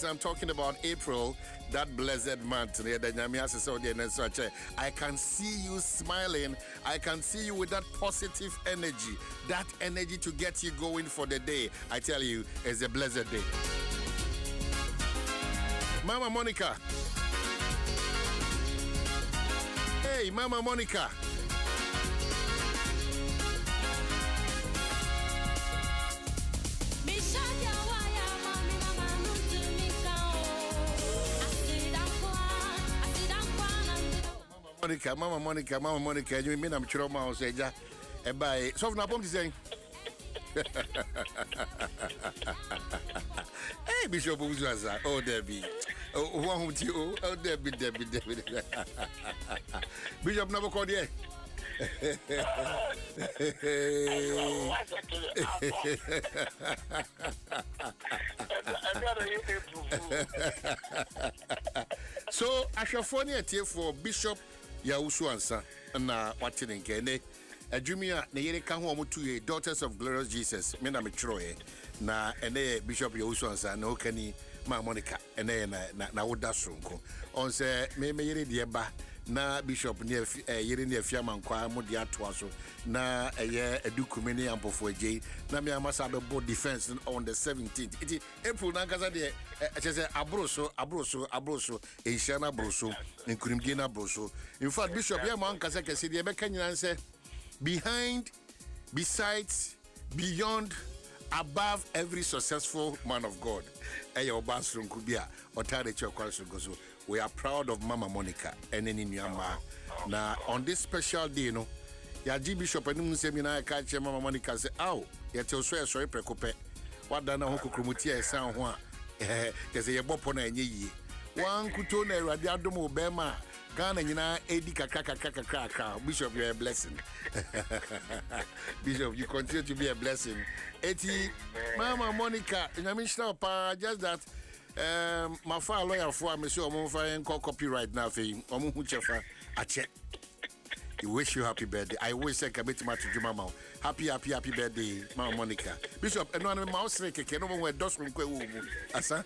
I'm talking about April, that blessed month. I can see you smiling. I can see you with that positive energy. That energy to get you going for the day. I tell you, it's a blessed day. Mama Monica. Hey, Mama Monica. Mama Monica, you mean I'm sure my say, bye. So, now, I'm saying, hey, Bishop Uzaza, oh, Debbie, oh, won't you? Oh, Debbie. Bishop never called yet. So, I shall phone you for Bishop. Dwaso Nsem na watching kene adwumia na yere ka ho omutu Daughters of Glorious Jesus me na me troye na ene Bishop Dwaso Nsem na okani ma Monica ene na woda sonko on se me yere de ba na Bishop ne yere ne afia mankwa mo de atoa so na eye edukumeni ampofo agye na me amasa be board defense on the 17th it April na kaza de say abroso ehishana abroso nkurimgie na abroso. In fact, Bishop ya man kasa kese de be kanyina say behind, besides, beyond, above every successful man of God. Obasun kubia otare chokwaso. We are proud of Mama Monica and any nyama. Na on this special day, no, ya G Bishop enu seminar ka che Mama Monica say, "Aw, ya te oso sorry prekope. Wada na ho kokromoti esan ho a kese ye bopo na enye yie. Wan kuto na Awurade adom obema Ghana nyina edi kakaka. Bishop, you are a blessing. Bishop, you continue to be a blessing. Eti Mama Monica, nyamishna pa just that my father lawyer for me so omo fa copyright now for omo hu chefa ache. We wish you happy birthday. I wish I can meet my to mama. Happy birthday, Mama Monica. Bishop, and no mouse keke no we dos from kwe wu. Asa.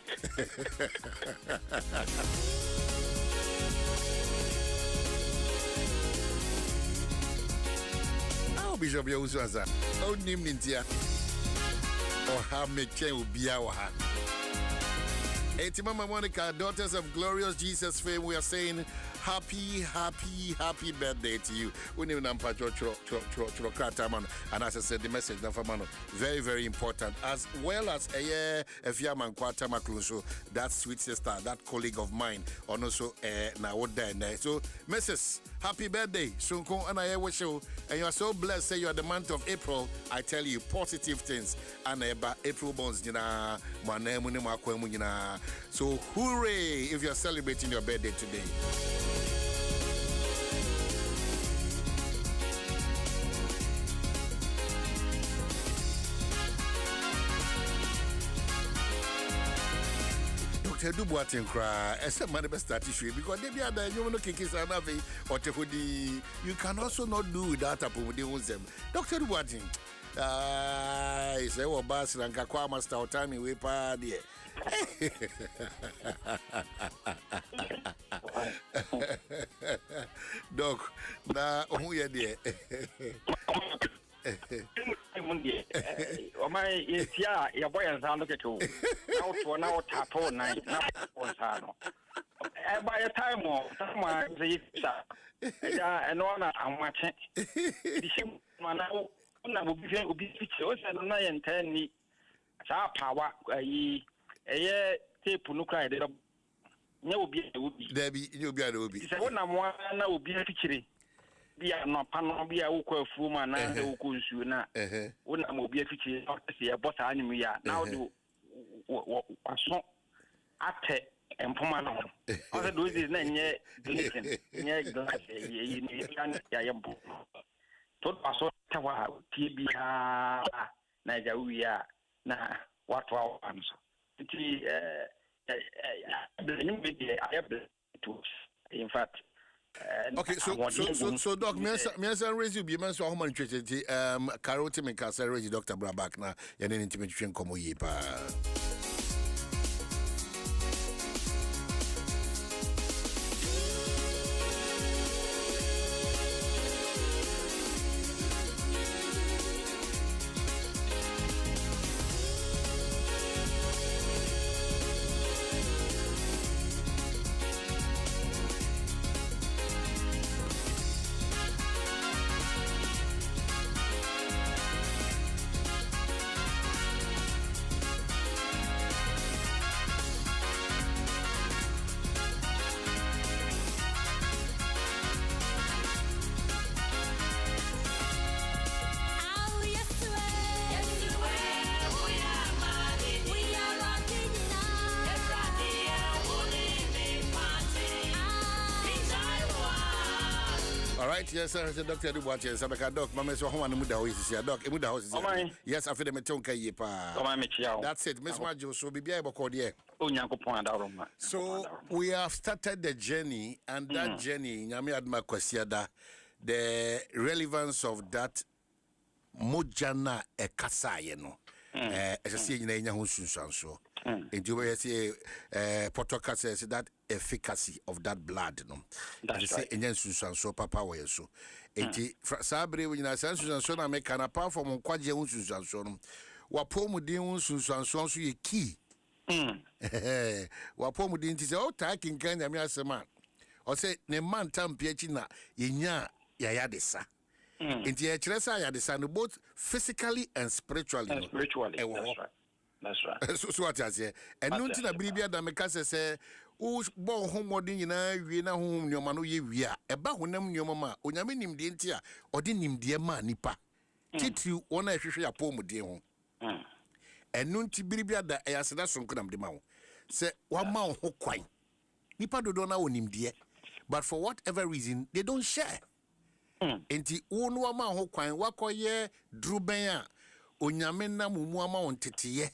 Oh, Bishop Dwaso Nsem. Oh, nim nintia. Oh, ha meche ubia wa ha. Hey, Mama Monica, Daughters of Glorious Jesus fame, we are saying happy birthday to you. We need to and as I said, the message very, very important, as well as if you man that sweet sister, that colleague of mine, and also now there. So, Mrs. Happy birthday, Sunko, and I wish you, and you are so blessed. Say you are the month of April. I tell you positive things. And April bonds, so hooray if you're celebrating your birthday today. Dr. Dubuatin cry, as a man of start issue because they be other you know kikis and or you can also not do without a Nsem. Dr. Dubuatin, I say, oh, Bass and Kakwa style time we party. Doc, na who you there? Oh my, it's your boy and sound look at you. Now tap on night, now by a time more, someone and one I'm watching. Now will be pictures and 9 and 10 power. Tape no cry. There will be Debbie, you'll be able to be. So, one now will be a picture. Be a no panel, be a walk of woman, and who could you now. One will be a picture of the boss anime. Now do what's not at and Pomano. Other do this name yet, yet glass, Tot paso tawa TBA Nigeria na watu wa anso. Iti in fact okay, so Doc, me raise you be man so how many treated Caroti me can raise Dr. Brabak na ya ne intimate train komo yi pa. All right, yes, sir. Dr. Dwaso Nsem, Doc, Mama, so how many hours is here, Doc? Yes, I feel the metonka yepa. That's it, Miss Majo. So be able to So we have started the journey, and that journey, Nyame Adma Kwasiada, the relevance of that Mojana Ekasa, you know. As I say, you know, so. And you will say, Potoka says that efficacy of that blood, no. That's right. And then Susan so papa way so. And Sabre, when I say Susan so, I make an apart from Quaja Susan so. Wapomu din Susan so, so ye key. Wapomu din say, oh, taking kind of man. Or say, ne man tam piachina, yenya yayadesa. Into a Teresa Yadesa, both physically and spiritually. And spiritually, that's right. So what I say, and nothing a baby that make us say, who's born home or dinner, we know whom your manu ye are, about when your mamma, when you mean him the intia, or didn't him dear man nipa. Tit you one I should a poem dear home. And nunti biribia that I asked that some could the mouth. Say, one mouth ho quine. Nipa don't know him dear, but for whatever reason, they don't share. Enti wonu ama ho kwan wakoye drubenya onyame na mumu ama ontetiye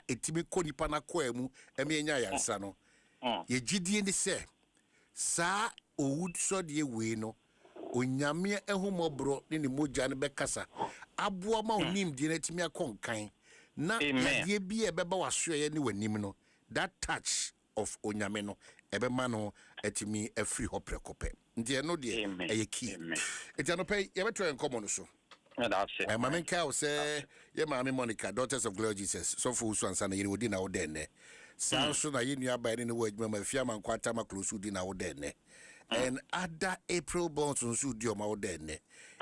etimi konipa na koamu emienya yansa no ye gidie ni se sa owud so de we no onyame ehumobro ne moja ne bekasa aboa ma onim die na timi akonkan na ye bi ebeba wasoye ne wanim no that touch of onyame no ebema no etimi afri ho prekope ndiye no de eyeki eti no pay ye beto en common so that's it mama nka say ye mama Monica, Daughters of Glory Jesus so for so ansa na yiri odi na wo den ne sa so na ye nua ba ne wo adwuma ma fia man kwata ma close odi na wo den ne and other April bonds on so di o ma wo den ne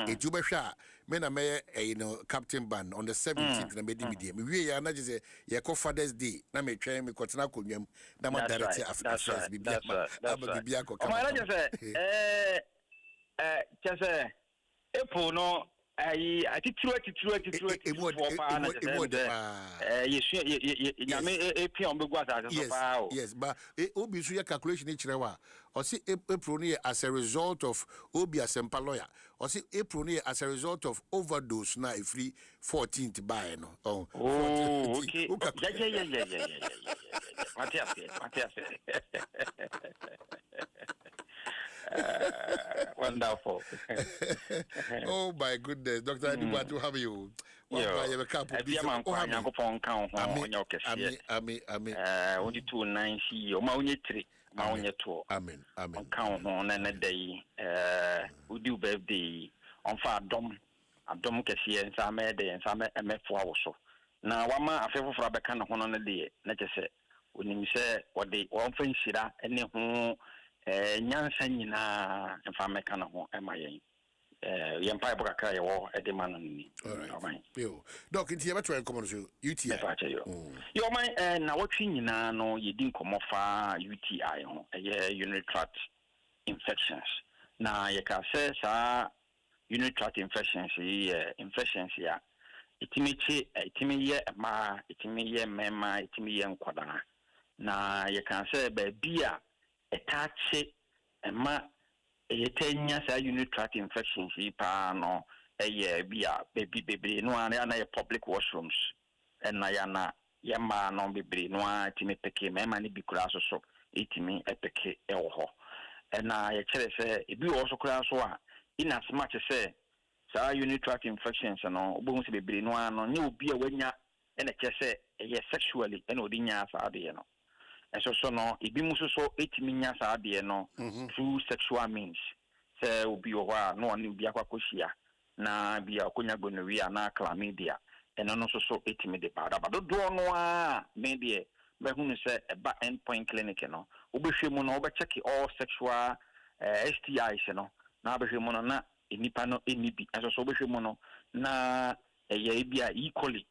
eti ubehwa me na me you know Captain Ban on the 17th na me di me we ya na je say ye ko Father's Day na me twen me kotena konwam na ma direct affairs bibia aba bibia ko kama na je say just April no atitru yes but obi so your calculation e kirewa o see April no as a result of obi asempa lawyer o see April no as a result of overdose na free 14th buy no okay yeah wonderful. Oh my goodness, Dr. Adiba, to have you. Only 2 see ma onye 3 ma onye 2 amen count on na day we do birthday on fa adom kese nsa me de nsa me emefo awoso na wama afefo fra beka na hono na de na kese onim se ode won fa nhira ene ho nyansa nyina mfa meka na ho emayen yempa ibo kakra ye wo edema no ni yo doc nti ye beto en komo so UTI yo man na wotwi nyina no ye din komo fa UTI ho urinary tract infections na ye ka se sa urinary tract infections infections ya itimi ye ma itimi ye mema itimi ye nkwada na ye ka se ba bia etache ema etenya sa urinary tract infections pa no bia bebre no ana ye public washrooms na ya na ye ma no bebre no atimi peke mema ni bikura so etimi epeke ewo ho na ye kire se ebi wo so kura so a in as much say sa urinary tract infections no obo se bebre no ano nye obi a wanya na kire se sexually na odinya sa ade no so no ibi muso so etiminya sa ade no through sexual means say obi o wa no oni obi akwakohia na bia okonya gonorrhea na chlamydia no so etimi de bada do no a me de be hunu say eba endpoint clinic no obehwe mu no obe check all sexual STIs no na obehwe mu no na enipa no enibi so obehwe mu no na bia equally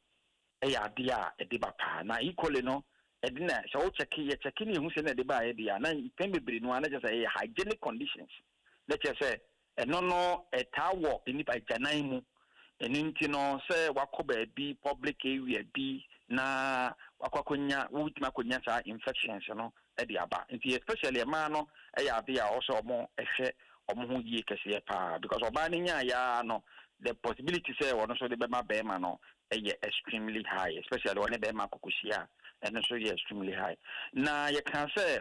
ade a de bapa na equally no edina so check ni hu se na de ba dia na pembebre no na just say hygienic conditions let us say no tawo enipa janan mu eninti no say wakoba bi public area bi na wakwakonya wutima konya sa infections no e dia ba nti especially ma no ade a also mo ehwe omo hu ye kese pa because oba ni nya ya no the possibility say wono so de be ma be ma no extremely high, especially when be ma kokosia and so extremely high. Na you can say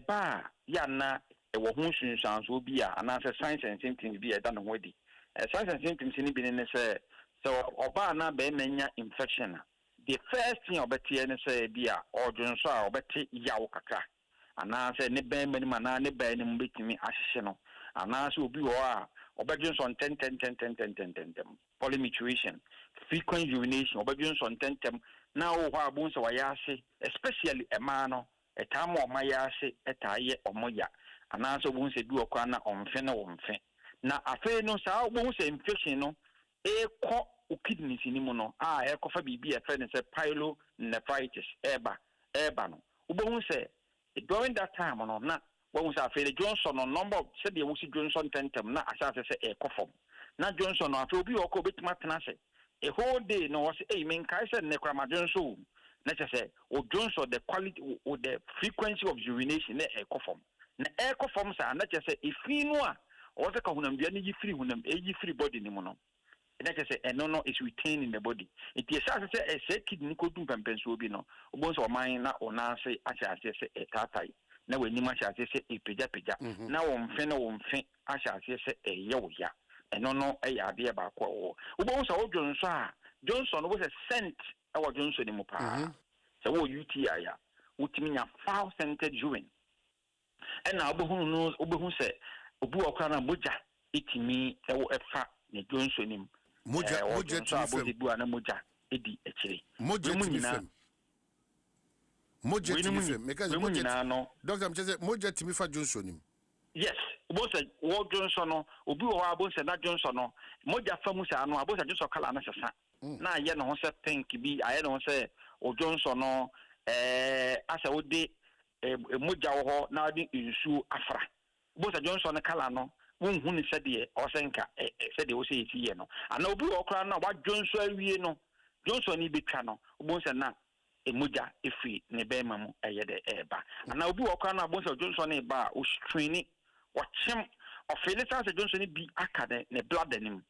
ba ya na wo hu sunsan so bi a na say signs and symptoms bi e da no wedi signs and symptoms ni bi ne say so oba na be menya infection. The first thing obeti ne say bi a odun so a obeti yawo kakra ana say ne ben mani mana ne ben ni mbetimi ahye no ana say obi wo a obedun so 10 polymituration, frequent urination obedun so 10 na wo ho abun so wayase especially a man no a time o mayase etaye omoya ana so bun se du okwa na omfe na omfe na afi no sa bun se infection no ekọ kidneys ni mu no ekofa bibi e fe ne se pyelonephritis eba no ubon se during that time no na when say afi Johnson no number say the wusi Johnson tentem na asase se ekofom na Johnson no afi obi okọ betima tena se a whole day no was men kai say ne kwama Johnson na say o Johnson the quality or the frequency of urination na ekofom na ekofom sa na say ifi no a o se ka hunam bia ni free hunam free body ni mu no na say no is retained in the body it is say a kidney ko dum pempenso obi no obo so man na ona say ahyase say etatai na wani ma hyase say epeja na wo mfe ahyase say eyewoya no ade ba kwa wo obo so Johnson was a scent our Johnson ni mu pa so wo UTI ya utimi nya foul scented urine and na obo say obu okra na moja itimi ewo efa ne Johnson ni moja timi na moja edi echire moja timi because doctor am say moja timi fa Johnson ni yes obo say wo Johnson no obi wo abo say na Johnson no moja fa mu sa no abo say Johnson kala na sesa na ye no ho say pink bi aye no say o Johnson no asa wo de moja wo ho na de nsu afra obo say Johnson kala no wonhu ni sede o senka sede o say tie no ana obi wo kra na wa Johnson awie no Johnson ni betwa no obo say na emoja efi ne bema mu de eba ana obi wo kra na obo say Johnson e ba o screen watchem of Felix Johnson bi aka ne blood anim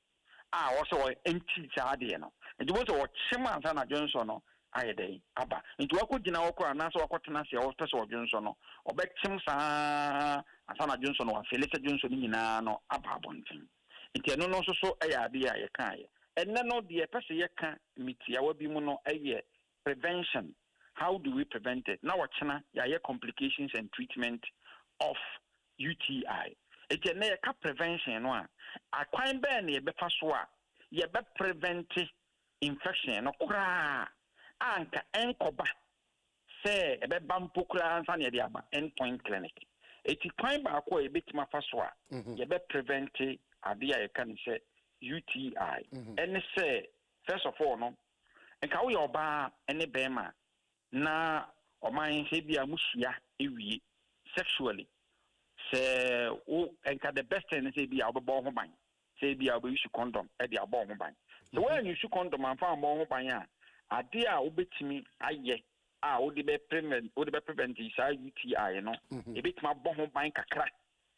wo so empty saade no nti bo so watchem ansa na Johnson no ayede aba nti wakogina wo kra na so wakotena se wo pese Johnson no obetchem saa ansa na Johnson no Felix Johnson nyina no aba abonten nti eno no so ayade ya ye kan ye enne no de pese ye kan mitia wa bi mu no aye prevention. How do we prevent it? Now whatchana ya complications and treatment of UTI. It's a prevention no a kwan be na ye be fa so a ye be prevent infection no kura anka enkoba say e be bampo kura ansa na ye aba endpoint clinic. Eti kwan ba akọ ye betima fa so a ye be prevent ade a ye kan say UTI. And say first of all no enka wo yoba ene bema na oman he bia musua ewie sexually say o enka the best thing say bia obebo ho ban say bia obo use condom e dia bo ho ban so when you use condom and fa bo ho ban a ade a obetimi aye a wo de be prevent is UTI no e betima bo ho ban kakra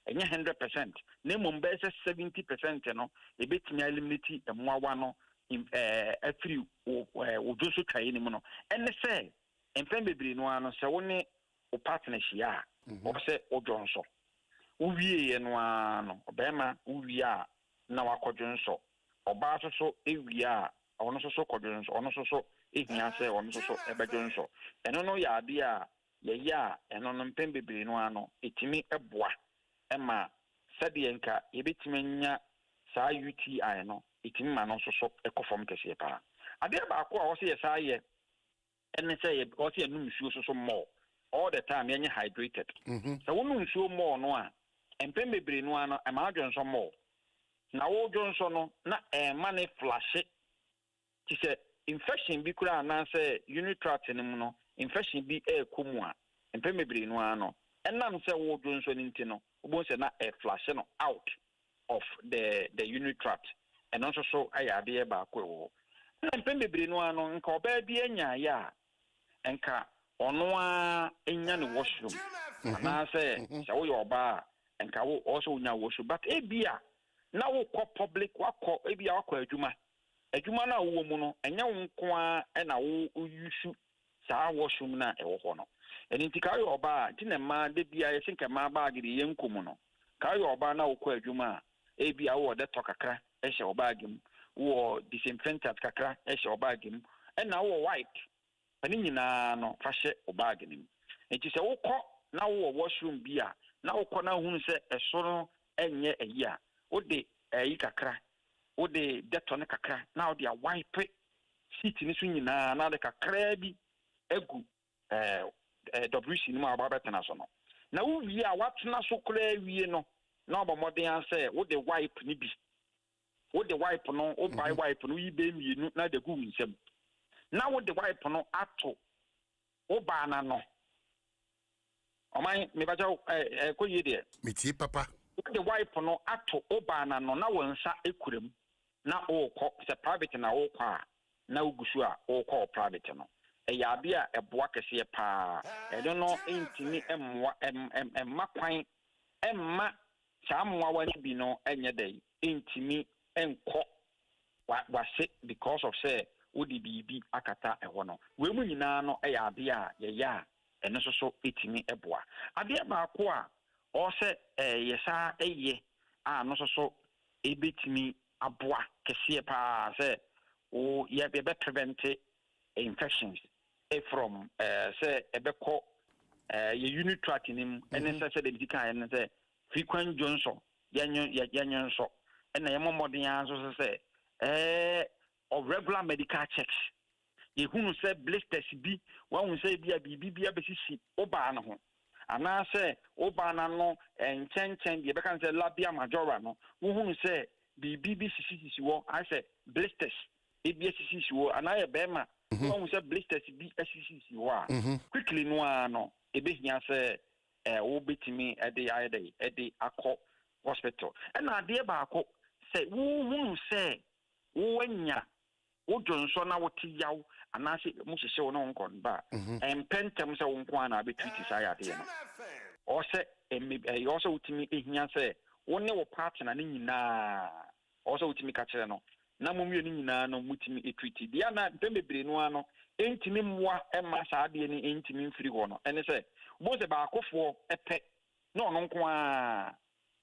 enye 100% na mum be 70% no e betimi eliminate emwawa no every Johnson try ni mu no and say empem bebiri no ano se wo ne o partnership a o se o Johnson wo wie ye no ano obema wo wie a na wakodwonso oba so ewie a ono so kodwonso ono so ehia se ono so ebedwonso eno no ya ade a ye ya eno no empem bebiri no ano etimi eboa ema sade enka yebetimi nya saa UTI no itimi ma no so ekofom kese pa ade ba ko a wo se yesa ye ene say ye wo se enu nsuo so more all the time yenye hydrated so wo nu nsuo more no a empem bebre no ano e ma adwonso more na wo dwonso no na ma ne flash ti se infection bi kura na say unit tract ni mu no infection bi ekomu a empem bebre no ano enam say wo dwonso ni nti no wo se na flash no out of the unit tract and also so ayade ba ko na empem bebre no ano nka oba bi anya ya enka ono a enya ne washroom ana say se wo yoba and ka also nya washroom but ebia na wo public wakọ ebia wakọ adwuma na wo mu no enya wo nko a na wo use saa washroom na e wo ho no eni nti ka yo oba ti na ma de bia ye sinka ma bag de ye nkomu no ka yo oba na wo kọ adwuma ebia wo de to kakra e hye obag mu wo disinfectant kakra e hye obag mu na wo wipe ani nyina no fa hye obag nim enti se wo kọ na wo washroom bia na wo kọ na hunu se eso no enye eyi a wo de eyi kakra wo de deton kakra na wo de wipe seat ni so nyina na de kakra bi egu WC ni ma ba betena so no na wo wi a watena so kra wie no na obomoden anse wo de wipe ni bi wo de wipe no wo buy wipe no yi be mienu na de gu nsem na wo de wipe no ato wo ba na no oman me ba jaw ko yede meti papa wo de wipe no ato wo ba na no na wo nsa ekurem na wo kọ se private na wo kọ a na wo gusu a wo kọ private no ya bia eboa kese pa e do no intimi emwa emma kwan emma samwa wani bi no enye dai intimi enko wase because of say wodi bibi akata eho no we mu nyina no ya bia ya eno so itimi eboa abia ba ko a o se yesa eye a no so ebetimi aboa kese pa say o ye be prevent infections from say ebeko ye unit tract nim and say the medical and say frequent johnson yanyo so and na yemodin anso say of regular medical checks ye hunu say blisters bi wan say bia bibia besisi oba na ho ana say oba na no enchen ye beka say labia majora no wo hunu say bibi sisi wo I say blisters ebia sisi wo ana ye bema when we say blisters be SCC wa quickly no ebehia say wo betimi e de akọ hospital and na de ba akọ say wo say wo anya wo jonso na wo ti yaw ana say mu hyehyɛ wo no nkon ba empentem say wo nko na be treat say ade no o say e also utimi ehia say wo ne wo partner ne nyina o say utimi ka kire no na momwe ni nyina no mutimi equity dia na bebebre no ano entimi mwa emma saade ni entimi mfiri ho no ene se bo se ba akofo epe na ono nko a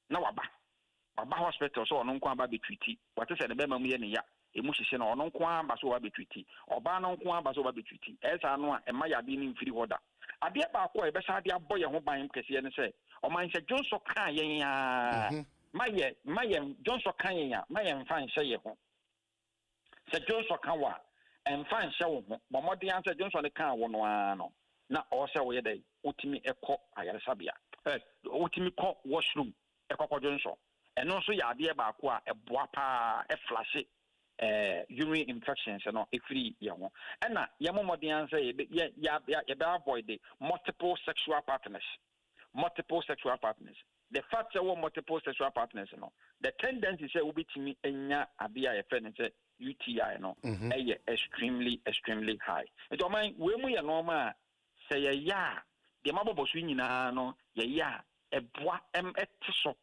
na waba hospital so ono nko aba betwiti wate se ne be mamu ye ne ya emu hihye na ono nko aba so wa betwiti oba no nko aba so wa betwiti esa no a emma ya de ni mfiri ho da ade ba akọ ebe saade abọ ye ho ban kese ne se o man se jonso kan yen ya maye jonso kan yen ya maye mfa nhye ye ho se Johnson kan wa emfa nhye wo ho bomodin an se Johnson kan wo no ano na o se wo ye dai utimi ekọ ayaresabia utimi kọ washroom ekọ Johnson eno so ya ade ba ko a eboa pa e flash urine infections no efiri ye ho na ye momodin an se ya be avoid the multiple sexual partners the fact that we multiple sexual partners no the tendency say ubitimi enya abia ye fe ne say UTI no extremely high. It o man we mu ye normal say ya de mabobo so nyina no ya eboa etiso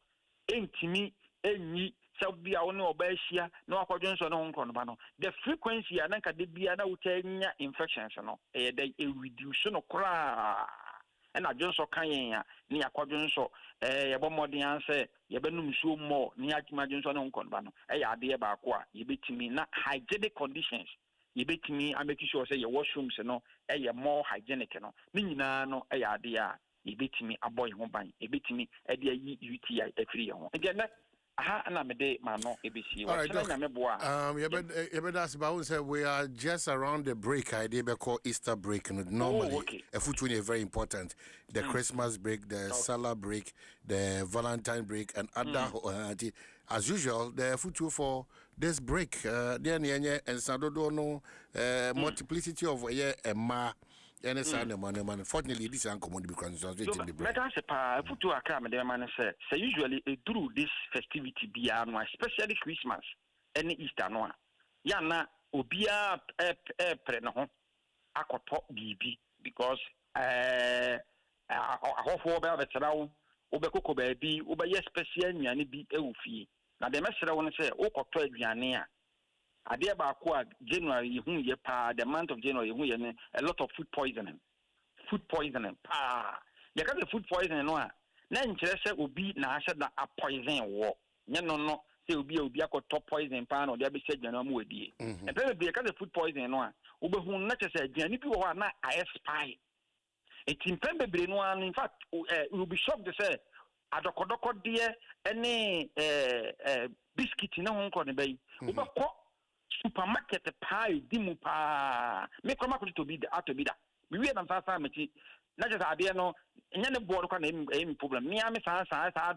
entimi enyi sabia wo ne oba ahia na akwadwo nso no nko no ba no the frequency ananka de bia na utanya infections no dey reduce no kra and adwonso kan yen ya ni akwadwo nso yebo modern anse yebenum so mo ni adwonso no nko ba no ya ade ba ko a yebetimi na hygienic conditions yebetimi ameki sure say your washrooms no more hygienic no ni nyina no ya ade a yebetimi aboy ho ban yebetimi de ayi UTI afiri ho again aha na me de ma no ebesi wa na me boa that's about say we are just around the break idea be called Easter break normally a foot very important the Christmas break the Salah break the Valentine break and other as usual the foot for this break then and sadodo no multiplicity of and unfortunately this is uncommon because say usually through this festivity be especially Christmas and Easter no ya na obia pre no ho akoto bibi because ahofo ba beterawo wobɛkɔ baabi wobɛyɛ special nnuane bi ɛwɔ fie na de mesere won say wokɔtɔ aduane a ade baako a January yehu ye pa the month of January yehu ye a lot of food poisoning pa ye ka the food poisoning no a na nkyerɛ sɛ obi na ahyɛ da a poison wo nye no say obi akɔtɔ poison pa na ɔde abɛhyɛ aduane am wadie e pɛ be ye ka the food poisoning no a wobɛhu na kyerɛ sɛ aduane bi wɔ hɔ a na expire etim pɛ bebre no an in fact you be shocked to say adokodoko de ene biscuit na ho nkɔ ne bayi wobɛkɔ supermarket pa di mu pa me koma ko to bi da me wie na sa meti na just ade no nya ne board kwa na em problem me am sa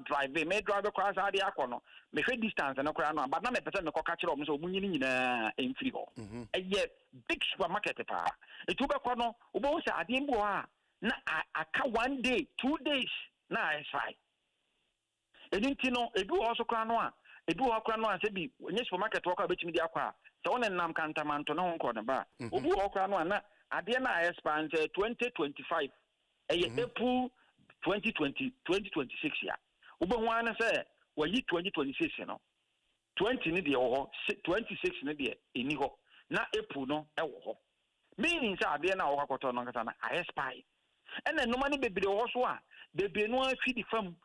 drive me drive kwa sa ade akɔ no me hwɛ distance na kora no but na me pese me kɔ ka kyerɛ o me so munyi ni nyina emfiri hɔ eye big supermarket pa etu bɛkɔ no obo sɛ ade mbo a na aka 1 day 2 days na I try edinti no ebi wo so kora no a ebi wo kora no a se bi nye supermarket wo kwa betimi di akwa se won nam kantamanto na won ko ne ba obi wo kora no a na ade na expand 2025 April 2026 ya obo hu an se wayi 2026 no 20 ni de wo 26 ni de eni ho na April no e wo ho meaning say ade na wo kwakoto no nkata na expire ena no mani bebere wo so a bebe no afi di fam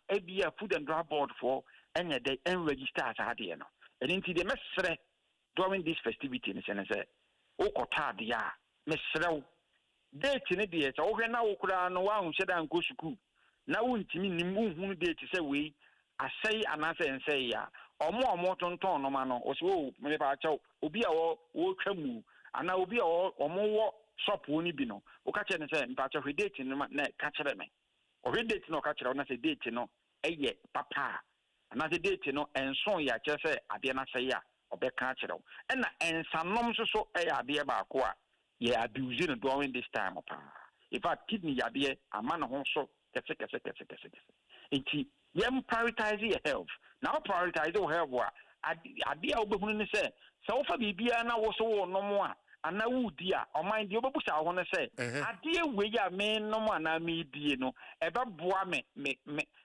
ebia food and drug board for any day and register as ade no and into the mesre during this festivity ni say o kota ade a mesrew date ni de so hwe na wo kura no wa hu heda nko suku na wo ntimi nim hu date say we asai anase ensai ya omo tonton no ma no o so me ba cha obi a wo twamu ana obi a omo wo shop woni bi no o ka che ne say mpa cha hwe date ni na ka chere me o hwe date no ka chere na say date no eye papa na say date no enso ya che say ade na say ya obeka chere wo na ensanom so eye ade ba ko a ye abuse no during this time pa in fact kidney yade ama na ho so kese enti yem prioritize your health now prioritize your health wa ade a obehunu ne say se wo fa bibia na wo so wo no mo a ana wudi a o mind you obebusa ho ne say ade we ya me no mo ana me die no e be boa me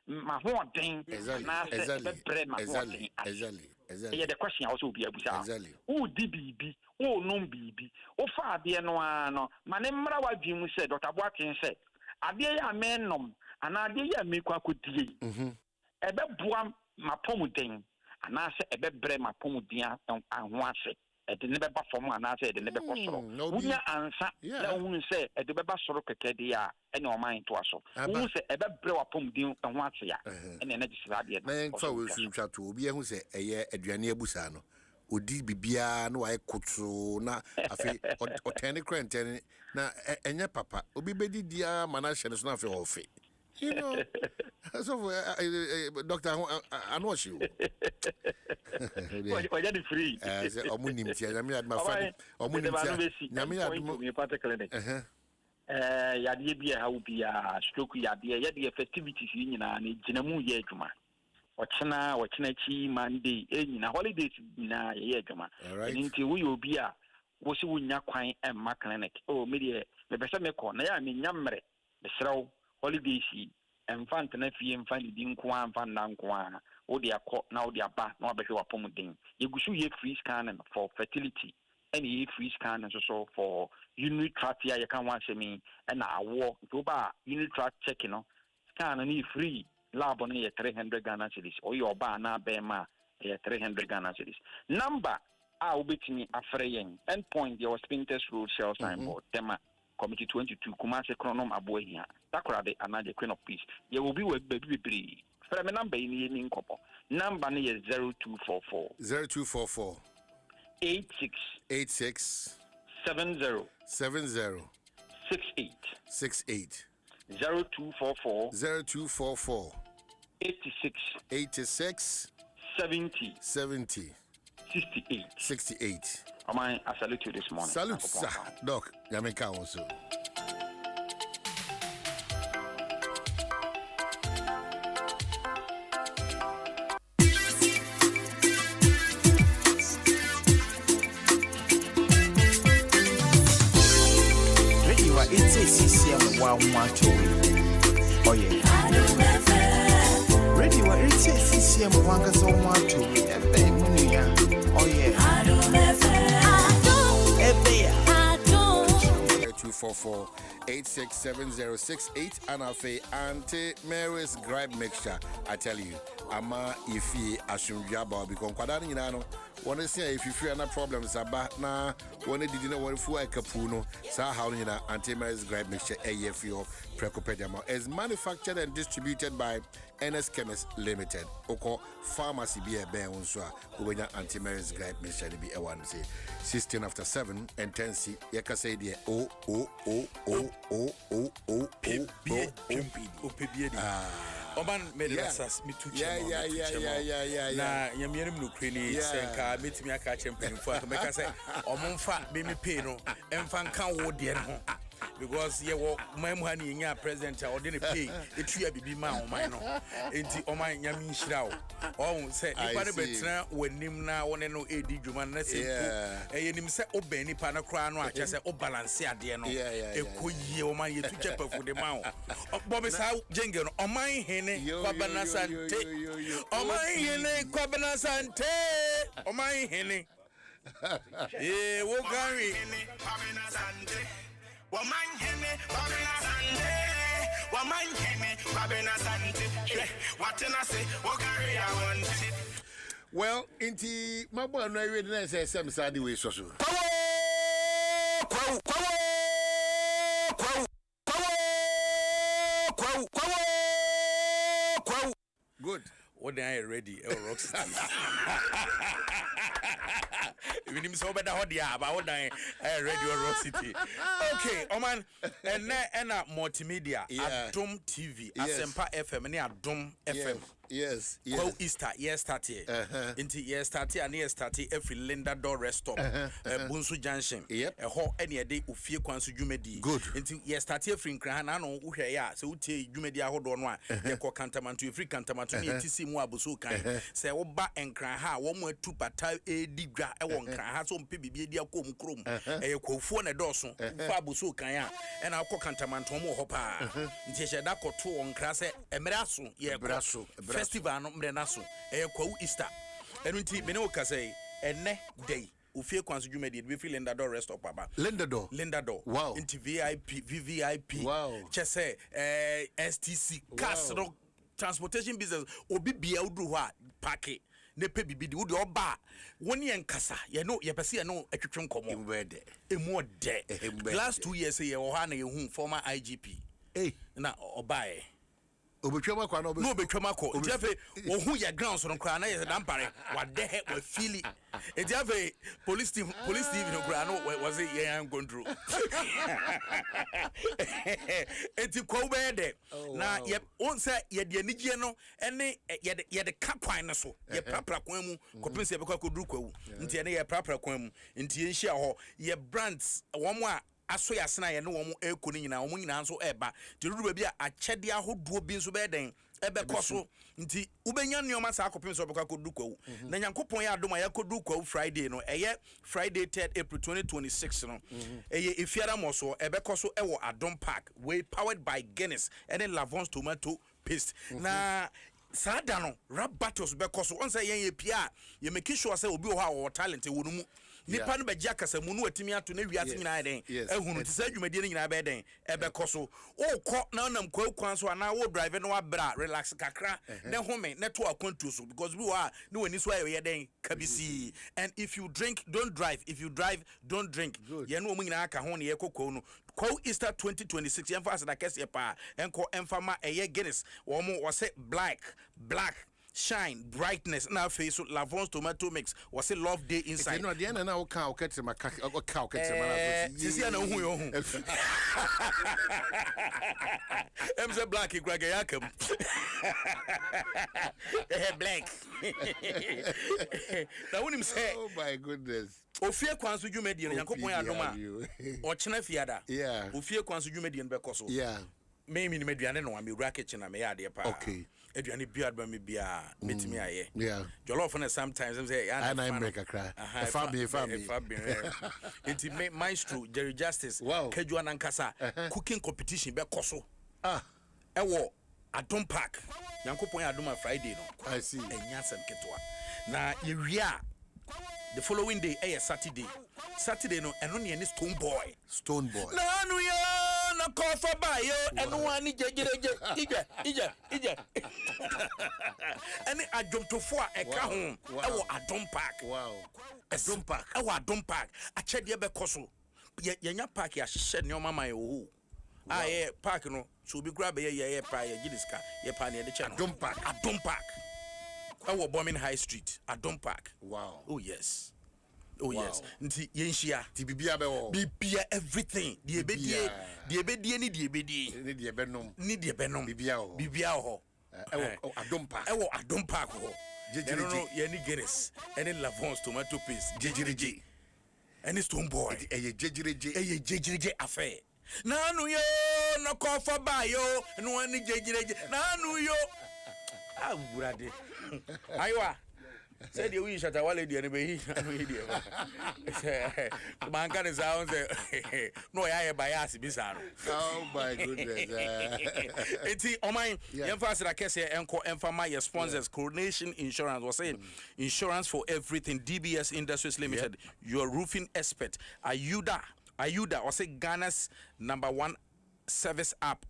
ma ho den na se be bre ma ho den exactly yeah the question also be abusa wudi bibi o no bibi o fa ade no ano ma ne mmra wadwi mu say Dr. Boakin say ade ya me nom ana ade ya me kwa kodie e be boa ma pom den ana se e be bre ma pom den anho ase e de ne be ba fom ana se e de ne be kosoro wunya ansa na hu se e de be ba soro keke de ya e na o man to aso hu se e be bre wa pom den anho ase ya e na ji sira de na en fa we suntwa to obi hu se eye aduane abusa no odi bibia na wa ekoto na afi otene krentene na enye papa obi bedi dia mana hye ne so na afi ofe you know so doctor I know you what you free omunim tia nyame adma fa omunim tia nyame adma particularly yade bia ha bia stroke yade festivities nyina na ginamu ye adwuma ochina chi Monday nyina holidays nyina ye adwuma nti wo obi a wo se wonya kwan emma clinic me de me pese me ko na ya me nyamre me srew holidays enfant na fie mfa ni di nko amfa na nko a wo de akọ na wo de aba na wabehwe wapom den yegusu ye free scan for fertility and ye free scan so for urinary tract ya kan wan semi na awo to ba urinary tract check no scan ni free lab on ye 300 Ghana cedis o your ba na be ma ye 300 Ghana cedis number a obetimi afre yen endpoint your Spintex Road Shell signboard tema Committee 22 Kumase Chronom Abohia Takrade Anaje Queen of Peace. Ye will be with baby. From a number in Incopo. Number is 0244 86 70 68 0244 86 70 68. I salute you this morning. Salute, sir. Doc, Yameka also. It's a CCM 112. Oh, yeah. yeah, Mwanga so want to. Oh, yeah. Adom FM. 244-867-068 and Afe Auntie Mary's Gripe Mixture. I tell you, Ama Ifi Asumjaba because Kwadani Nano. Want to say if you feel any problems about na one didn't know what for a capuno, so how you know Auntie Mary's Gripe Mixture AFO Precopediama is manufactured and distributed by NS Chemist Limited. Oko pharmacy be a bear on soa when your Auntie Mary's Gripe Mixture be a one say 16 after 7 and 10 C. Yaka say the oh. Oman made us me to na yamirum no crane senka metimi aka champion for make say omonfa be me pay no emfa kan wo de no because ye wo mamu hani nya president or dey pay etua bibi ma oman no enti oman nyami nhira o say nipa ne betra wanim na wone no edi dwuma na se eyenim se obani pa na kra no ache se o balance ade no ekoyie oman ye tu chepa fu de ma o bobe sa jenge no oman hene kwabana sante oman hene kwabana sante oman hene wo gari kwabana sante woman hene kwabana sante woman hene kwabana sante what can I say wo gari I want it. Well, inti mabo no ready na say some side way so. Good. What are you ready? Rock City. Even him so better how they are, but what are you ready? Rock City. Okay, Oman, and multimedia, Adom TV, Asempa FM, and Adom FM. Yes. Well, Easter, yes, started. Into yes, started, and yes, started every Linda Door rest stop, Bunsu Junction. Yep. A whole any day of fear Kwansu Jumedi. Good. Into yes, started free Kran, I know who ya, so we take Jumedia hold on one. They call Cantamantu, free Cantamantu, TC Muabusu kind. Say, Oba and Kranha, one more two patai, a digra, I won't Kranha, some PB, dear Kum Krum, a call phone a doson, Fabusu Kaya, and I'll call Cantamantu Hopa. Tishadako two on Crase, Emerasu, yeah, Brasso. Festival no mrenaso kwa Easter enunti me no ka say ene day ofie kwanso dwumadi be feel Linda Door rest up baba Linda Door wow into VIP VVIP wow chese STC Casro transportation business obi bia udru ho a parke ne pe bibidi wo de oba woni enkasa ye no ye pese ye no atwetwe nkomo emu de last 2 years ye wo ha na ye hu former IGP na obae obetwama kwa no betwama ko jefe wo hu ya ground so no kra na ye dampare wa de he wa feel it jefe police team no kra no was it ye am going through enti ko be de na ye on say ye de anigye no ene ye de kapwan no so ye prapra kwan mu kopinse be kwa koduru kwawu enti ene ye prapra kwan mu enti ye nhia ho ye brands wo mo a aso ya sena ye no wo mo ekoni nyina wo mo nyina nso eba ti rudu ba bi a achede ahoduo bi nso be den ebe koso nti ubenya nneoma sa akopem so beka kodu kwawu na nyankopon ya adoma ya kodu kwawu Friday no eye Friday 3rd April 2026 no eye efiara moso ebe koso ewo Adom Park we powered by Guinness and Lavons tomato paste na sada no rap battles be koso on say ye pia ye make sure say obi o ha o talent wo no mu nipa no begia kasa mu no atimi ato na wiase nyina den ehunu ti sa dwumade ne nyina be den ebe koso o ko na nam kwa so na wo drive no abra relax kakra ne home ne to akwantu so because we are no wani so ayo ye den kabisi and if you drink don't drive if you drive don't drink ye no mu nyina aka ho ne ye kokko no Kwa Easter 2026 yemfa asada kese pa enko emfama eye Guinness wo mo wo say black shine brightness na face so Lavons tomato mix was a love day inside no the end na o ka o ketrema na sisi na hu yo hu em say black igrage yakam black na wonim say oh my goodness ofie kwanso dwumadi no yankopon ya adoma o chena fiada ofie kwanso dwumadi no be koso me ni meduane no amewura kitchen na me ya de pa okay aduane biad ba me bia metimi aye jollof na sometimes I'm say and I make a cry family it maestro Jerry Justice kajua na nkasa cooking competition be koso ewo Adom Park. Yankopon Adom Friday no. I see. Enya sem ketwa. Na yewia the following day Saturday. Saturday no eno ne any Stone Boy. Stone Boy. Na nu yo na kofa ba yo eno ani jejereje ije. Any adwomtofo a eka ho e wo Adom Park. Wow. Adom Park. E wo Adom Park. Achede be koso. Yenya park ya hye ne omama ye wo. Ah park no so be grab ye pa ye gidiska ye pa ne de che no. Adom Park. Adom Park. Our Bombing High Street, Adom Park. Wow. Oh yes. Oh yes. Nti yenhia. Ti bibia be wo. Bibia everything. Die ebedie ni die ebedie. Ni die benom. Ni die benom. Bibia ho. Bibia ho. Adom Park. Ewo Adom Park ho. Jejiriji. Ye ni Guinness. Any Lavons tomato paste. Jejiriji. Any Stone Boy. Jejiriji affair. Nanu yo no kofa ba yo no ani jejiriji. Nanu yo. Ah burade. Aywa. Said you wish at a wallet and be man can sound no I bias bizarre. Oh my goodness. It's on my emphasis I can say enco enfama your sponsors Coronation Insurance was saying insurance for everything DBS Industries Limited your roofing expert Ayuda or say Ghana's #1 service app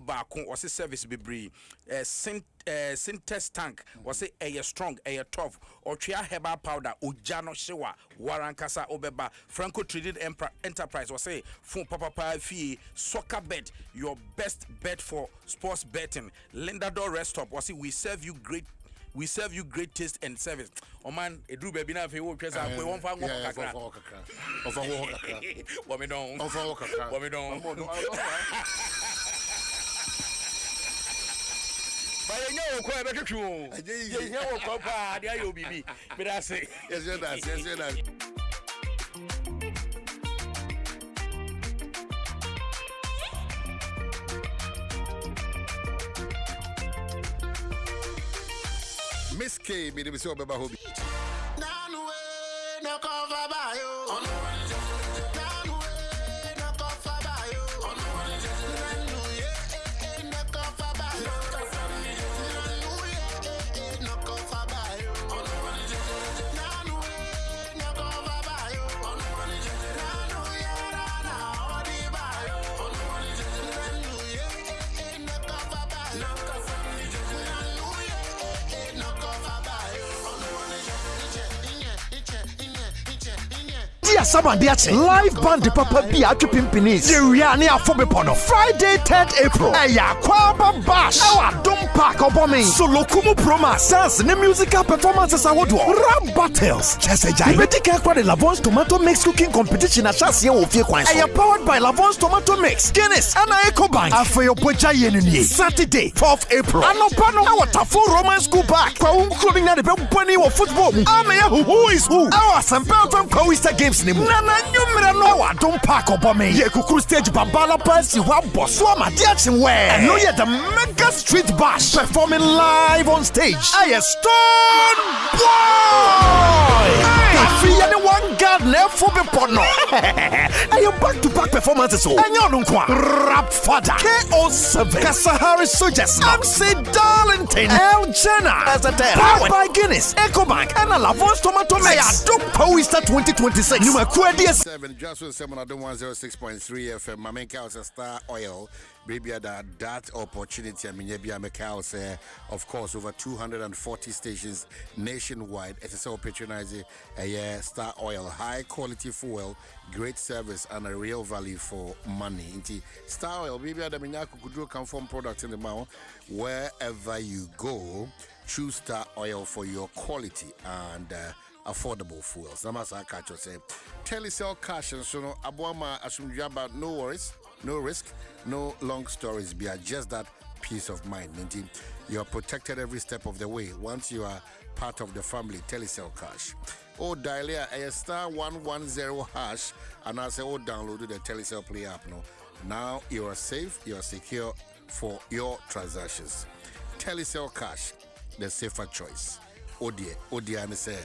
back or say service bebree Syntex tank or say a strong a tough or tria herbal powder ojano shewa warankasa obeba Franco Traded Enterprise or say phone papa fee soccer bet your best bet for sports betting Lendador rest stop or say we serve you great taste and service. Oh man, a drew baby now if you walk we won't find one kakra. What me don't. But you know quite better true. You know papa, there you be. But I say yes, you're that. Miss K, me de so baba hobby. No cover by you. Live band the papa be at Pimpinis. The Riani Afobepono. Friday 10th April. Eya Kwaba Bash. Our Adom Park Obomi. Solo Kumu Proma. Sans the musical performances awodo. Rap battles. Cheseja. Ibetike kwa the Lavons Tomato Mix cooking competition at Chasia Ofie Kwanso. Eya powered by Lavons Tomato Mix. Guinness and Eco Bank. Afeyo Poja Yenuni. Saturday 4th April. Anopano. Our Tafo Roman School Park. Kwa including na the Pepani of football. Ameya who is who. Our Sampa from Coista Games. Nana nyumra no Adom Park Obame. Ye kukuru stage Babala Pasi wa bosso amadiachi we. And no yet the mega street bash performing live on stage. I Stone Boy. Free anyone God never be porno. And your back-to-back performances so. And you don't Rap Father KO7 Kasahari Soldiers MC Darlington El Jenna as a powered by Guinness EcoBank and a Lavons Tomato Mix. Adom Poista 2026. 7 Dwaso Nsem on Adom 106.3 FM. My main cows Star Oil. Baby, that opportunity. I mean, of course, over 240 stations nationwide. It's so patronizing a Star Oil, high quality fuel, great service, and a real value for money. Star Oil, baby, could come from products in the mouth. Wherever you go, choose Star Oil for your quality and affordable fuels. Namasa Kacho say, Telecel cash and so no Abuama Asumjaba, no worries, no risk, no long stories. Be just that peace of mind. Meaning you are protected every step of the way once you are part of the family. Telecel cash. Oh, dial a star 110 hash and I say, oh, download the Telecel Play app. No, now you are safe, you are secure for your transactions. Telecel cash, the safer choice. Oh dear, and say.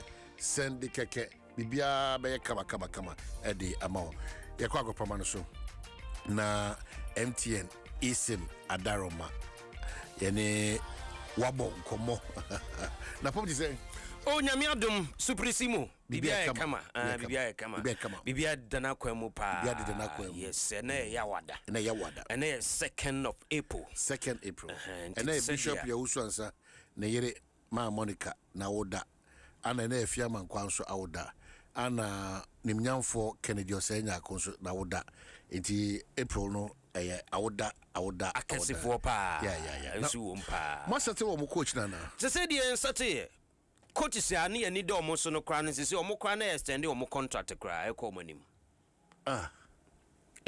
Send the keke bibia be kama edi amount ye kwa go so na MTN eSIM adaroma yɛne wabɔ nkɔmmɔ na pɔm te sɛ o nyame adom suprissimo bibia kama bibia dana kwa mu pa yes na ya wada na ya wada na 2nd of April and Bishop Yawusu Ansa na yere ma Monica na woda ana na afia man kwanso awoda ana nimnyamfo Kennedy Osenya akonso na woda enti April no awoda akasifo pa nsu wo mpa masate wo mo coach na se die nsate coaches ya ne ani de omo so no kra ne se omo kra na extend omo contract kra e ko manim a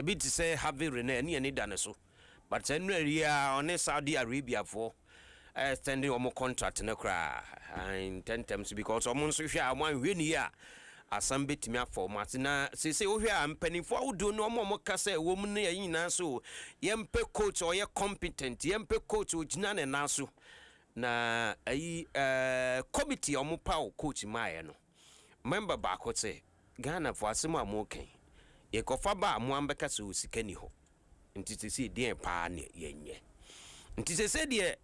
bit to say have rene ani ani da ne so but enria on Saudi Arabia for extending omo contract na kra in 10 terms because omo so hwe a mo anhwe ni ya asam betimi afọ matina se wo hwe a mpanifo awudo no omo kasa ewo mu ne yina so yempe coach or ye competent yempe coach ogina ne na so na ayi committee omo pa coach maaye no member ba ko say Ghana for asem amoken ye kofa ba amo ambeka so sikani ho nti se den pa ne yenye nti se de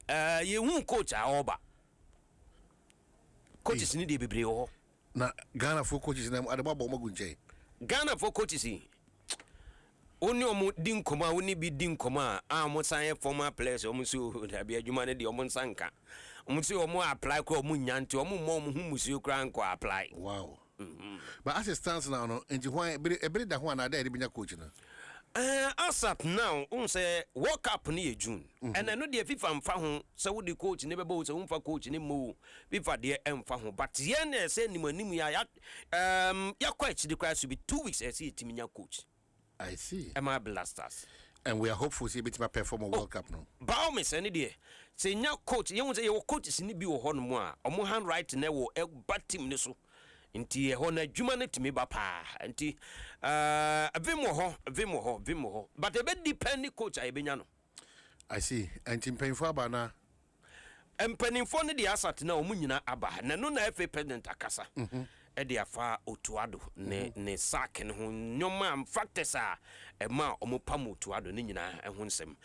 ye hu coach a oba coaches ni de bebre ho na Ghana for coaches na adaba bo magunje Ghana for coaches oni omo din koma oni bi din koma mo san former players omo so da bi adwuma ne de omo nsanka omo so omo apply ko omo nyante omo mo hu musuo kra nko apply wow but as it stands now no enti why every da ho na da de binya coach na asap now say World Cup ni June and no de FIFA mfa ho se wo de coach ne bebo se wo mfa coach ne mo FIFA de emfa ho but ye na se nimanim ya coach de cry to be 2 weeks as he timinya coach. I see. Am I blasters? And we are hopeful see bit perform a World Cup no. Ba me se ne de se nya coach ye wo say your coach ni bi wo ho no mo a omo handwrite na wo e batim ne so. Nti ho na dwuma ne timi ba pa nti vimo ho but e be depend coach a ebenya no. I see. Nti mpanfo aba na mpanfo ne de asat na omu nyina aba na no na FA president akasa e de afa otuado ne sack ne ho nyoma factors a e ma omu pam otuado ne nyina e ho nsem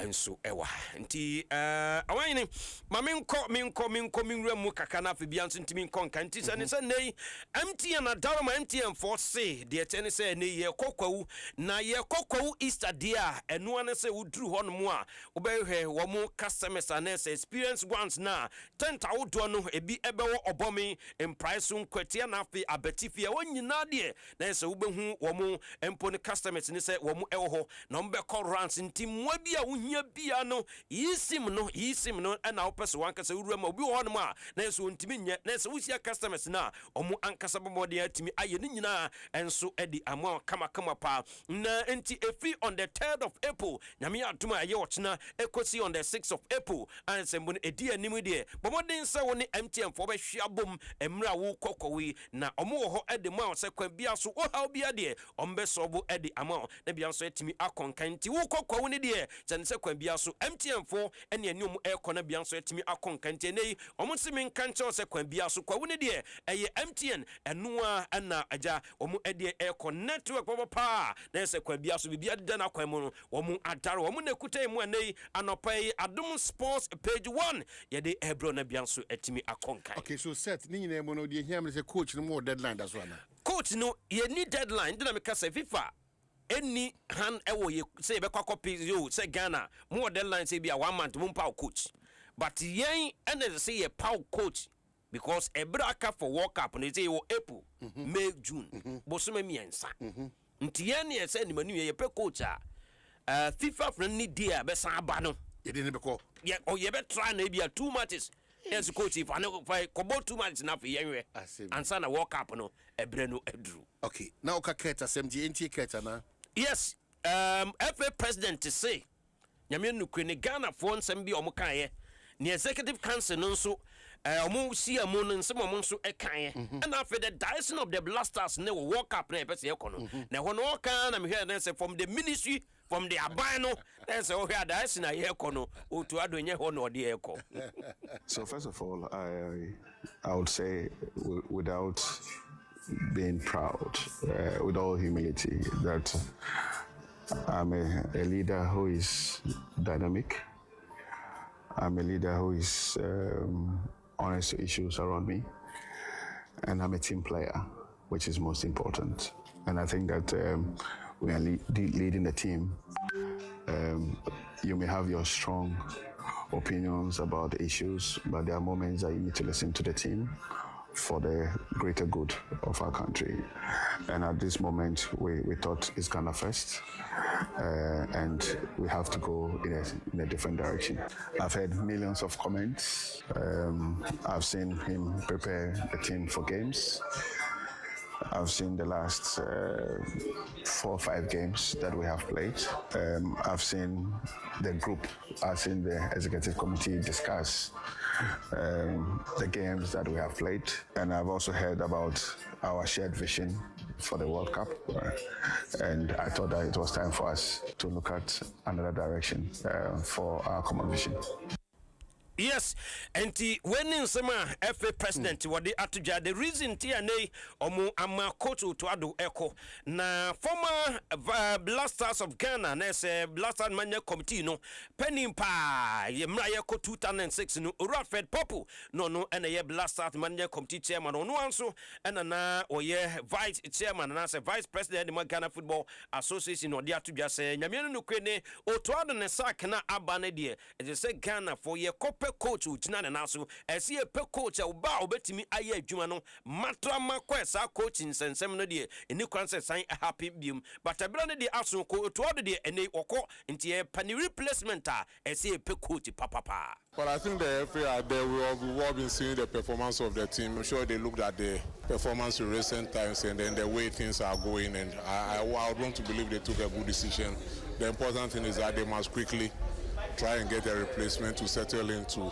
enso ewa nti awan ni ma menko minwura mu kaka na afa bia nso ntimi nko nka nti se ne se nei MTN na daroma MTN for say de tene se ne ye kokwawu na ye kokwawu Easter dia eno ane se wudru ho no mu a obehwe wo mu customers anes experience ones na 10,000 no ebi ebewo obomi in price nkwatia na afi abetifia wonyina de na se wobehu wo mu empo ne customers ne se wo mu ewo ho na mbe call runs nti mwa bia wohia bia no yisim no na opese wanka se wura ma obi ho no ma na se ontimi nye na se wusia customers na omu ankasa bomode atimi aye ne nyina enso edi ama kama pa na enti efi on the 3rd of April nyame aduma aye ochina ekosi on the 6th of April and sembu edi animu de bomode nsa woni MTN for be hwia bom emra wo kokowi na omu wo ho edi ma se kwa bia so wo ha bia de ombe sobo edi ama na bia so atimi akonkanti wo kokowi ne de kyane se kwa bia so MTN for ene ani omu ekona bia so atimi akonkanti nei omu simi nkanche se kwa bia so kwa wo ne de eye MTN enua ana aja omu edi eko network papa na se kwa bia so bibia de na kwa mu no omu adaro omu na kutai mu anei anopai Adom Sports page 1 ye de ebro na bia so atimi akonkan. Okay, so set ni nyina mu no de hia me se coach no mo deadline da so ana coach no ye ni deadline de na me ka se FIFA any han ewo ye say be kwa copy yo say Ghana mo deadline say bia 1 month mo pa coach but yen ene say ye pa coach because ebraka for World Cup no say April May June bosome miensa nti yen ye say ni manu ye pe coach a FIFA friend ni dia be san aba no ye de ne be ko ye o ye be try na bia 2 matches yes coach if I kobo 2 matches na fe yenwe ansa na World Cup no ebre no edru. Okay, now ka keta semji enti keta na yes FA president to say nyame nukwe ne Ghana for nsem bi omukaye ne executive council no nso omu si amu no nsem omu nso ekaye and after the direction of the blasters ne World Cup na epese ekono na ho no kan na me hear na say from the ministry from the abano na say o hear direction na ye ekono otu adonye ho no de eko. So first of all, I would say without being proud, with all humility, that I'm a leader who is dynamic. I'm a leader who is honest to issues around me, and I'm a team player, which is most important. And I think that we are leading the team. You may have your strong opinions about the issues, but there are moments that you need to listen to the team for the greater good of our country. And at this moment, we thought it's Ghana first, and we have to go in a different direction. I've heard millions of comments. I've seen him prepare the team for games. I've seen the last 4 or 5 games that we have played. I've seen the group, I've seen the executive committee discuss the games that we have played. And I've also heard about our shared vision for the World Cup. And I thought that it was time for us to look at another direction for our common vision. Yes, and when in summer FA president what they atuja the reason TNA omu ama coach to ado echo na former Blasters of Ghana na say Blasters Manager Committee no penning pa yemra yeko 2006 no Radford Popu no and ye Blasters Manager Committee chairman no anso and na oye vice chairman na say vice president the Ghana Football Association no dia atuja say nyame no kwene o to ado ne sack na abane de e say Ghana for ye coach ujina na so esi e pe coach e ba obetimi aye adwuma no matra makwesa coach nsensem no de eni kwanse san happy bium but abira no de aso ko to do de eni okọ nti e pani replacement a esi e pe coach papa. But I think the FA are there. We've all been seeing the performance of the team. I'm sure they looked at the performance in recent times and then the way things are going, and I would want to believe they took a good decision. The important thing is that they must quickly try and get a replacement to settle in to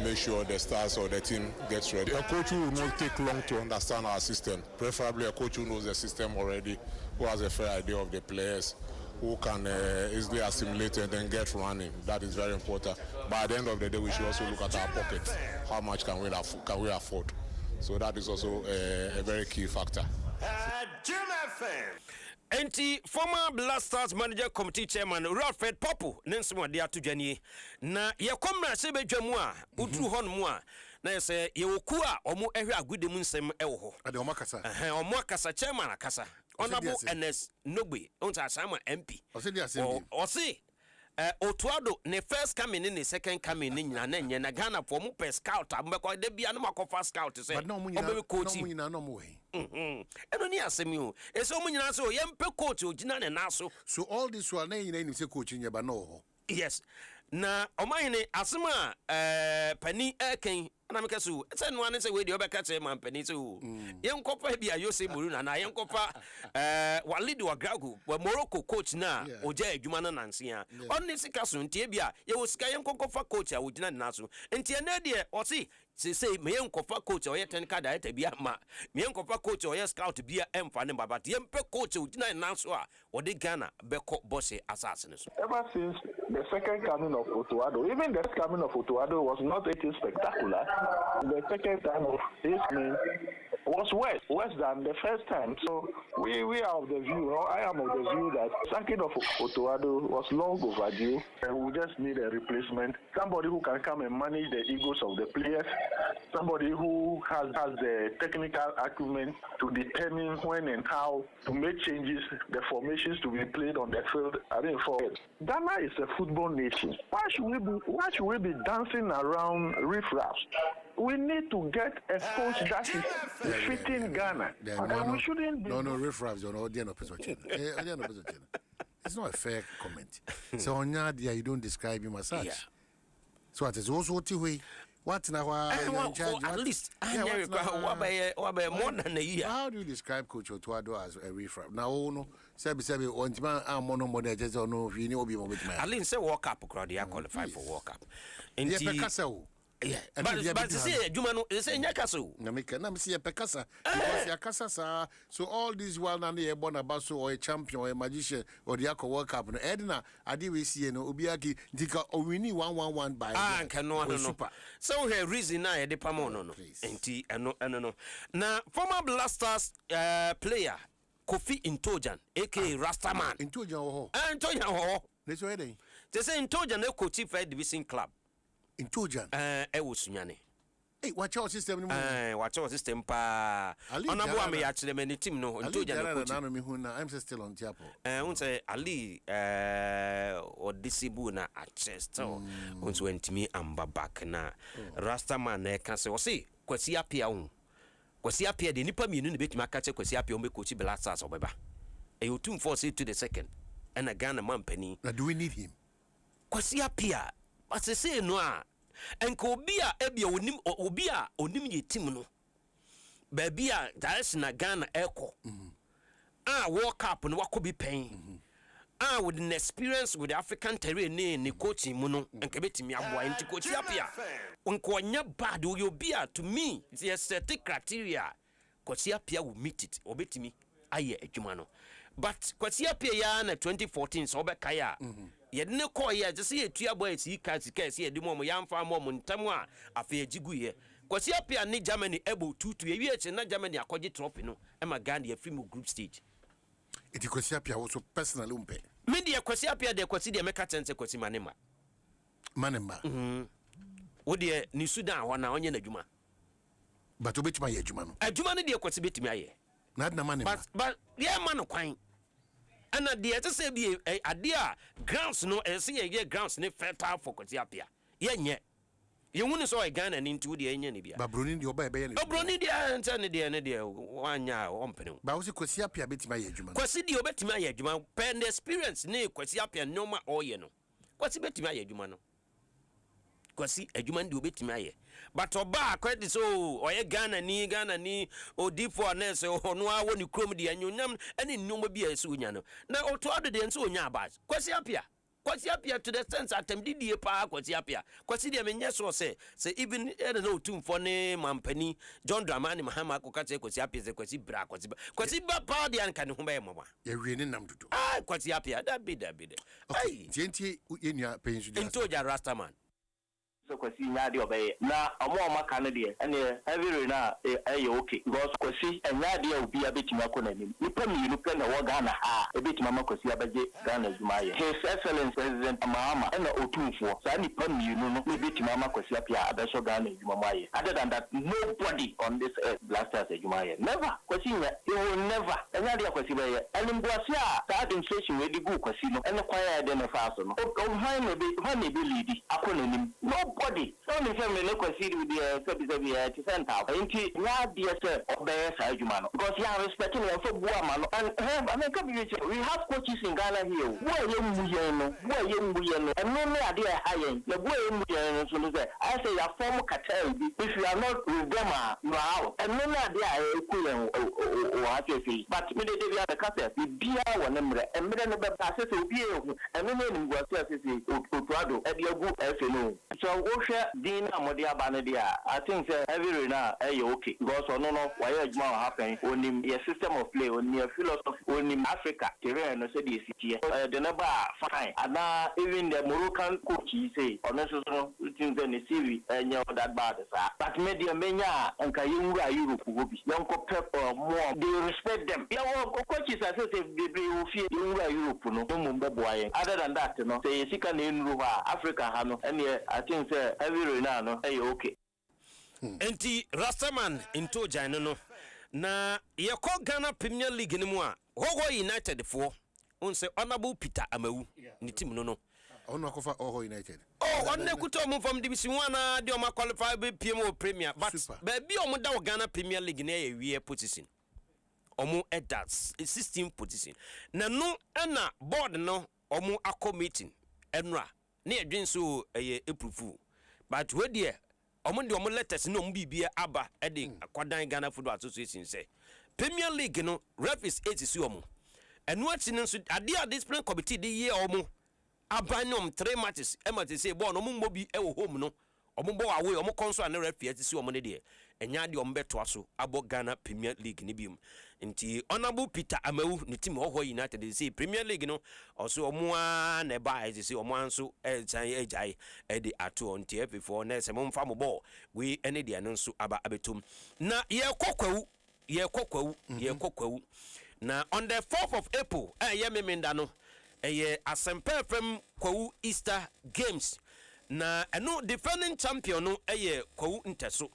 make sure the stars or the team gets ready. A coach who will not take long to understand our system, preferably a coach who knows the system already, who has a fair idea of the players, who can easily assimilate and then get running. That is very important. But at the end of the day, we should also look at our pockets. How much can we afford? So that is also a very key factor. Enti former Blasters Manager Committee Chairman Radford Popu nensemo de atudwane na ye komra se bedwamu a utru hon mu a na ye se ye woku a omo ehwe Agudem Nsem ewo ho ade omo akasa omo akasa chairman akasa honorable NS Nogbe onta asama MP osi Otuado ne first coming in the second coming in na nye na Ghana for mu per scout ambekwa de bia no makofa scout say obebe coach no mu we eno ni asemi o eso mu nyina so yempe coach ogina ne naso so all this while na nyina ni say coach nyeba no ho. Yes na omahene asema pani eken na meka so say no ane say we de obeka che man pani so yenkofa bia Yose Mourinho na yenkofa Walid Wagragu wa Morocco coach na oja adwuma na nansia on sika so ntie bia ye wo sika yenkofa coach a ogina na so ntie na de o say me yenkofa coach o ye technical director bia ma me yenkofa coach o ye scout bia emfa ne baba yempe coach ogina na so a o de Ghana beko bosse assassin so. Ever since the second coming of Otuado, even the first coming of Otuado was not anything spectacular. The second time of his coming was worse than the first time. So we are of the view, or I am of the view that sacking of Otuado was long overdue, and we just need a replacement. Somebody who can come and manage the egos of the players, somebody who has the technical acumen to determine when and how to make changes, the formations to be played on the field. For Ghana is a football nation. Why should we be dancing around riffraffs? We need to get a coach that is fitting Ghana. We shouldn't be. No, riffraffs don't know. It's not a fair comment. So on Nadia, you don't describe him as such. So it is also what now? At least more than a year. How do you describe Coach Otuado as a riffraff? Now, no, Sebi, on Timan, I'm one just don't know if you know be with me. At least say World Cup, they are qualified for World Cup. In the yeah, but to say Jumano is in Yakasu. Namika, see a Pecasa because Yakasa. So all these while now they are born a basso or a champion or a magician or the Yako World Cup. No, Edna, I did we see no Ubiaki, Dika, or we need 1-1-1 by no super. So her reason now the Pamono, and no. Now, former Blasters player Kofi Intojan, aka Rastaman. Intojan, Antojan, let's ready. They say Intojan, no coach for division club. Into Jan. Was Sunyane. Hey, watch our system. Watch our system pa. Honorable Ame actually many team no. Into Jan. I'm still on Japo. Won't say Ali or Disibu na at chest. Won't went me amba back na. Rastaman can say, see, Kwasi apia un. Kwasi apia the nipa mi no bit ma catch Kwasi apia me coach Belasa or beba. A you 2 to the second. And a Ghana man penny. Now do we need him? Kwasi apia. As I say no. And Kobia Ebia Obia Onim ye team no. Babia that's na Ghana echo. Walk up and what could be paying. With an experience with the African terrain ni coaching muno and kabeti me abwa into coach apia. Unko nya bad you be to me the aesthetic criteria. Coach apia will meet it obeti me aye ejumano. But Kwasi apia ya na 2014 so be kaya. Ye ne call ye just see a tua boy see cats case ye demo yam farm mom ntamwa afi ejigu ye. Kwasi apia ni Germany able to ye na Germany akoje trophy no e ma Ghana ye free group stage. It is Kwasi apia also personally umpe. Media Kwasi apia de Kwasi de meka tense Kwasi manema. Wo de ni Sudan wana onye na djuma. But obetima ye djuma no. Adjuma ne de Kwasi betimi aye. Na manema. But ye man kwan. Ana de to say be adea grounds no say ye grounds ne fertile for Kwasi apia. Ye nye. Ye hunu so Ghana ni ntu de enye ne bia. Ba broni de oba be ye ne. Broni de anta ne de wanya ompene. Ba wo se Kwasi apia betima ye djuma. Kwasi de obetima aye djuma pen experience ne Kwasi apia normal oye no. Kwasi betima aye djuma no. Kwasi adwuma ndi obetimi aye but oba credit so oye Ghana ni odifo nurse ono awo ni krom de anyonyam ene nnomo bia ese onya no na oto ado de nso onya abas Kwasi apia to the sense atem didie pa Kwasi apia Kwasi de menye so say even no tumfo ne mampani John Dramani Mahama ko kache Kwasi apia se Kwasi bra Kwasi ba pa de anka ne ho ba ye mama ye wie ne nam dudu Kwasi apia da bi okay tienti ye nua pensu de into ja Rastaman so Kwasi nyaade obeye na omo maka no de ene heavy na okay because Kwasi nyaade obi abetimi akonanim nipa mi nu pe na wo Ghana ha ebetimi ama Kwasi abaje Ghana Zumaye His Excellency President Mahama ena otumfo sa nipa mi nu no ebetimi ama Kwasi apia abeso Ghana Zumaye other than that nobody on this earth blasters Zumaye never Kwasi he will never nyaade Kwasi beye enimboase a sa administration we di gu Kwasi no ene kwaya de ne fa so no o han be lead akonanim nobody only family no consider with the to center inti na dia say obey sa adwuma no because you are respecting your for bua ma no and I mean come we have coaches in Ghana here who are you no and no ade high na bua you no so say I say your form cartel if you are not with them you are out and no ade ekuyen o akefi but me dey be the cassette bia wona mre emre no be pass say obi ehu and no no go say otuado e dey go efe no so Dina Modia Banadia, I think every now okay. Because no why happen on your system of play, on your philosophy, on Africa, terrain, no said the number fine. And now even the Moroccan coach say, or no things in the series, and you know that bad. But media mania and Kayunga Europe will be young pep or more. They respect them. Yeah, coaches are say they fear Europe, no boy. Other than that, say Sikan in Africa, and I think every now no okay. Enti Rastaman into Jano no na ye ko Ghana Premier League ni mu a Hoho United for unse Honorable Peter Amawu ni team no ono akofa Hoho United onne kuto mu from division 1 na de o ma qualify be PM Premier but be o mu da Ghana Premier League na ye wie position omu edas 16 position na no na board no omu akọ meeting enra na edwin so approve but we there omo de omo letters no mbibia aba e de akwadan Ghana Football Association say Premier League no ref is 8 si omo enu ati no so ade discipline committee de ye omo abanom 3 matches e mate say ball no mo bi e wo home no omo bo away omo console na ref 8 si omo ne de enya de omo beto aso abo Ghana Premier League ni bium nti Honorable Peter Amawu ni team Hoho United dey say Premier League no also omo na ba dey say omo anso ejai e dey ato nti before na se mo mfa mo ball we ene de anso aba abetum na ye kokwawu na on the 4th of April ye memenda no ye Asempa FM kwawu Easter Games na eno defending champion no eye Kwawu Nteso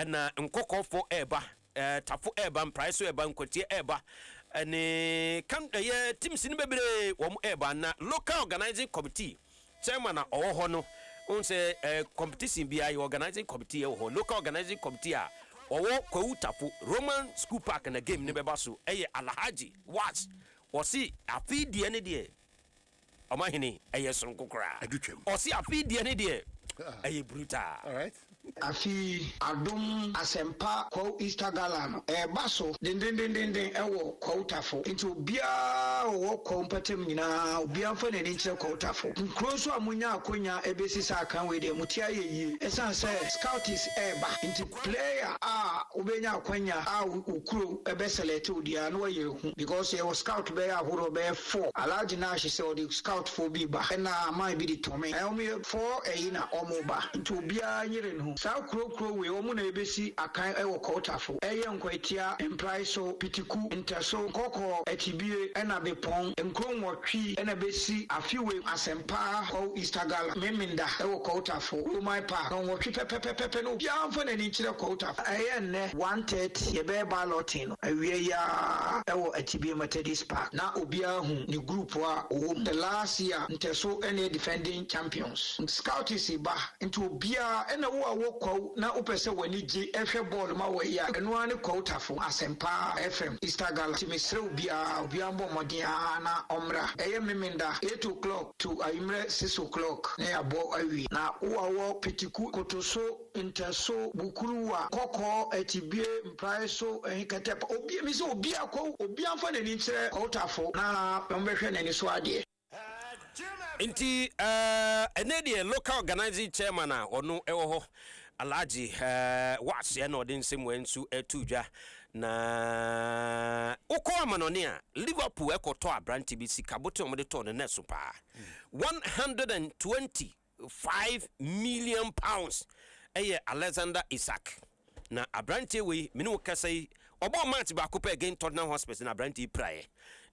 na nkokofo eba tafo eba price eba nkotie eba ne kan teams ni bebre wo eba na local organizing committee chairman na owo no unse competition bia your organizing committee ho local organizing committee a owo Kwawu tafo Roman School Park na game ne beba so eye Alhaji was osi afidie ne de Omahini eye sonkokra osi afidie ne de eye brutal. All right. Afi Adom Asempa Kwawu Easter Gala no baso den ewo Kwawu tafo into bia wo kompetem nyina obia fa nani kire Kwawu tafo nkro so amunya akonya ebesisa kan we de mutia yeyi esan say scout is eba into player obenya akonya ukuro ebe select odia no ye hu because ye was scout be ahoro be 4 alaji na she say the scout for bi ba na man bi di tome omi 4 na omoba into bia nyire no sa kro we omu na ebesi akan ewo Kwawu eye nkwatia empriso pitiku Nteso koko etibie ena bepon nkro nwotwi ena besi afiwe Asempa Kwawu Easter Gala meminda ewo Kwawu tafo my pa nwotwi pepepepe no bia amfa na ni kire Kwawu tafo eye ne 130 ye be balloting no awie ya ewo etibie Methodist Park na obia hu ni group wa the last year Nteso ene defending champions scout is ba into obia ena wo Kwawu na opese wani ji ehwe ball ma we ya eno ani Kwawu tafo Asempa FM Easter Gala ti mesre obia mbo modia na omra eye meminda 8 o'clock to imre 6 o'clock na abo awi na wo petiku kotoso Nteso bukuruwa koko etibie mpraiso ehikatepa obia mi so obia Kwawu obia mfa na ni kire Kwawu tafo na mbehwe na ni so ade Inti enedi local organizing chairman a ono ewo ho Alhaji was ya no den semwensu etudwa na uko amanone a Liverpool ekoto abranti bi sikaboto omde to ne so pa 125 million pounds eye Alexander Isak na abranti we minu kasai obo match ba ko pe against Tottenham Hotspur na abranti praye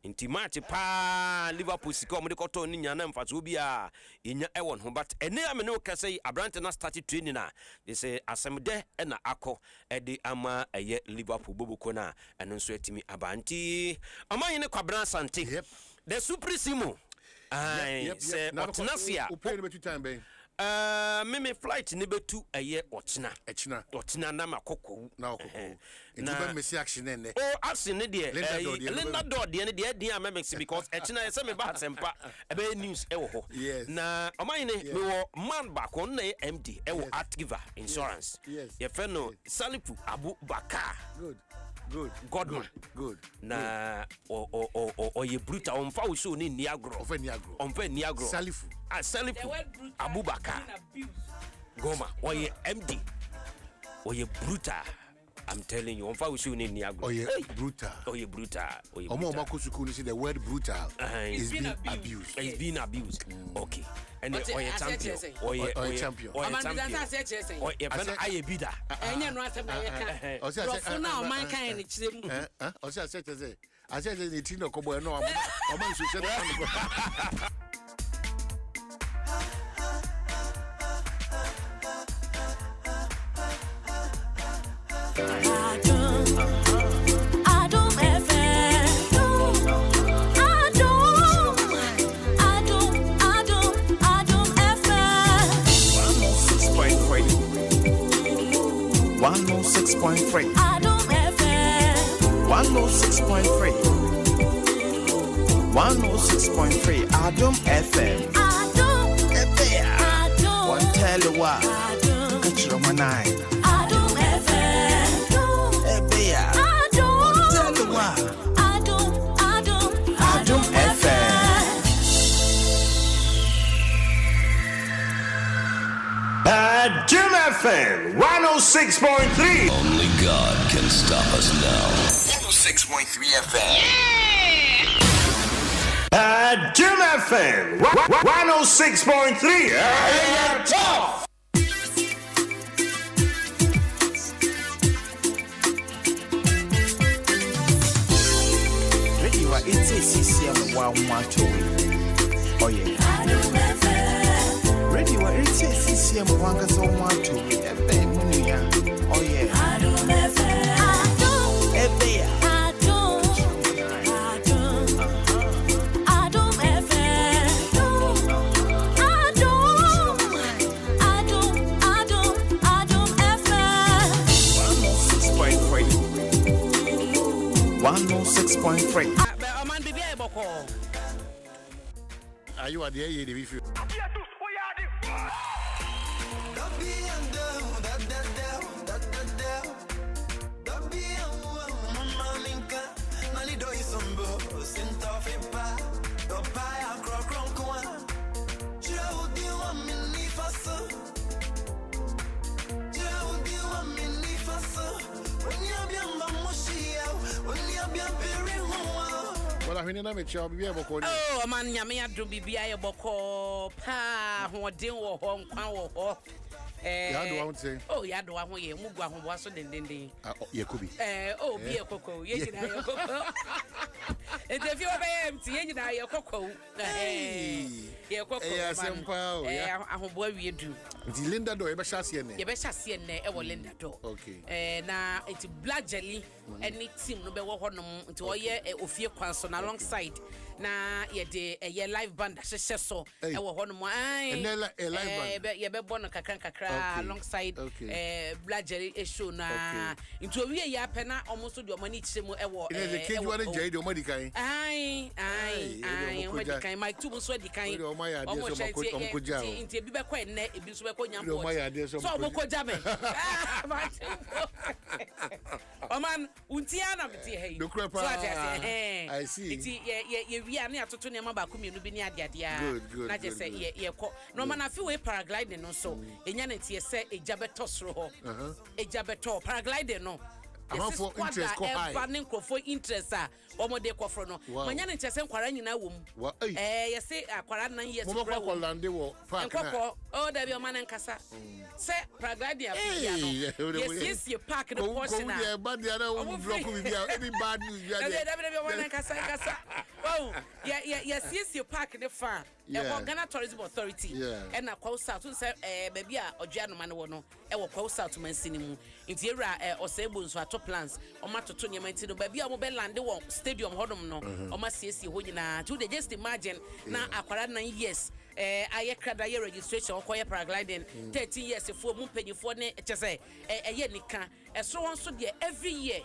inti match pa Liverpool sika omde koto ni nya na mfaso bi a enya ewon ho but ene amene okasai abrante na start training na they say asemde na akọ ede ama eye Liverpool boboko na eno nso atimi abanti amanye ne kwabran sante the supremo say otnasia upere betu time be meme flight ne betu eye ochina na makoko na okoko na mesi action ne action ne de Linda Dodd de ne de amemix because echina yese me ba Asempa ebe news ewo ho na oman ne me wo man back on na MD ewo Activa Insurance ye fe no Salifu Abu Bakar good Godman good na o ye brutal on fa so ni niagro on fa niagro Salifu Abubakar Goma or ye MD or ye brutal. I'm telling you, on fa usu ni niagro. Oh ye brutal. Omo makusuku ni say the word brutal is being abused. It's being abused. Okay. And or ye champion. Or ye champion. Or ye fan aye bida. Enye no asem na ye kan. O say na o man kan ni chire mu. O say I say ni tino kobo no o man so say Adom FM. Adom FM. 106.3. Adom FM. 106.3. 106.3. Adom FM. Adom. One tell you what. Catch your man. Adom FM 106.3. Only God can stop us now. 106.3 FM. Adom FM 106.3. Tough. Radio it's CCM 112. Oh yeah. Radio it's Jim Wanga so want to. FM Munia. Oh yeah. Adom FM. Adom. FM. Adom. Adom FM. Adom FM. 106.3. Aman bibi e boko. Are you at the age if you? Well, I mean, I'm a child. Oh, man, nyame adom bibi e boko. Pa, ho den wo ho nkwan wo ho. How do I want to say? Oh, ya do ho ye mugwa ho waso den. Yeah, could be. Oh, be a cocoa. Ye jina ye cocoa. And if you obey empty, ye jina ye cocoa. Ye cocoa. Yeah, simple. Yeah, I hope we do. The Linda do ebe shasi ne. Ye be shasi ne e wo Linda do. Okay. Na it's black jelly any team no be wo honom nti wo ye ofie kwan so na alongside na ye de ye live band hyehyɛ so e wo honom ai live band ye be bono kakra alongside black jelly show na nti owie ye apɛ na omo so de omo ni kyerɛ mu e wo the cage one jai de omo di kan ai omo di kan my two so di kan omo hyɛ nti ebi be kɔ enne ebi so be kɔ nyampo so omo kɔ jabe Oman untia na meti hey. So I see. Iti ye wi ane atoto ne ma ba ku mienu bi ne ade ade a. Good. Na je say ye kɔ. No man afi we paragliding no so. Enya na tie say eja beto soro ho. Eja beto paragliding no. For interest ko high. Eba ne nkrofo interest a omo de kɔfro no. Manya ne kyese nkwara nyina wom. Ye say akwara nan ye so. Mo kɔ lande wo park na. Nkɔkɔ o da bi o man nkasa. Say paragliding afi ya no. Yes you park the portion na. Ko bad ya na wo block bi bia any bad news bia. Da man nkasa. Oh, yes you park the farm. Ghana Tourism Authority. And na kwa south say baby a odua no man wo no. E wo kwa south man sinimu. Nti ewra osebo nso ato plans. O ma toto nyama nti no baby a mo be land wo stadium hodom no. O ma siesie ho nyina. To just imagine na akwara 9 years. Aye krada ye registration okoye paragliding 13 years for mu panyifo ne kyese eye nika esro won so de every year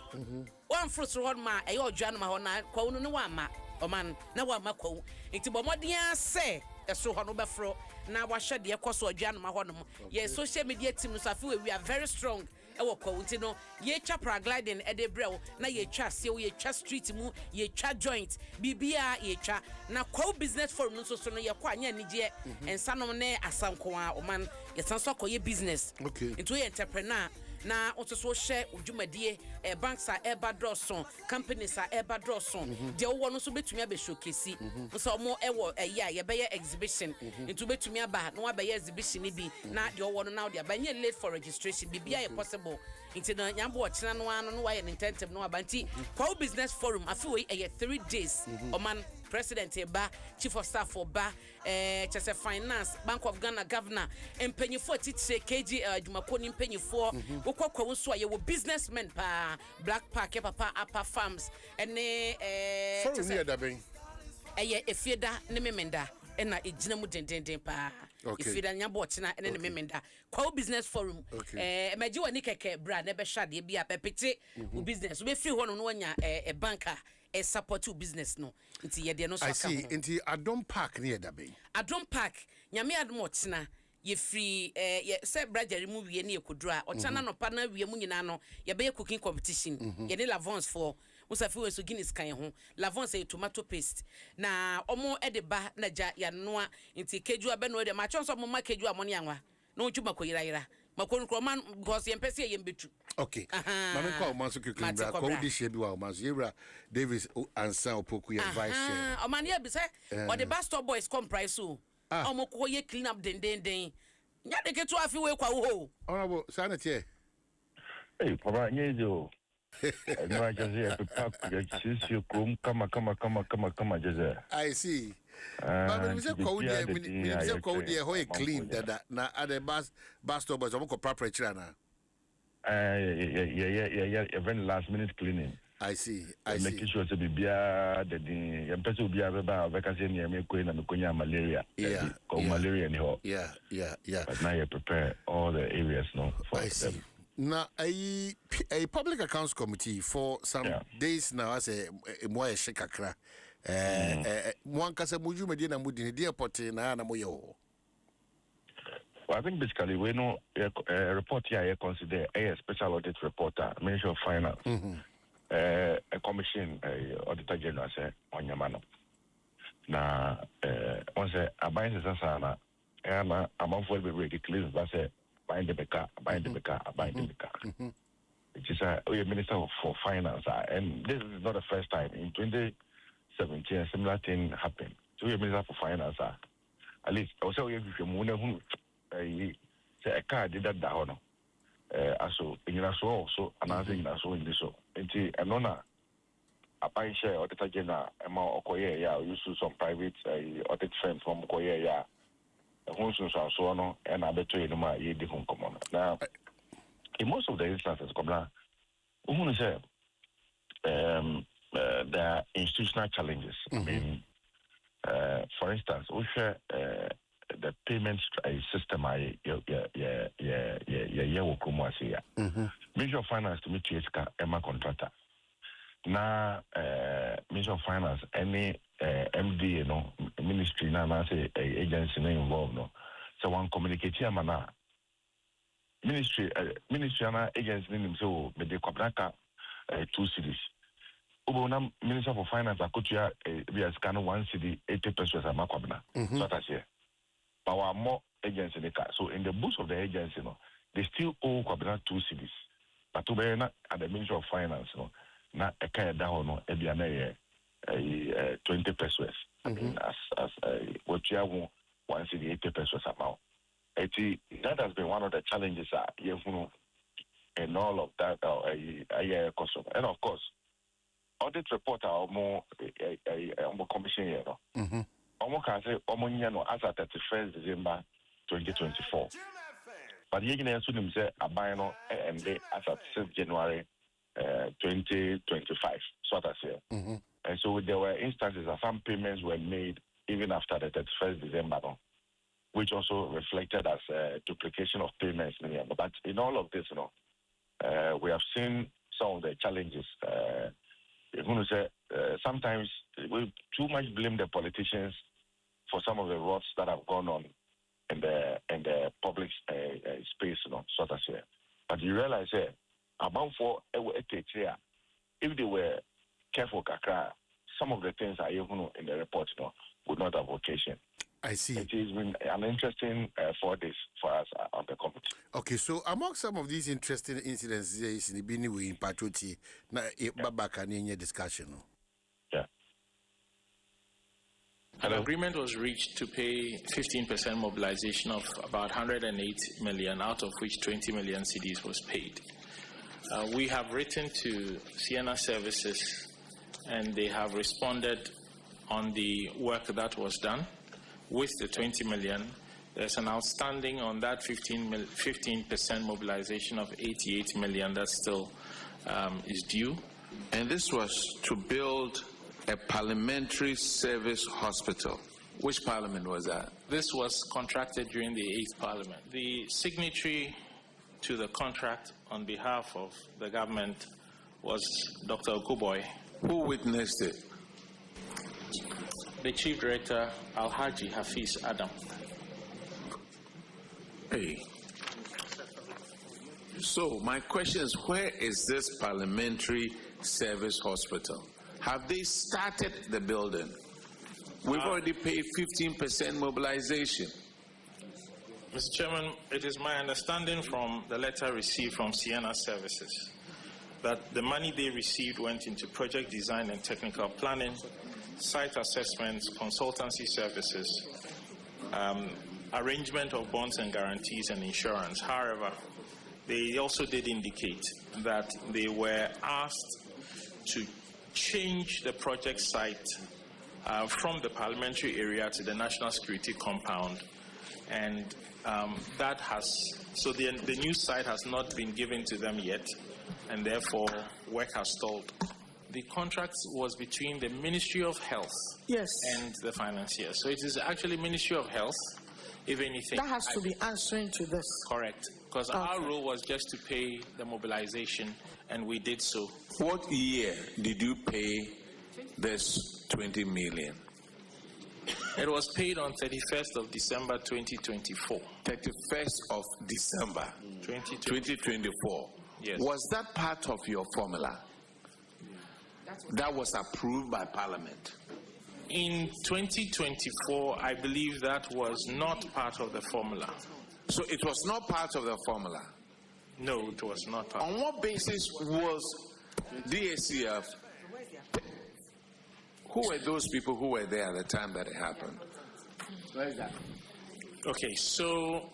one fruit so hod ma eye odwa no ma ho na kwa unu ne wa ma o man na wa ma kwa nti bomodin ase esro ho no befro na wa hwe de ekoso odwa no ma ho no ye social media team no so afi we are very strong ewo kwa nti no ye twa paragliding e de brew na ye twa se ye twa street mu ye twa joint bibia ye twa na kwa business forum no so no ye kwa anya nige ensanom ne asanko a o man ye sanso kwa ye business into ye entrepreneur na otoso hye odwumadie banks are eba drosson companies are eba drosson de wo no so betumi abe showcase so mo ewo ye be ye exhibition into betumi aba na wa be ye exhibition ni bi na de wo no na de aba nye late for registration bibia ye possible into na nyambo ochina no anu no wa ye intensive no aba nti kwa business forum afi we 3 days o man President Eba, Chief of Staff Oba, Chese Finance, Bank of Ghana Governor, and Penny for Titse KG Jumakoni Penny for Woko so ye wo businessmen pa Black Park Papa Upper Farms and Efieda Nememenda and na ejina mu dendenden pa Efieda nyabo ochina and ne memenda kwa business forum emeji woni keke bra na be hwade bia pepete business we free hono no nya banker support to business no nti ye de no so aka. I see nti Adom Park near Dabe. Adom Park nyame adom ochina ye free ye say brajari mu wie na ekodura ochana no pa na wie mu nyina no ye be cooking competition ye ne lavons for Musafi we so Guinness kan ho lavons e tomato paste na omo e de ba na ja ya noa nti keju abe no de ma chonso mo ma keju amone anwa na ochuma ko yira makon kroman because yem pese yem betu. Okay. Mama kwa manso kiklim bra ko di shebi wa manso yebra Davis ansa opoku ye vice chair. O man ye bi say or the Bastard Boys come price so. Omo ko ye clean up den. Nya de ketu afi we kwa wo. Honorable Sanity. Hey, papa nyezo. No I just here to pack the sisi kama jaza. I see. But when you say cold, how clean that na at the bus stop, but I'm going to na. Yeah, very last minute cleaning. I see. Making sure to be the person be about vacancy near me, malaria. Yeah. Malaria in here. Yeah. But now you prepare all the areas now for them. Now, a public accounts committee for some days now, as a more shakakra. One casa muju medina mudini dear pote na moyo. Well, I think basically we know a report here consider a special audit reporter, Ministry of Finance, a commission, auditor general say on your man. Now, once a buying is a sana, and a month will be ready clean, but say buying the car. It is a minister for finance, and this is not the first time. In 2017, a similar thing happened. So, we minister for finance, at least also if you moon. Say a car did that down. Also, in your so announcing us so in this so. And nona a buy share auditor general amount of Korea, used to some private audit firm from Korea, a home so on, and I bet you my ye different common. Now, in most of the instances, come now, who say there are institutional challenges. I mean, for instance, we share the payment system Ministry of Finance to meet Emma contractor. Now Ministry of Finance any MD ministry na say agency na involved no. So one communicate here mana ministry na agency name so me de kwabraka 2 cities. Ubona Minister for Finance akotua be as can 1 city 80 pesos amakwabna. So that's here. Our more agency in the car. So in the books of the agency, they still owe Kwabena 2 cities. But to be at the Ministry of Finance, na a kind of down, 20 pesos. I mean, as what you have 1 city 80 pesos amount. That has been one of the challenges and all of that and of course, audit report are more commission here. Almost can say as at 31st December 2024. But you can assume say a bino and they as at 6th January 2025. So that's here. And so there were instances that some payments were made even after the 31st December, which also reflected as duplication of payments. But in all of this, we have seen some of the challenges. Sometimes we too much blame the politicians for some of the riots that have gone on in the public space, sort of here. But you realize about for if they were careful, some of the things are even in the report, would not have occasion. I see. It has been an interesting 4 days for us on the committee. Okay, so among some of these interesting incidents is in the Bini in Patroti, na babaka in your discussion. Yeah. An agreement was reached to pay 15% mobilization of about 108 million, out of which 20 million cedis was paid. We have written to Sienna Services, and they have responded on the work that was done. With the 20 million, there's an outstanding on that 15% mobilization of 88 million that still is due. And this was to build a parliamentary service hospital. Which parliament was that? This was contracted during the 8th parliament. The signatory to the contract on behalf of the government was Dr. Okuboy. Who witnessed it? The Chief Director, Alhaji Hafiz Adam. Hey. So my question is, where is this parliamentary service hospital? Have they started the building? We've already paid 15% mobilization. Mr. Chairman, it is my understanding from the letter received from Sienna Services that the money they received went into project design and technical planning, site assessments, consultancy services, arrangement of bonds and guarantees and insurance. However, they also did indicate that they were asked to change the project site from the parliamentary area to the national security compound. And that has, so the new site has not been given to them yet, and therefore work has stalled. The contract was between the Ministry of Health and the financier. So it is actually Ministry of Health, if anything. That has to be answering to this. Correct. Because our role was just to pay the mobilization, and we did so. What year did you pay this 20 million? It was paid on 31st of December 2024. 31st of December 2024. Yes. Was that part of your formula? That was approved by Parliament. In 2024, I believe that was not part of the formula. So it was not part of the formula? No, it was not part. On what basis was DACF? Who were those people who were there at the time that it happened? Where is that? Okay, so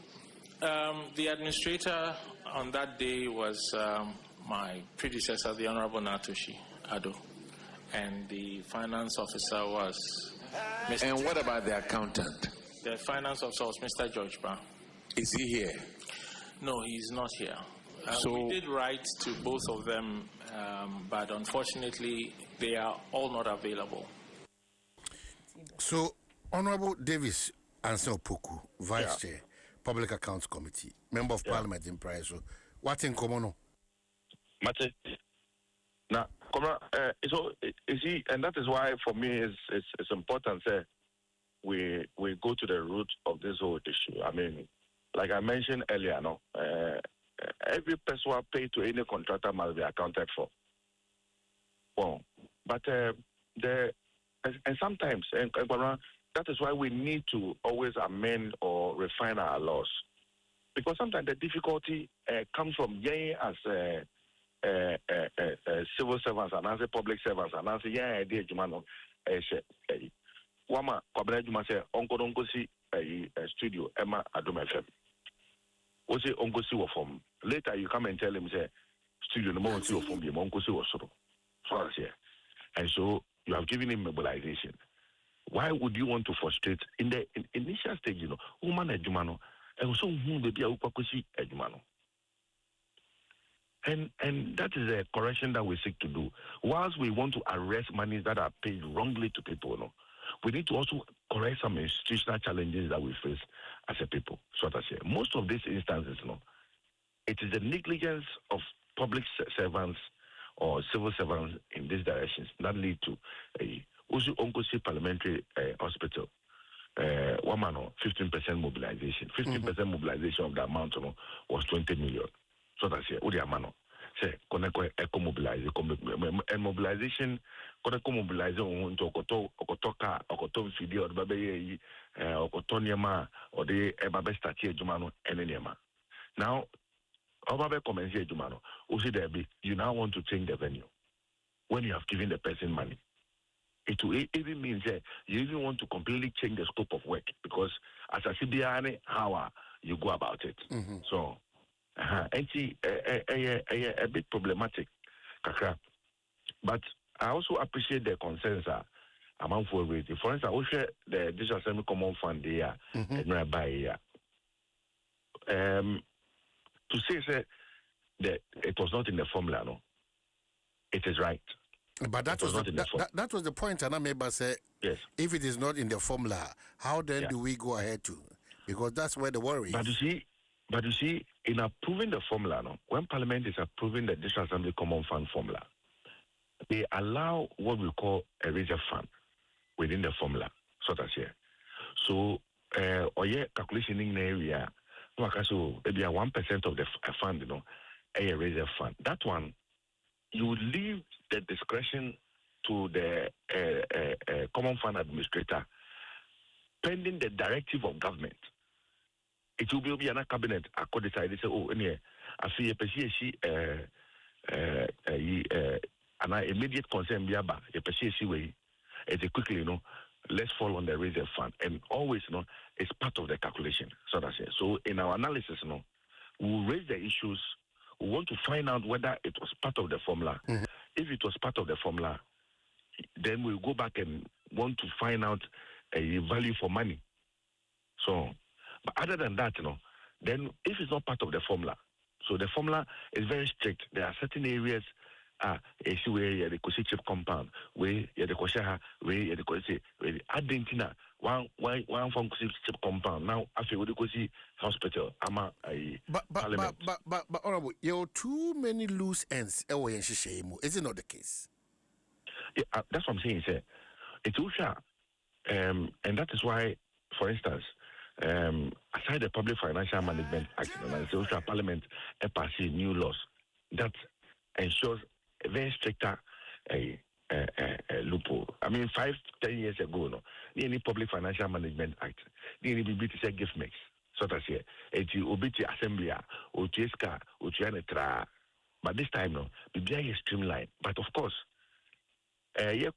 the administrator on that day was my predecessor, the Honorable Natoshi Ado, and the finance officer was Mr. And what about the accountant? The finance officer was Mr. George Brown. Is he here? No, he's not here. So we did write to both of them, but unfortunately, they are all not available. So, Honorable Davis Anson Opoku, Vice Chair, Public Accounts Committee, Member of Parliament in Price. So, what in common? Mate, now, so you see, and that is why for me it's important that we go to the root of this whole issue. I mean, like I mentioned earlier, every person paid to any contractor must be accounted for. Well, but and sometimes, and that is why we need to always amend or refine our laws, because sometimes the difficulty comes from as civil servants and as public servants and as Wama Kwabena Juma say onko si studio Emma Adom FM. O say onko si wo form. Later you come and tell him say studio no more si wo form, onko si wo soro. So and so you have given him mobilization. Why would you want to frustrate in the initial stage? Woman Ejumano, and so baby Upakosi Ejumano. And that is a correction that we seek to do. Whilst we want to arrest monies that are paid wrongly to people, we need to also correct some institutional challenges that we face as a people. So to say, most of these instances, it is the negligence of public servants or civil servants in these directions that lead to a Onkosi Parliamentary Hospital. 15% mobilization. 15% mobilization of the amount was 20 million. So that's it. Say, eco mobilize and mobilization. Mobilize on to Okotoka, Okoton Video, Baby, Okotoniama, or the Ebabestati Jumano, and Enema. Now, Obabe comments here, Jumano, you now want to change the venue when you have given the person money. It will even mean that you even want to completely change the scope of work, because as a CBR, how you go about it. Mm-hmm. So, it's a bit problematic, Kakra. But I also appreciate the concerns among for rating. For instance, I will share the Digital Assembly Common Fund here, and by here. To say that it was not in the formula, it is right. But that was the point, and I remember say, yes. If it is not in the formula, how then do we go ahead to? Because that's where the worry is. But you see, in approving the formula, when Parliament is approving the Digital Assembly Common Fund formula, they allow what we call a reserve fund within the formula. So that's here. So, calculation in the area, maybe 1% of the fund, a reserve fund. That one, you leave the discretion to the Common Fund Administrator, pending the directive of government. It will be an cabinet. I could decide to say, I see an immediate concern biaba a way. It's quickly, let's fall on the reserve fund, and always, it's part of the calculation. So that's it. So in our analysis, we'll raise the issues. We want to find out whether it was part of the formula. Mm-hmm. If it was part of the formula, then we'll go back and want to find out a value for money. So, but other than that, then if it's not part of the formula, so the formula is very strict. There are certain areas, where the chip compound, where the kosha, where the kosi, where Argentina, one from chip compound. Now, after we go see hospital, But honorable, you have too many loose ends. Is it not the case? Yeah, that's what I'm saying, sir. It's also, and that is why, for instance, aside the Public Financial Management Act, and the also Parliament passed new laws that ensures a very stricter loophole. I mean, 5-10 years ago, any Public Financial Management Act, the BBT say gift mix, so that's here. It's obiti assembly, or TSK, or Tianetra. But this time, BBI is streamlined. But of course, then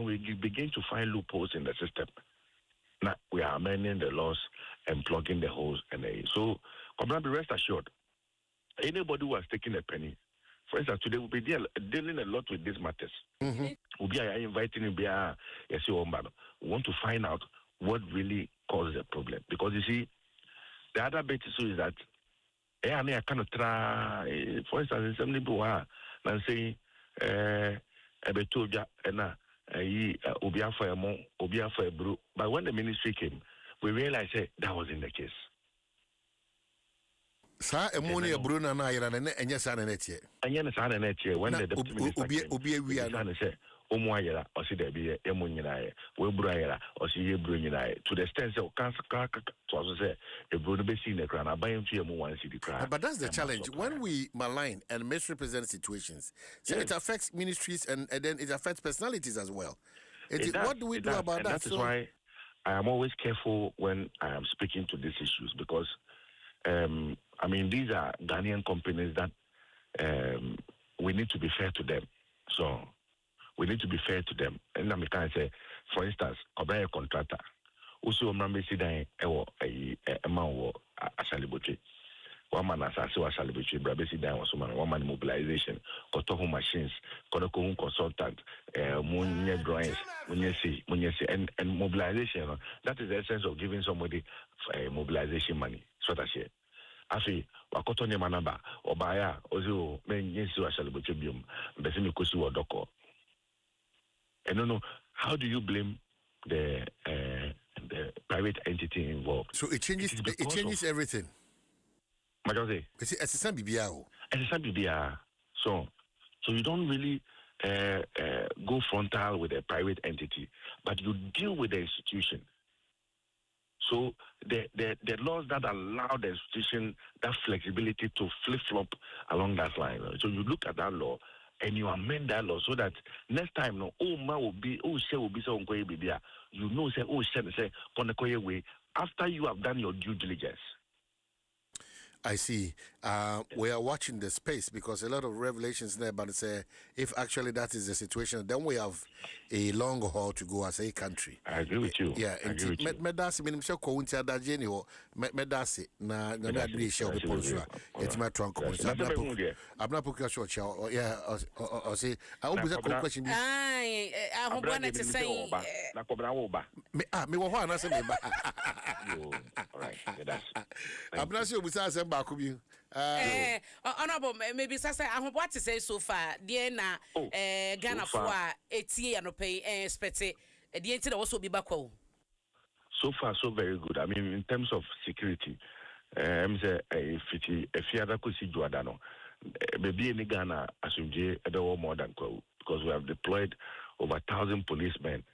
we begin to find loopholes in the system. Now we are amending the laws and plugging the holes, and so be rest assured. Anybody who has taken a penny, for instance, today we'll be dealing a lot with these matters. We'll be inviting him. We want to find out what really caused the problem, because you see, the other bit is that I cannot try. For instance, some people are saying, but when the ministry came, we realized that wasn't the case. Sa ammonia Bruna na ira na enya sa na netie. Enya na sa na netie when the deputy minister came. Obi awia no say omo ayira o se da bi emu nyina ye. We bru ayira o se ye bru nyina ye. To the extent say o kan to also say e bru no be see na kra na ban tu emu wan see the kra. But that's the challenge when we malign and misrepresent situations. So it affects ministries and then it affects personalities as well. What do we do about that? That is why I am always careful when I am speaking to these issues, because I mean, these are Ghanaian companies that we need to be fair to them. So we need to be fair to them. And I can say, for instance, a contractor, also Mrambe Sidai, a man a Celebratory. One man as I saw a Celebratory, Brabesi Sidai was one man mobilization, Kotohu machines, Kotoku consultant, Munye drawings, Munyesi, and mobilization. That is the essence of giving somebody mobilization money. So that's it. Afi wakoto ne manaba obaya ozo men yesu Celebratory biom mbese me kosi wodoko. And no, how do you blame the private entity involved? So it changes everything. Majose. It's a san bibia o. It's a san bibia. So you don't really go frontal with a private entity, but you deal with the institution. So the laws that allow the institution that flexibility to flip-flop along that line. So you look at that law and you amend that law so that next time you know say way after you have done your due diligence. I see. We are watching the space because a lot of revelations there, but say if actually that is the situation, then we have a long haul to go as a country. I agree with you. Yeah, and medasi minimsha ko unti adajeni ho medasi na adri share be polsua. It's my trunk. I'm not putting a short show. Yeah, or say I hope that question. I hope one to say na kobra oba. Me wo ho na say me ba. All right. That's. I'm not sure we say honorable, maybe Sasa, I hope what to say so far. Dear na Ghana for ATA and pay expect the entity also be back. So far, so very good. I mean, in terms of security, I'm say if you had a kusi Juadano, maybe in Ghana, as you do more than because we have deployed over 1,000 policemen,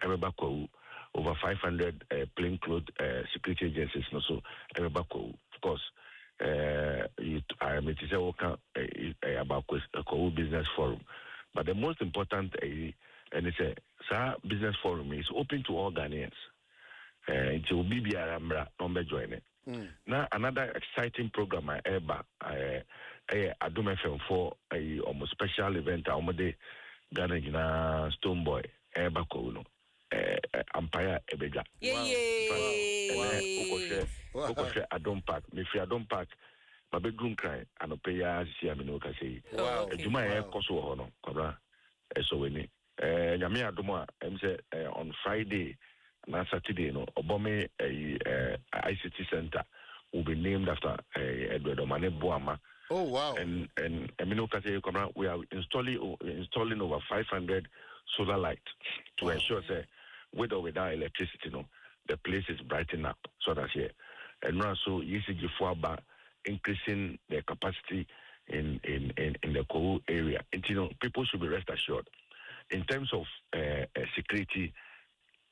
over 500 plainclothes security agencies, so of course. I am about a business forum, but the most important and it's a business forum is open to all Ghanaians. It will be number join it. Now another exciting program I Adom FM for a almost special event. Ghana Stoneboy Empire Ebeja. Adom Park. If you Adom Park, my bedroom cry and pay as see I mean, okay, say, Juma Koso Hono, Cobra, SONE. Nyame Adom on Friday and Saturday, no, Obame ICT Center will be named after Edward Omane Boama. Oh wow! And we are installing over 500 solar lights to ensure that with or without electricity, the place is brightened up. So that's here. And also ECG for increasing the capacity in the Kowu area. And people should be rest assured. In terms of security,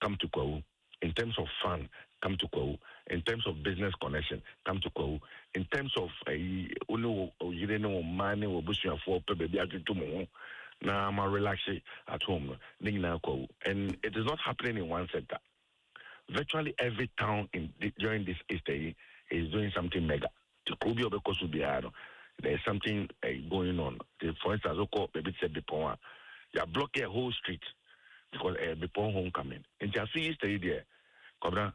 come to Kowu. In terms of fun, come to Kowu. In terms of business connection, come to Kowu. In terms of money, now I'm relaxing at home. And it is not happening in one sector. Virtually every town during this Easter is doing something mega. There's something going on. For instance, you are blocking a whole street because before homecoming. And just see Easter there. I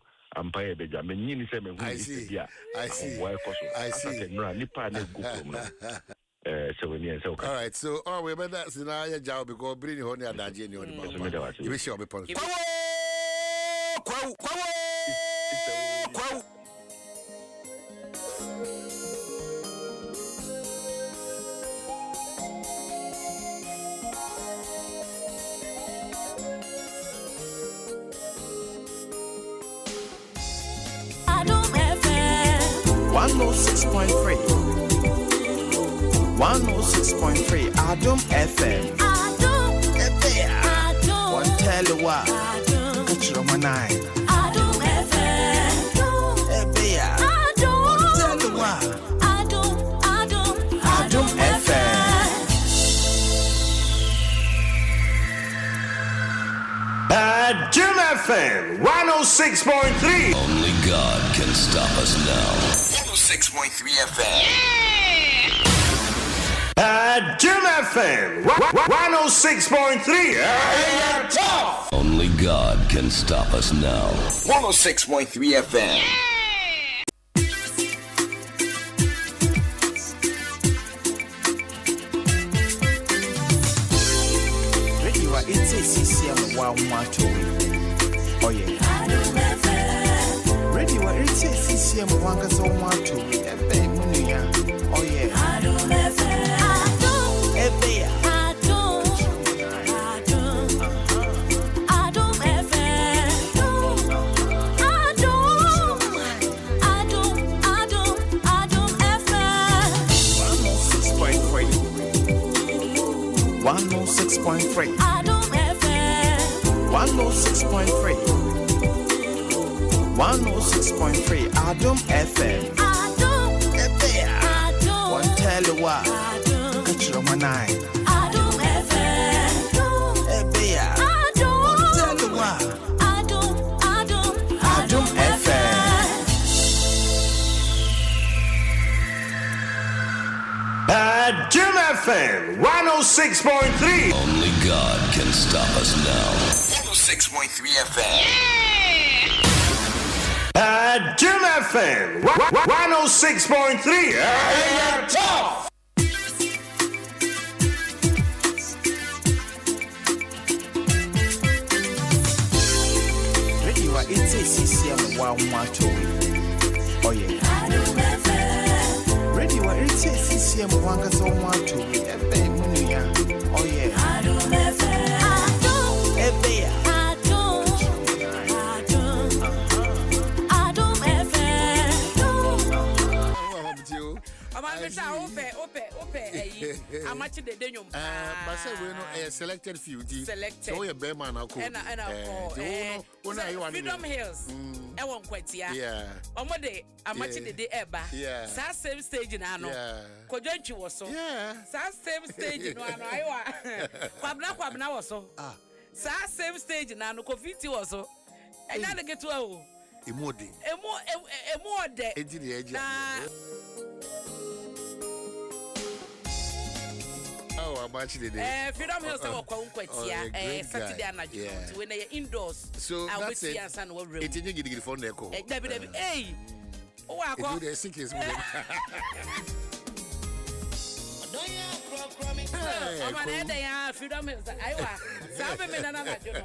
see. All right, so we better see now your job because bring you honey and Daji and you wish you be possible. Adom FM 106.3 106.3 Adom FM Adom One tell you what Catch your manai Adom FM One tell you what Adom FM Adom FM 106.3. Only God can stop us now. 106.3 FM Adom FM 106.3. Only God can stop us now. 106.3 FM Radio it's a CCM 112. Oh yeah. Radio it's a CCM 112. Oh yeah. Adom 106.3 Adom FM One tell you what Catch your manai Adom FM One tell you what Adom FM Adom FM 106.3. Only God can stop us now. 106.3 FM Adom FM 106.3. Radio it's a CCM 112. Oh yeah. Radio it's a CCM 112. Oh yeah. But say we know a selected few. Selected. So we a bear man. Freedom Hills. I won't quite yeah. On what day? I'm watching the day eba. Yeah. Same stage now. Yeah. Kojonchi was so. Yeah. Same stage now. I Kwabna was so. Same stage now. Kofiti was so. And now they get to a Emode. Oh, I'm watching the day. Freedom Hills are Saturday and when they are indoors. So that's it. It's in the phone. Hey, oh, I got the sickest. Omane de ya freedom aiwa sabe me nana na jono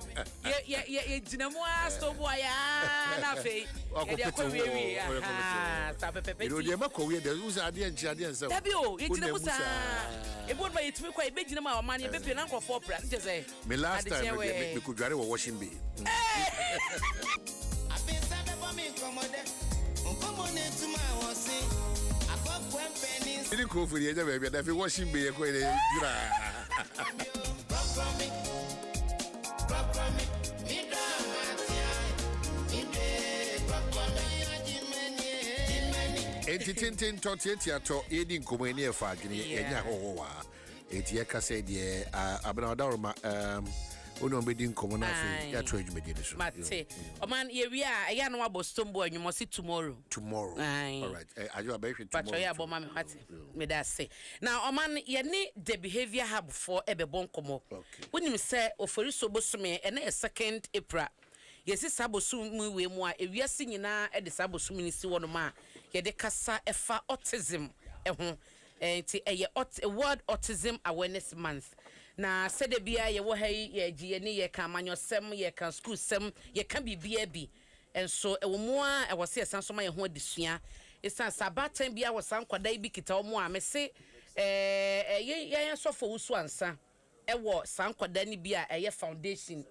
ye dinamo asto boy ya na fe ye de ko wi ah sabe pepe you dey make we dey use ade and say Dabi o ye dinamo sa e bod ba yetumi kwa e be dinamo a omane e be pe na nkofo pra nje say me last time me could dware washing bay Ini ko for the baby that washing bay ko dey jura Entertain to theater edin komani e fa gini enya hohowa etie ka say de abana daroma ono be din komo na fe ya to adwumedi so mate oman ye wi a ya no abostom bo anwumo si tomorrow all right ajo abehwe tomorrow but ya bo ma me mate me da say now oman ye ni the behavior hub for ebebon komo wonim say ofori so bosome e na 2nd April yesi sabosum mu we mu a ewiase nyina e de sabosum ni si wono ma ye de kasa efa autism ho enti eye world autism awareness month na sede bia ye wo hai ye gie ni ye ka manyosem ye ka school sem ye ka bibia bi enso e wo mu a e wo se san so ma ye ho adisua esan sabatan bia wo san kwada bi kita wo mu a me se ye sofo wusu ansa e wo san kwada ni bia eye foundation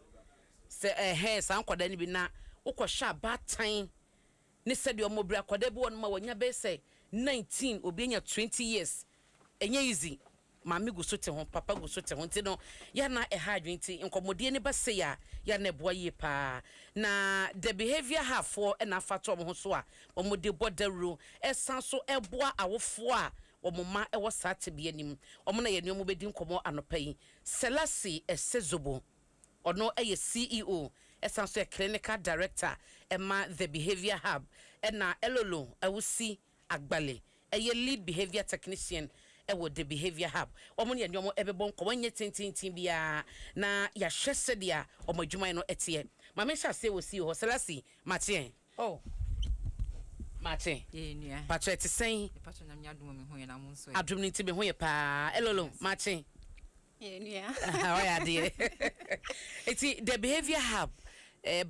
se san kwada ni bi na ukosha batan ni sede o mobra kwada bi won ma wonya be se 19 obienya 20 years enye easy mami go so te ho papa go so te ho nti no ya na ha adwenti nkomodie ne ba se ya na boa ye pa na the behavior half na afato mo ho so a omode bodaru esan so eboa awofo a omoma e wo sate bia nim omo na ye ne omo bedi nkomo anopa yi Selasi Esezobo ono eye CEO esan so clinical director ema the behavior hub na elolo awusi agbale eye lead behavior technician ewo the behavior hub omo ne nyomo ebebon ko wanye tintin bia na ya hwese dia omo adwuma no etie ma me sha se wo si ho Selasi mate oh mate nua patro etisen patro na nya adum me ho ye na mo nso adum ni ti me ho ye pa elolo mate nua how ya dey eti the behavior hub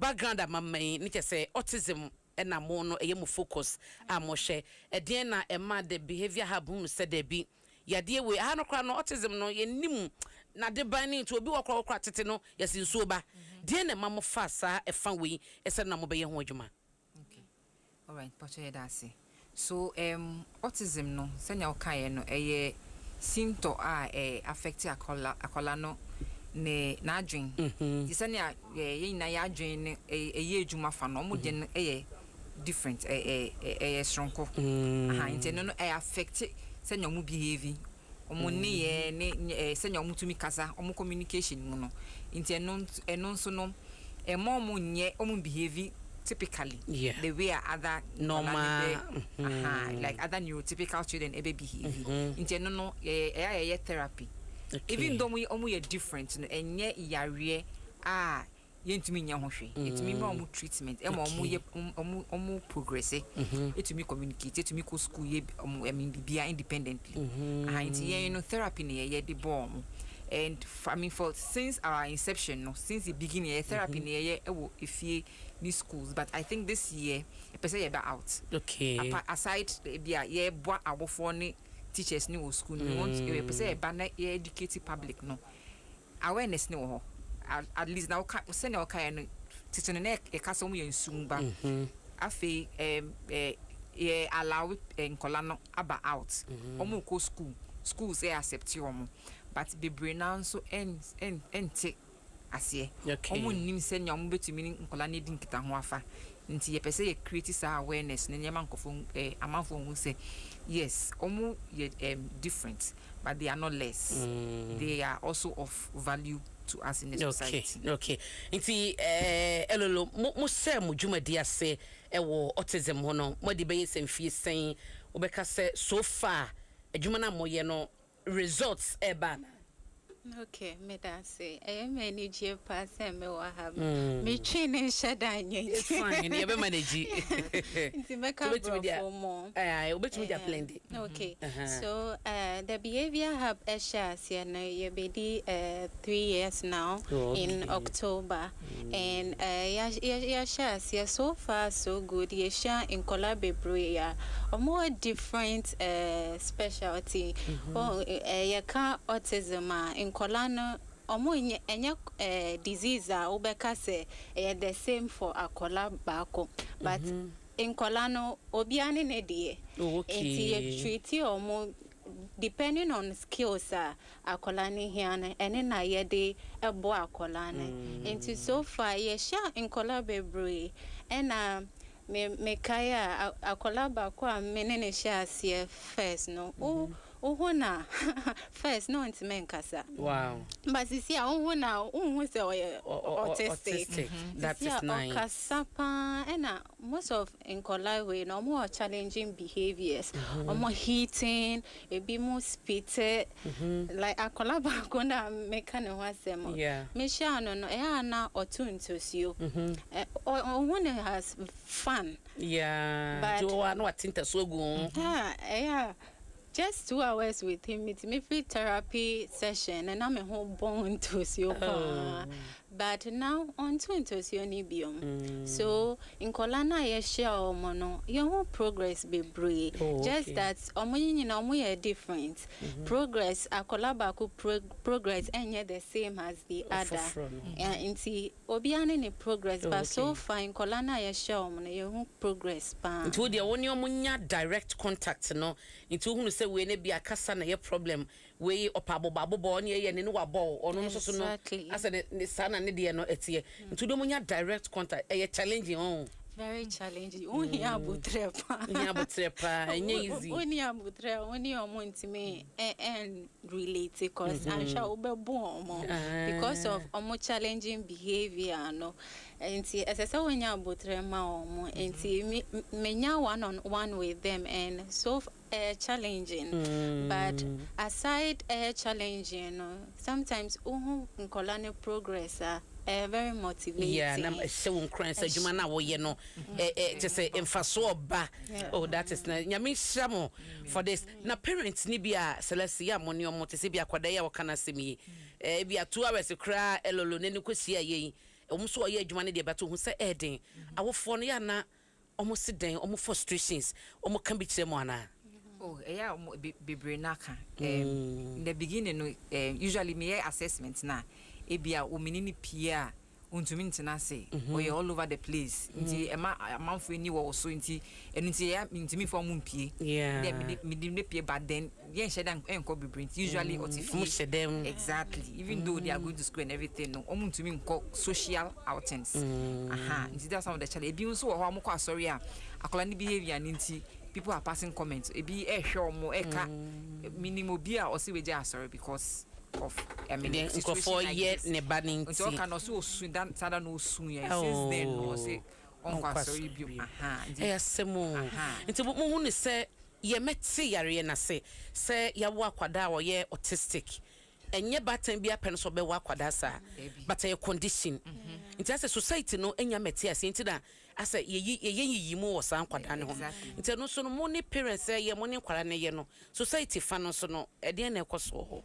background amamai ni say autism na mo no eye mo focus mo hwe den na ema the behavior hub mu se de bi yade we ha no kra no autism no ye nim na de ban ni to obi wokra tete no yesinsuo ba den na ma mo fa sa efa we ese na mo be ye ho adwuma. Okay, all right, pacho ye da se so autism no senya okaye no eye symptom affect akola no ne na adwen disania ye na ya adwen ne eye adwuma fa no mo de no eye different stronko nti no affect senya mu behavior omo ne ye ne senya mu tumi kasa omo communication mu no nti eno so no emo mu nye omo behavior typically the way other normal like other neurotypical children ebe behave nti no therapy even though we are different no enye yare yentumi nya ho hwe etumi ma omu treatment e ma omu progress etumi communicate etumi ko school ye bibia independently nti therapy ne ye de bomb and I mean for since our inception no since the beginning therapy ne ye ewo efie ni schools but I think this year e pese ye ba out aside bia ye boa abofo ne teachers ni wo school no want e pese ye ba na ye educate public no awareness ni wo ho at least now send your kind teaching na e ka so mu yensumba afi ye allow nkola no aba out omu ko schools accept you but be brain so ente asie omu nim senya omu betumi nkola na di nkita ho afa nti ye pese ye create sa awareness na nyama nkofo amanfo hu say yes omu ye different but they are not less they are also of value to us in the society. Okay. Nti elolo mo se mo dwuma dia se wo autism ho no mo de be semfie sen obeka se so far adwuma na mo ye no results eba na Okay, me that say. I am any G pass and me wa have me training shadanya. It's fine. You be manage. It's make up for more. I bet me plenty. Okay. So the behavior hub Eshas you be 3 years now in October. And yeah, so far so good. You share in Celebratory a more different specialty. Oh, you can't autism in Colano. Omo enye disease obeka say the same for akola bako but in kolano obiane ne die enti treat omo depending on skills akola ne hiane ene na ye de ebo akola ne enti so far ye sha in kola bebre ena me kaya akola bako a menene sha se first no Uhuna first no intimen kasa. Wow. But see uhuna say autistic. That is nice. Kasapa and most of in collide way no more challenging behaviors. More heating, a bit more spitted. Like a collab gonna make an wasem. Yeah. Mishano no na or tune to you. One has fun. Yeah. But you are not think so good. Yeah. Just 2 hours with him, it's me free therapy session, and I'm a whole bone to see. But now on to biome. So in Colana, you share mono, your whole progress be brave. Just that we are different. Progress, a collab progress, and yet the same as the other. And see, Obiane progress, but so far in Colana, you share mono, your whole progress. Into the only direct contact, no, into whom say we be a casana your problem. We opabo babo born ye and in wa ball or no so no as the son and the no etie to do munya direct contact a challenging very challenging only abutrepa easy only abutre only omontime and relate because I'm sure because of challenging behavior no and see as I say when you abutre ma and see me one-on-one with them and so challenging but aside challenging sometimes nkolane progress very motivating. Yeah, I'm so crazy. You man, you know, just say emphasis ba. Oh, that is nice. Nyami shamo for this. Na parents ni biya Celestia money or motisi biya kwadaya wakana simi. Biya 2 hours kra elolo neni kusiya ye. Omuso ye jumani de batu hunse edin. Awo phone ya na almost den almost frustrations. Almost can be chemwana. Oh, yeah, be naka. In the beginning, usually me assessments na. Ebia ominini pia untumi ntena say we all over the place nti amanfo ni wo so nti enti ya ntimi fo mu mpie me dim pie but then yen shedan enko bibrint usually otifi exactly even though they are going to school and everything no omuntumi nko social outings nti that's some of the challenge ebi nso wo ho amko asori a akola ni behavior nti people are passing comments ebi hwe omo eka minimum bia o si weje asori because of for yet ne banning so can also soon that sada no soon since then no say on sorry bi semo nti mo hu ne say ye meti yare na say ya wo akwada wo ye autistic enye batan bia pen so be wo akwada sa but a condition nti as society no enya meti ase nti da asa ye mu wo san kwada ne ho nti no so no mo ne parents ye mo ne kwara ne ye no society fa no so no e de na ekoso ho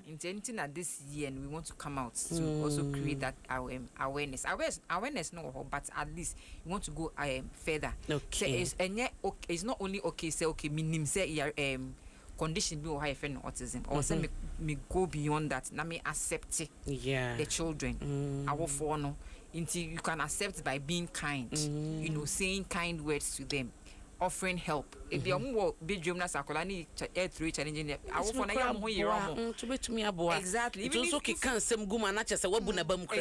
nti na this year and we want to come out to also create that awareness no but at least we want to go further okay. So it's not only okay say okay minim say condition be high for autism or say me go beyond that na me accept the children our for no until you can accept by being kind you know saying kind words to them offering help if you am bedroom na sakola ni through challenging our for na ya mo yero to betumi aboa exactly even so can sem guma na chese wabu na bam kra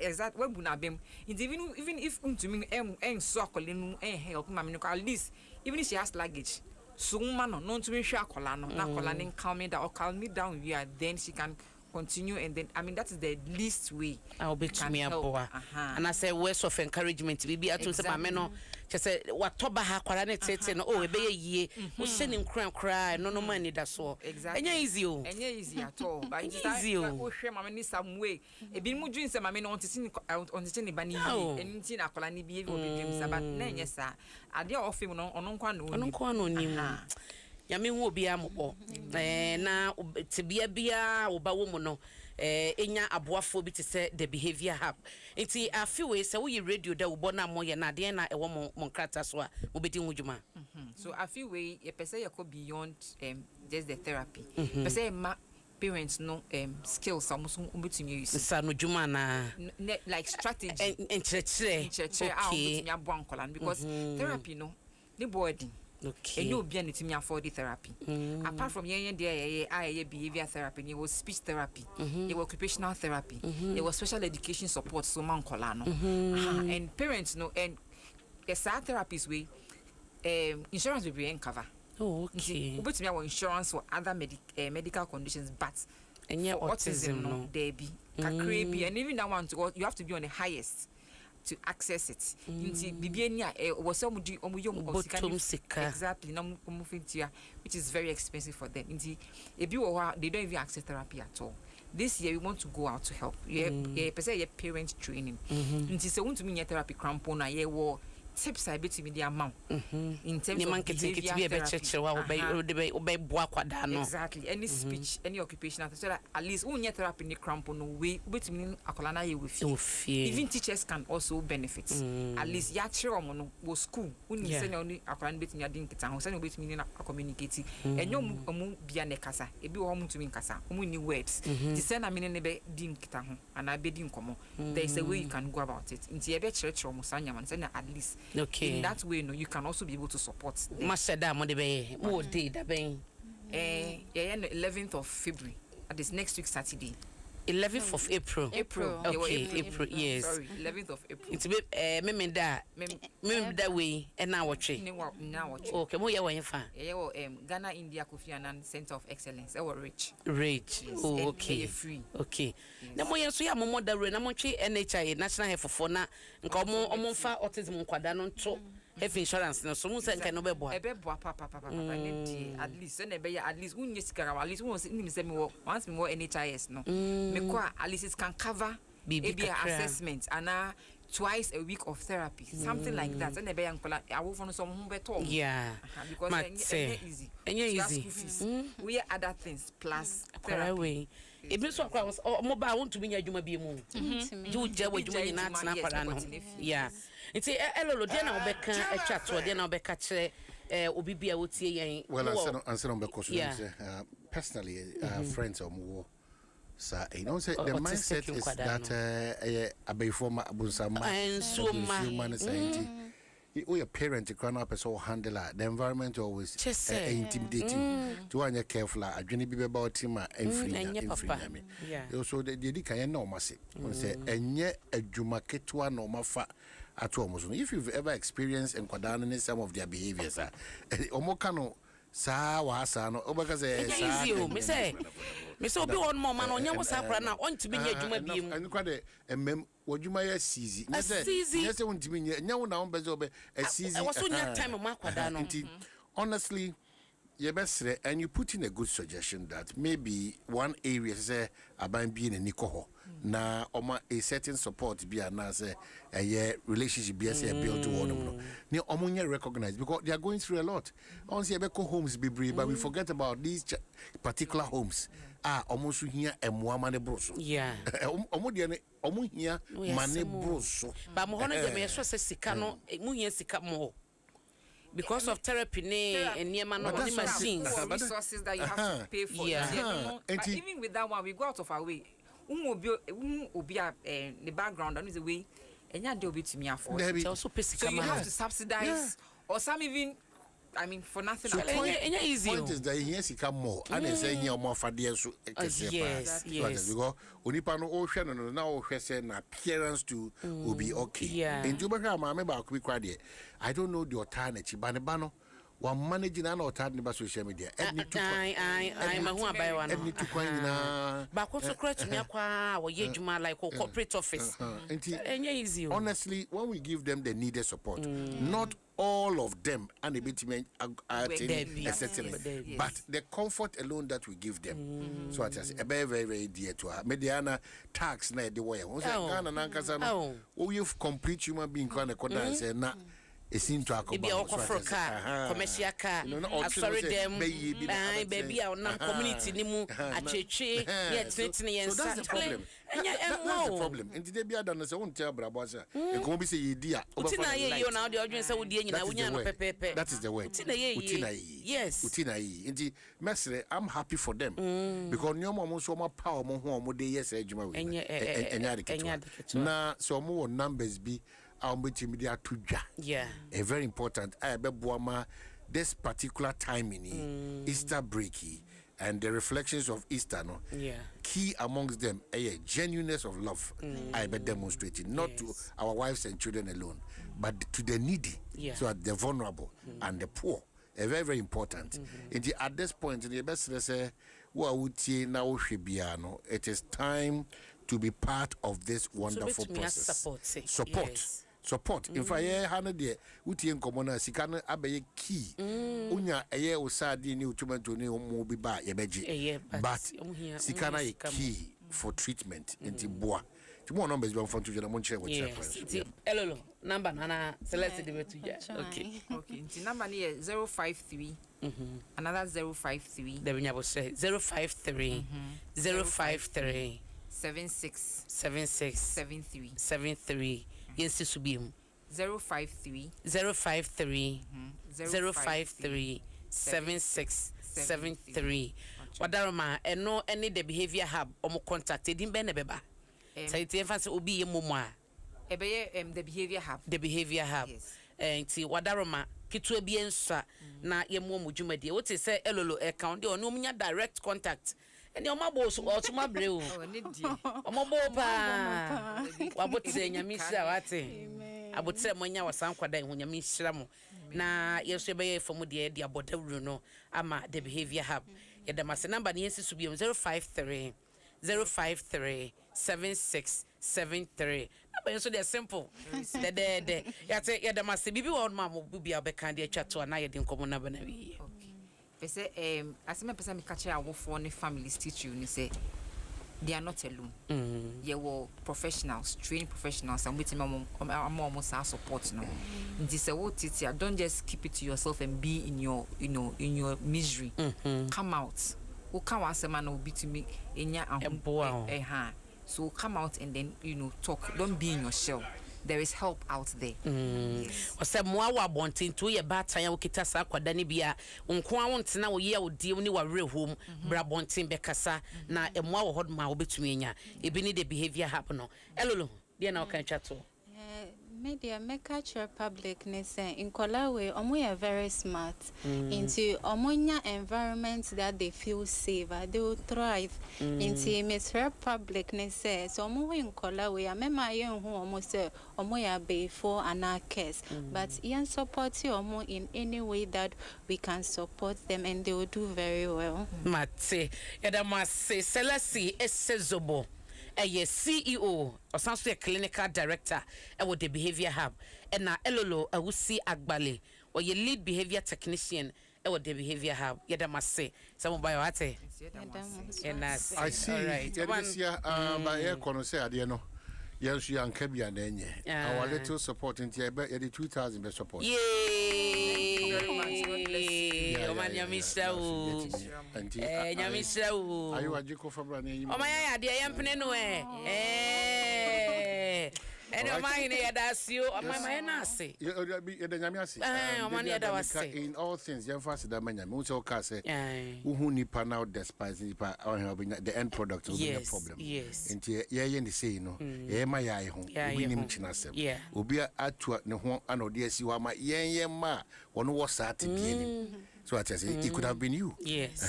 exactly wabu na bam even if ntumi so akola nu help mama no at least even if she has luggage so man no ntumi hwe akola no na akola ni calm me down we are then she can continue, and then I mean that is the least way. I'll be to me and I say words of encouragement. Bibi atu se mama no. She say watoba ha kwara ne tete no. Oh ebe ye. We send him cry. No money that so. Exactly. Enya easy o. Enya easy at all. But it's easy o. We share mama ni some way. Ebi mu dream se mama no on tete ni bani. Enti na kwala ni bi obi dream sa but na enya sa. Ade of him no ono nkwa no. Ono nkwa no ni mu. Yame hu obi ambo na tibia bia oba wo mu no enya aboafo bi te se the behavior hub enti afiwe se wo yi radio da wo bona mo ye na de na ewo mo nkrata so a wo bedi hu djuma so afiwe ye pese ye go beyond just the therapy pese ma parents no skills almost ubetumi use sa no djuma na like strategy enchechire okay because therapy no the body. Okay. And you be an afford the therapy. Apart from behavior therapy, it was speech therapy, it was occupational therapy, it was special education support, so man colano. And parents know and a sad therapist way insurance will be cover. Oh, okay. But me our insurance for other medical conditions, but and autism no there be and even that one you have to be on the highest to access it. Inti bibienia was some exactly which is very expensive for them. Inti they don't even access therapy at all. This year we want to go out to help. Yeah, parent training. Inti se want to mean therapy crampon tips I bet me the amount in terms of behavior therapy. Exactly. Any speech, any occupational so that at least when you therapy in crampon no way bet me akolana ye with even teachers can also benefit. At least ya chere omo no school when you send only akolana bet me adin kita ho send bet me na communicate enyo omo bia ne kasa ebi wo omo tumi kasa omo ni words the send na me ne be din kita ho ana be din komo there is a way you can go about it nti e be chere omo sanya man send at least. Okay. In that way, no, you can also be able to support them. Masada mo de be mo day da ben. 11th of February. That is next week Saturday. 11th of April. Okay, April. Yes. Sorry, 11th of April. It's be me that way and now watch it. Okay, mo ya wan fa. Ghana India Kofi Annan Center of Excellence. Rich. Yes, oh, okay. Free. Okay. Na mo ya so ya mo da na mo twe NHI National Health for na nka omo fa autism nkwada no nto health insurance no so mo se nka no be boa. Papa at least na be at least unye sikara at least unye se me once me NHIS no. At least it can cover maybe assessment and twice a week of therapy, something like that. And I will find some better. Yeah, because it's easy. Easy. We are other things plus therapy. It means so I was mobile. I want to be a juma be moon. You just what you not snap. Yeah. It's a hello. Then I'll be a chat or then I'll be catch Obibia would say. Well, answer on because personally, friends or more. So, you know, the mindset is that a before Abusama and so human we a parent to crown up as all handler. The environment always intimidating. To one you're careful, I dream be about him and free. Also, the Dika no massive. Say, and yet a Jumaketua no mafa at almost. If you've ever experienced and quadrant some of their behaviors, Omokano. Sa wa sa no obakaze sa easy o me say obi won mo man onya wo sa kra na on tibi nya adwuma bi mu en kwa de emem wodwuma ya sizi me say won tibi nya wo na won bezo be sizi e wo so nya time ma kwada no honestly you best and you put in a good suggestion that maybe one area say aban bi na nikoho na oma a certain support bi na say a relationship bi say built to one no ni omunya recognize because they are going through a lot on say ebeko homes be brave but we forget about these particular homes almost here emwa mane broso yeah omo de ne omo hia mane broso ba mo hono de me so se sika no mu hia sika mo because of therapy and machines resources that you have to pay for. But even with that one, we go out of our way. The background and the way and you do to me afford. So you have to subsidize or some even for nothing. So point is that yes, he come more. And they say here more for dear so yes. Because Unipano ocean and now an appearance to will be okay. Yeah. In Jubaka, I remember quick idea. I don't know the alternative. Banabano, one managing an alternative social media. I'm a who buy one. And to coin but also credit me or yejuma like corporate office. And easy. Honestly, when we give them the needed support, not all of them and a bit but the comfort alone that we give them. So I just a very, very dear to her. Mediana tax na the way. You've complete human being kind of say na. It seems to be a car, commercial car. I'm sorry, them, baby, our community, Nimu, a church, yet, so that's the problem. That's the problem. And today, be done as I won't tell Brabosa. And go be say, idea. That is the way. Yes. Utina. Indeed, Master, I'm happy for them because no more so much power, more day, yes, and now, so more numbers be. Yeah, a very important. This particular time in Easter breaky and the reflections of Easter, no, key amongst them a genuineness of love. I be demonstrated not to our wives and children alone, but to the needy, so the vulnerable and the poor. A very, very important. At this point, in the best say, it is time to be part of this wonderful process. Support. In fact, Hannah dear, Uti Commona, Sikana Abbey key. Unya a year or Sadi new to Mobi Ba Yabeji. But Sikana a key for treatment in Tibois. Tomorrow numbers one from the Monche. Hello, number Nana, select the way to okay. Number 053. Another 053. The winner will say 053 053 7673 yes to be 053 7673 wadaroma eno any the behavior hub omo contacted him be ne beba say it emphasis obi ye momo a the behavior hub yes enti wadaroma kitu bi ensa na ye mo dwumadi what say elolo account de ono munya direct contact and your mabos or to my brew. Omobopa. Wabote nyamisa wate. Abote monya wasankwa dai ho nyamisa mo. Na yeso be from the abode no ama the behavior hub. Yeda mas number ni yesu bi 053 7673. But so they're simple. The yada mas bibi wa ma mo bibia be kan de atwa to na yede nkomo na bana wi. Say, as a person, I catch our phone families teach you, say they are not alone. You were professionals, trained professionals, and with them, I'm almost our support now. This is what it's. Don't just keep it to yourself and be in your, in your misery. Come out. Who come as a man will be to me in your hand. So come out and then talk. Don't be in your shell. There is help out there. Yes. Ose mwa bontin to ye bata ya ukita sa kwada ni bia nko awonte na wo ye odi ni wa rehom bra bontin bekasa na emwa wo hodma obetumi nya ebi ni the behavior happen no elolo dia na okan twato media make culture public in Kolawe omo are very smart into omonya environment that they feel safe they will thrive into Mr. public so omo in Kolawe amema yen hu omo say omo ya be for anarchists but yen support omo in any way that we can support them and they will do very well mate yada mase selasi esezobo a CEO or some sort of clinical director with the behavior hub and na elolo a wusi agbale or your lead behavior technician with the behavior hub yada must say some by what I see right this year by air kono say adieno yes you and Kebia nenye our little support in the 2000 support are you a jiko for brand oh my dear yampene no and your mind that's you my nasi in all things you fast that many also can say who nipa now despise nipa the end product will be a problem into ye say no my eye home we nim chinasem obi atua ne ho anode asi wa ma yen ma one was at so I say it could have been you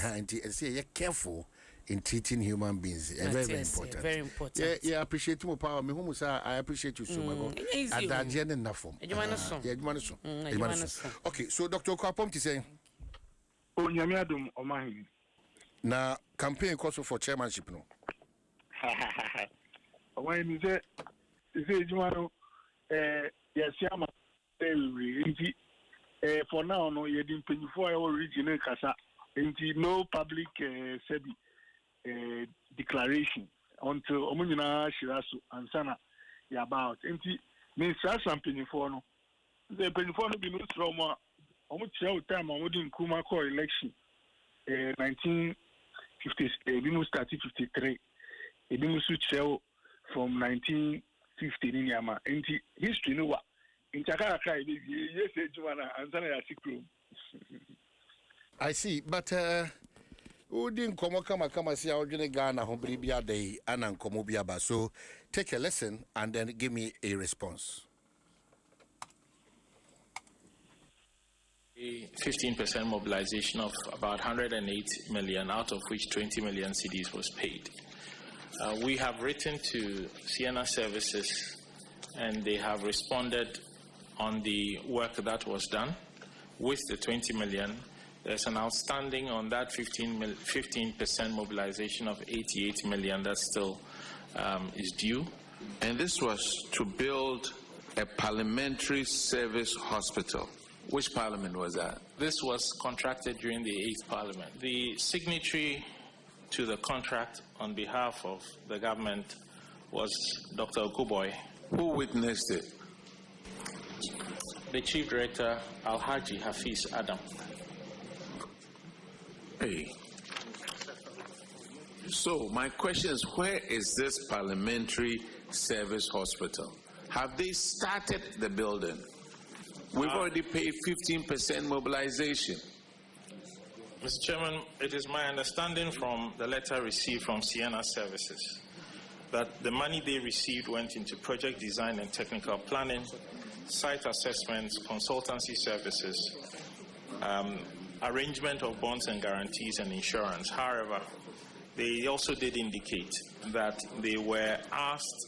and say you're careful in treating human beings. Very important. Very important. Yeah, appreciate more power. Me who I appreciate you so much. And that journey enough form. Okay, so Dr. Kwapom to say. Oh, Adom Omahin. Na campaign course for chairmanship no. When you say Jumano, yes, Yama, for now, no, you didn't pay for our original Casa, and no public declaration until Omunina Shirasu and Sana about. And means something for no. The Peniforno be no trauma, almost time I wouldn't Kumako election 1950, we started 53. It didn't switch from 1950 in Yama. And history, no, in Chakaka, yes, Joanna, and Sana Sikru. I see, but who didn't come see our Ghana Hombribia Day and Ankomobiaba. So take a lesson and then give me a response. A 15% mobilization of about 108 million, out of which 20 million cedis was paid. We have written to Sienna Services and they have responded on the work that was done with the 20 million. There's an outstanding on that 15% mobilization of 88 million that still is due. And this was to build a parliamentary service hospital. Which parliament was that? This was contracted during the 8th parliament. The signatory to the contract on behalf of the government was Dr. Okuboy. Who witnessed it? The Chief Director, Alhaji Hafiz Adam. Hey. So my question is, where is this parliamentary service hospital? Have they started the building? We've already paid 15% mobilization. Mr. Chairman, it is my understanding from the letter received from Sienna Services that the money they received went into project design and technical planning, site assessments, consultancy services, arrangement of bonds and guarantees and insurance. However, they also did indicate that they were asked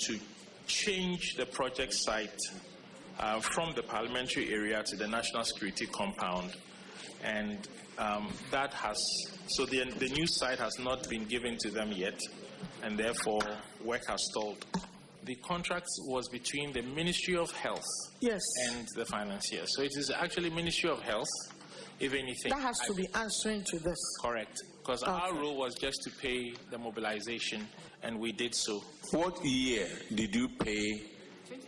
to change the project site from the parliamentary area to the national security compound, and that has, so the new site has not been given to them yet, and therefore work has stalled. The contract was between the Ministry of Health and the financier. So it is actually Ministry of Health, if anything. That has to be answering to this. Correct, because our role was just to pay the mobilization, and we did so. What year did you pay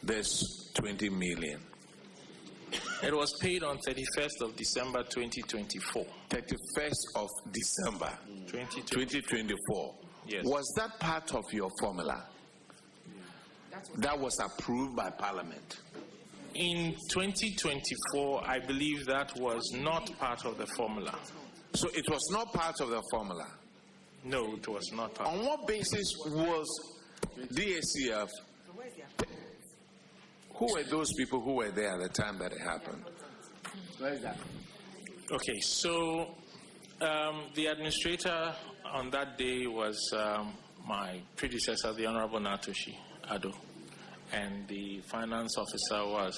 this 20 million? It was paid on 31st of December 2024. 31st of December 2024. Yes. Was that part of your formula? That was approved by Parliament. In 2024, I believe that was not part of the formula. So it was not part of the formula? No, it was not part. On what basis was DACF? Who were those people who were there at the time that it happened? Where is that? Okay, so the administrator on that day was my predecessor, the Honorable Natoshi Ado, and the finance officer was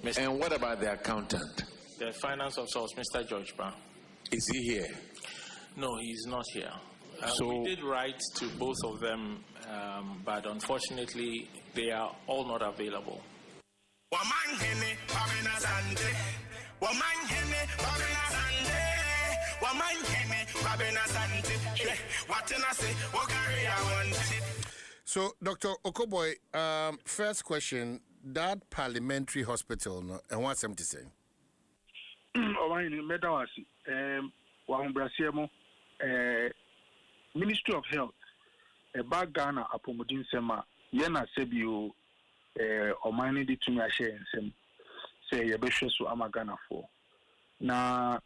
Mr. And what about the accountant? The finance officer was Mr. George Brown. Is he here? No, he's not here. So we did write to both of them, but unfortunately, they are all not available. So, Dr. Okoboy, first question, that parliamentary hospital, no, and what's something to say? Ministry of Health, about Ghana, Adom Nsem, Yena Sebio, Omani di Tumia Share Nsem, say Yabeshesu Amagana for. Now,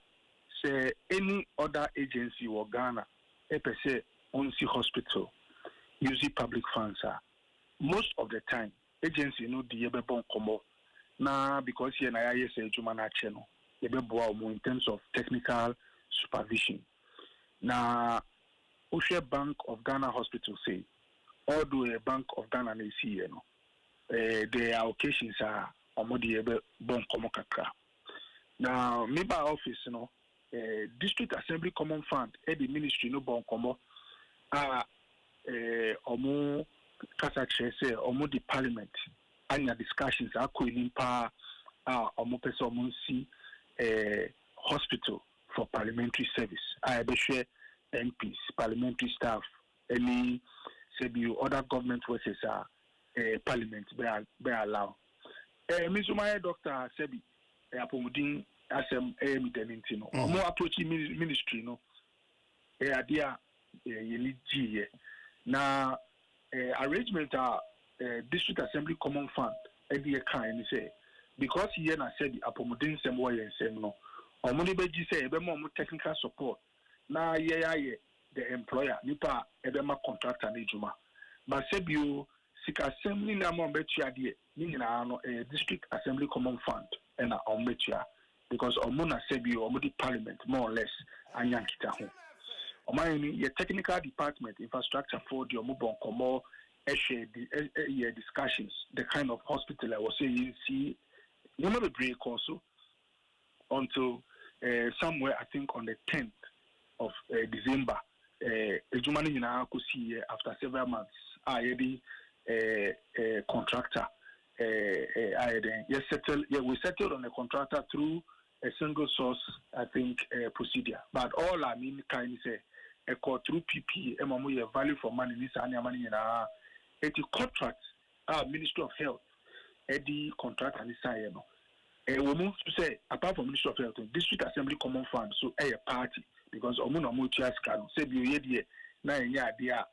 say any other agency or Ghana, say only hospital, using public funds. Most of the time, agency no the Yabebon Komo. Now, because here na say Jumana channel, Yabebo in terms of technical supervision. Now, Oshe Bank of Ghana Hospital say, although a Bank of Ghana is here, there are occasions are omodi bon komokaka. Now, maybe our office, District Assembly Common Fund, the ministry no bon komo, omo kasa chese, omo the parliament, anya discussions are going pa, omo pesa omo si hospital for parliamentary service. I be share MPs, parliamentary staff, any other government workers are parliament be allow. Mizumaya Doctor Sebi apomudin asem evidenti no. Omo approach ministry no. Idea yeli G na arrangement District Assembly Common Fund idea kind say because here na said apomudin sem wo yensem no. Omo ni beji say ebe mo technical support na ye the employer nipa ebe ma contractor na ejuma. But Sebio Sika Assembly na mo betua de ni nyina no District Assembly Common Fund and on betua because omuna Sebio omo di parliament more or less anyankita ho. Omayini your technical department infrastructure for the omo bon komo discussions the kind of hospital I was saying see no be break also until somewhere I think on the 10th of December ejumani nyina ko see after several months the contractor we settled on a contractor through a single source I think procedure but all I mean kind say a call through PP value for money this money a contract Ministry of Health the contract and this we move to say apart from Ministry of Health District Assembly Common Fund so a party because omuna mutual scan say be ye na nya dia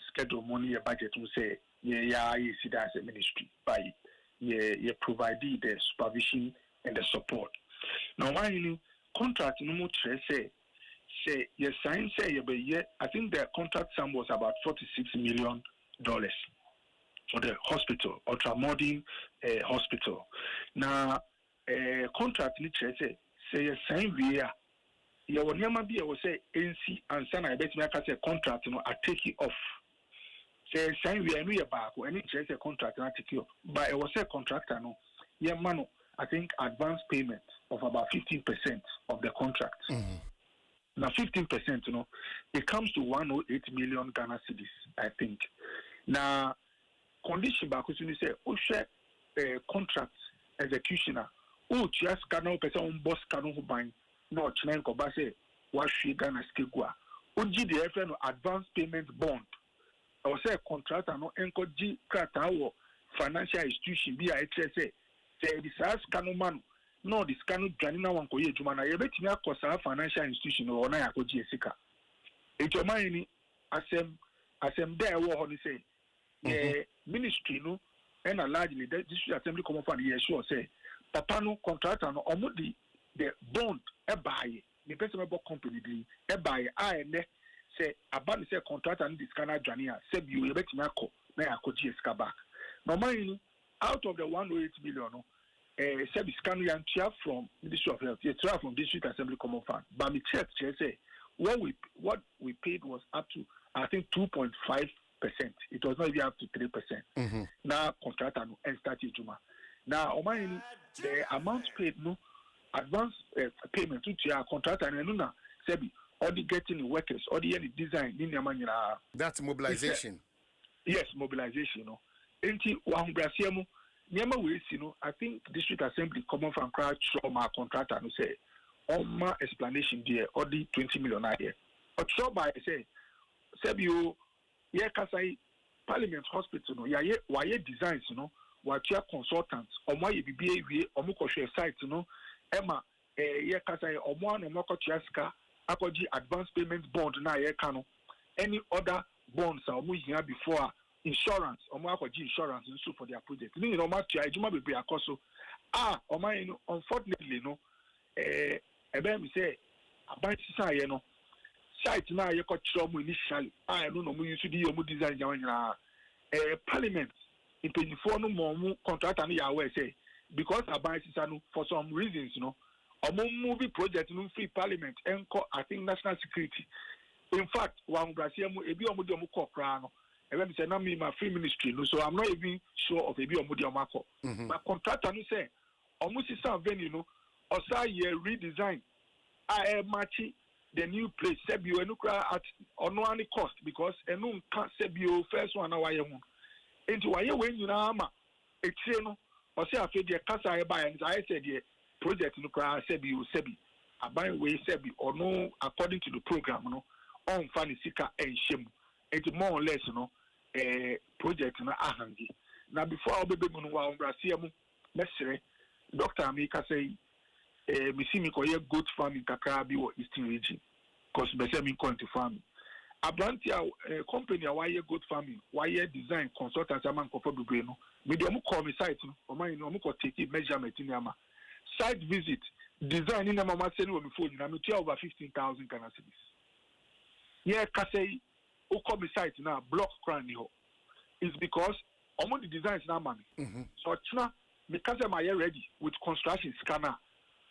schedule money budget we say you see that as a ministry by you provide the supervision and the support. Now why you contract no more say you sign say I think the contract sum was about $46 million for the hospital, ultramodern hospital. Now contract ni say you sign via you will never be able to say NC and Sana I bet me I say contract I take it off. Say sign we are back or any chase a contract and take you. But it was a contractor no. Yeah man I think advance payment of about 15% of the contract. Now 15% it comes to 108 million Ghana cedis, I think. Now condition back you say share contract executioner just cannot person boss cannot buy no chinen ko ba say what she Ghana skegua the FN advance payment bond or say contractor no enko G krata wo financial institution be a say the SARS cano man no this cano janina wan ko ye juma na ye betimi akosa financial institution or na yakoji esika ejomani asem there wo ho ni say ministry no and largely the District Assembly Common Fund ye sure say papa no contractor no omudi the bond e buy the person about company e buy ne say about say contractor and this kind of journey say you betimi akọ na yakoji esika back normally out of the 108 million no service can we from Ministry of Health, from District Assembly Common Fund. But me check say what we paid was up to I think 2.5%. It was not even up to 3%. Now contractor and started Juma. Now the amount paid no advance payment to your contractor and no sebi all the getting the workers, all the design that's mobilization. Yes, mobilization. Enti wa humbrasiemu Nyama we see I think District Assembly Common Fund crowd trauma contractor no say on my explanation there or the 20 million here. But so by say you kasai Parliament Hospital no why designs what your consultants or why you be or mukoshe site Emma kasai or one or mokochiaska akoji advance payment bond na kano any other bonds are here before insurance or insurance and so for their project. You know, be unfortunately, me say, about site now you got trouble initially. I don't know, you should do design parliament in 24 no more contract and say because about for some reasons, movie project no free parliament enko I think national security. In fact, one Brazil ebi omo de omo kokra no. Even say na me my free ministry no, so I'm not even sure of ebi omo de omo akọ. But contractor no say omo sisan venue no osa ye redesign I match the new place sebio enukra at ono any cost because enu nka sebio first one na waye ho. Enti waye we nyina ama etire no osa afi de kasa e ba and I said the project no kra sebio sebi aban we sebi ono according to the program no on funny sika and shame. It's more or less, project na ahangi. Now before I'll be able to Brazil, necessary, Dr. Amika say, we see me call goat farming Kakabi or Eastern region, because Bessemin country farming. A brand company, why goat farming, why design consultants among Kopo Bruno, medium call me site, or my no take measurement in Yama. Site visit, design in a mama send before you, I'm over 15,000 Canadians. Yeah, Kasei. Who come beside now block crown here is because all the designs now money. So China because I'm ready with construction scanner.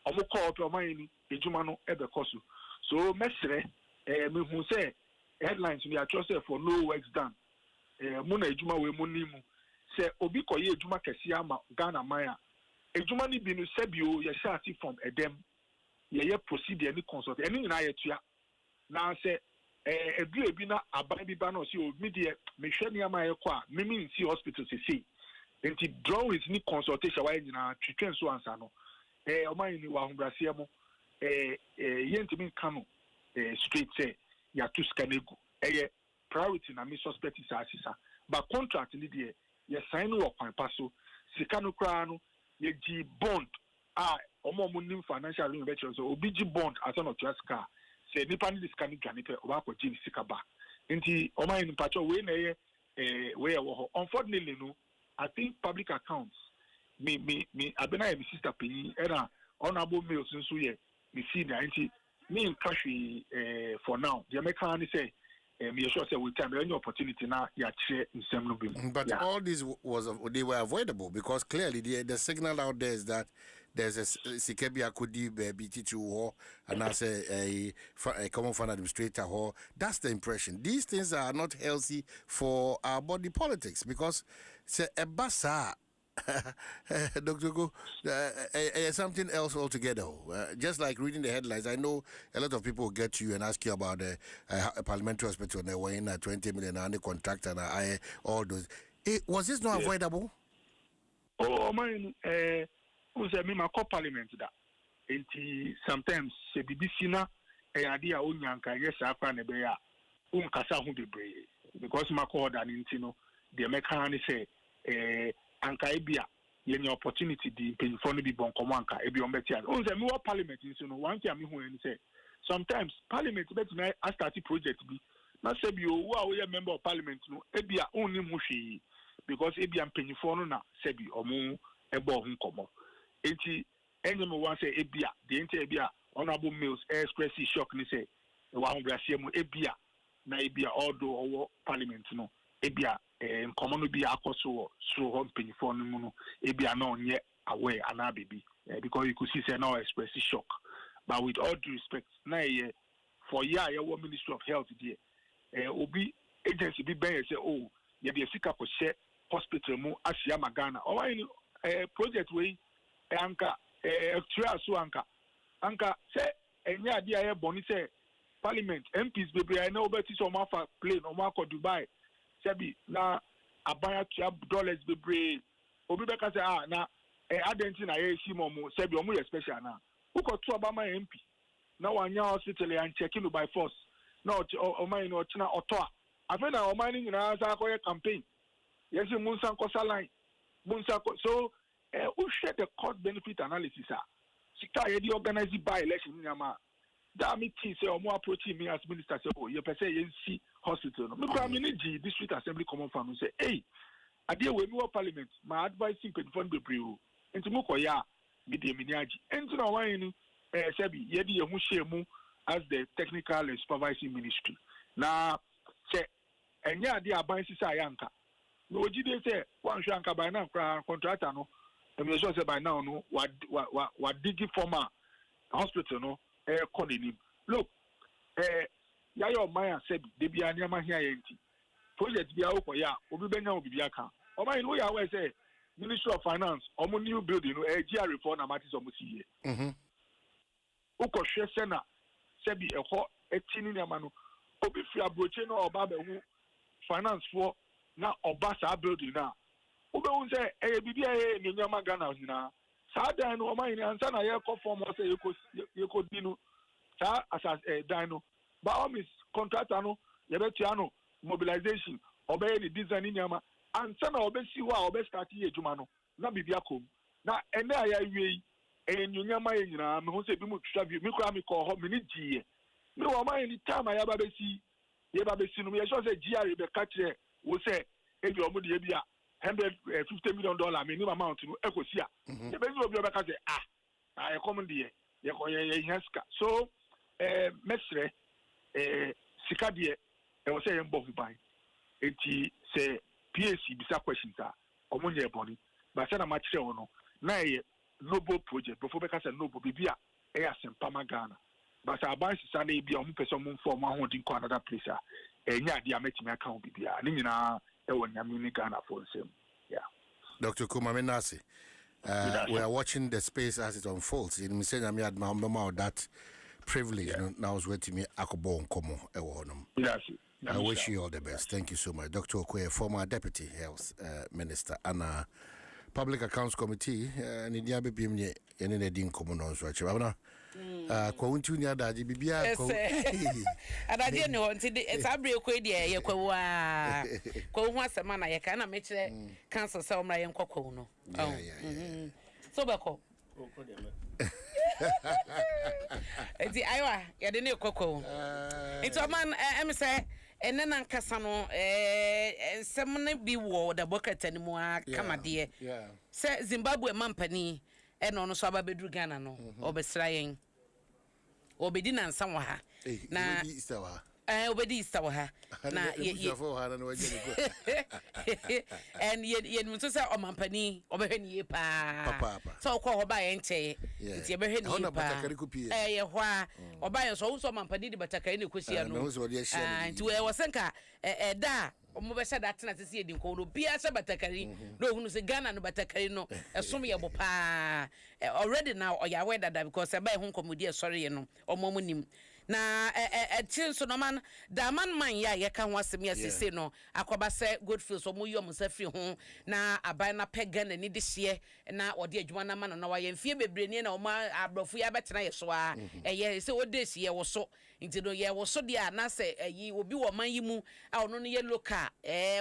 I'm call to my ejumano ebe kosu. So mesre me who say headlines we are just for no works done. Muna ejuma we munimu say obi koye ejuma kesi ama Ghana maya. Ejuma ni binu sebio ye shati from Adom ye procedure ni consult. Any na yetua now say ebi na aban bi ba na si o media me hwe ni ama ekwa me mean see hospital see enti drawings ni consultation wa nyina twetwen so ansa no o man ni wa hobrase mo yenti min kanu straight say ya to scan egu priority na me suspect is asisa but contract ni de ye sign no kwan paso sika no kra no ye gi bond omo nim financial investors so obi gi bond aso no trust car nipa ni scanning ganipe oba ko jini sikaba nti o man nipa cho we na ye we wo unfortunately no I think public accounts me abena ye sister pay era honorable mails nso ye me see na nti me in cash for now the American say me sure say we time any opportunity na ya share nsem no be. But all this they were avoidable because clearly the signal out there is that there's a Sikebia Kudi BT2 or and I say a common fund administrator or that's the impression. These things are not healthy for our body politics because say a basa Dr. Go something else altogether. Just like reading the headlines, I know a lot of people will get to you and ask you about a parliamentary hospital and they were in 20 million and the contract and all those. Was this not avoidable? Oh, mine. Say me ma call parliament da enti sometimes se BBC na ade a onyanka yes afa na be ya unkasa hu bebre because ma call da nti no the mechanic say anka ebia ye ni opportunity di penfo no bi bon komo anka ebi on beti an say me wa parliament nso no one thing me hu ni say sometimes parliament bet na start project bi na say bi o wa we member of parliament no ebia onni mu hwe because ebia penfo no na say bi omo ebo hu komo enti enye me wan say ebia the enti ebia honorable meals express shock ni say wa ho brase mu ebia na ebia odo owo parliament no ebia nkomo no bia akoso so ho mpanyfo no mu no ebia na onye aware ana baby because you could see say now express shock but with all due respect na for year your ministry of health there obi agency bi ben say oh ye be sika ko share hospital mu asia magana o why project we anka extra so anka say enya ade aye boni say parliament MPs bebre I know better so ma fa plane o ma ko Dubai sebi na abaya $12 bebre obi be ka say na adenti na ye si mo sebi o mo special na uko to Obama MP na wanya hospital and check in by force na o man no china oto a afa na o man ni na sa ko campaign yes munsan ko saline munsan ko so who share the cost benefit analysis sika ye di organize by election nyama that me say o mo approach me as minister say oh you per say you see hospital no me kwa me ni district assembly common farm say hey ade we me parliament my advice in penfon bebre o enti mo koya me de me ni agi enti na wan ni sebi ye di ye hu share mu as the technical and supervising ministry na say enya ade aban sisa yanka no ojide say wan hwe anka by na contractor no I'm sure say by now no what dig former hospital no economy look ya your mind said they be anyama here enti project bi awo ya obi benya obi bi aka o mind no ya we say Ministry of Finance omo new building no GR reform na matters omo see here ukɔhwɛ sɛ na sɛ bi ɛhɔ etini nneɛma no obi fi abroche no ɔba bɛhu finance for na ɔba saa building na wobɛhu sɛ ɛyɛ biribi a ɛyɛ nneɛma Ghana nyinaa saa dan no ɔma nyinaa nsa na yɛkɔ fɔm hɔ sɛ yɛkɔdi no saa asas dan no by all means contractor no yɛbɛtua no mobilization ɔbɛyɛ ne design nneɛma ansa na ɔbɛsi hɔ a ɔbɛstart yɛ adwuma no na biribi akɔ mu na ɛnɛ a yɛawie yi ɛyɛ nneɛma yɛ nyinaa mehu sɛ bi mu twitwa bi me koraa mekɔɔ hɔ mene gyiiɛ me wɔ ɔma yɛ ne time a yɛba bɛsi no yɛhyɛ sɛ GR bɛka kyerɛ wo sɛ ebi ɔmo de ebi a $150 million minimum amount no ekosi a yɛbɛsi obi ɔbɛka sɛ ɛkɔm deɛ yɛ hia sika so mesrɛ sika deɛ ɛwɔ sɛ yɛmbɔ ho ban enti sɛ PAC bisa questions a ɔmo nyɛ bɔne ba sɛ na makyerɛ wo no na ɛyɛ noble project before bɛka sɛ noble biribi a ɛyɛ asɛmpama Ghana but aban sisa na ebi a ɔmo pɛ sɛ ɔmo mfa ɔmo ahoɔden kɔ another place a ɛnyɛ adeɛ a mɛtumi aka ho biribiara ne nyinaa ɛwɔ nyame ne Ghana for nsɛm. Yeah. Dr. Kumame Nasi, we are watching the space as it unfolds. In Mr. Nyame adma that privilege now was waiting me akobo nkomo ɛwɔ hɔnom. I wish you all the best. Thank you so much. Dr. Okoye, former Deputy Health Minister and Public Accounts Committee and India BPM and in the Dean Common also. Kwa untu ni adaji bibia kwa adaji ni wanti sabri okwe die ye kwa kwa hu asema na ye ka na mechire cancer sa omra ye nkwa kwa no so beko enti aywa ye de ne kokko enti o man em say ene na nkasa no nsem ne bi wo da bokata ni mu aka de se Zimbabwe mampani eno no so ababedru Ghana no obesra yen obedi na nsa wo ha na obedi isa wo ha na and ye muso say o mampani obehwe ni pa so ko ho ba ye nche ti ye behwe ni pa ye ho a oba ye so wo so mampani di batakari ne kosia no nti we wo senka da omo be sha that na sisi edi nko no bia sha batakari no hunu se Ghana no batakari no esom ye bo pa already now oya we dada because e ba hu komodi e sori ye no omo munim na chin so no man da man ya ye ka ho asem ya sisi no akoba se good feel so mo yom sa free ho na aban na pega na ni de hye na ode adwuma na man na wa ye mfie bebre ni na o ma abrofu ya betena ye so a ye se odesi ye wo so nti do ye wo so de a na se yi obi wo man yi mu a ono no ye local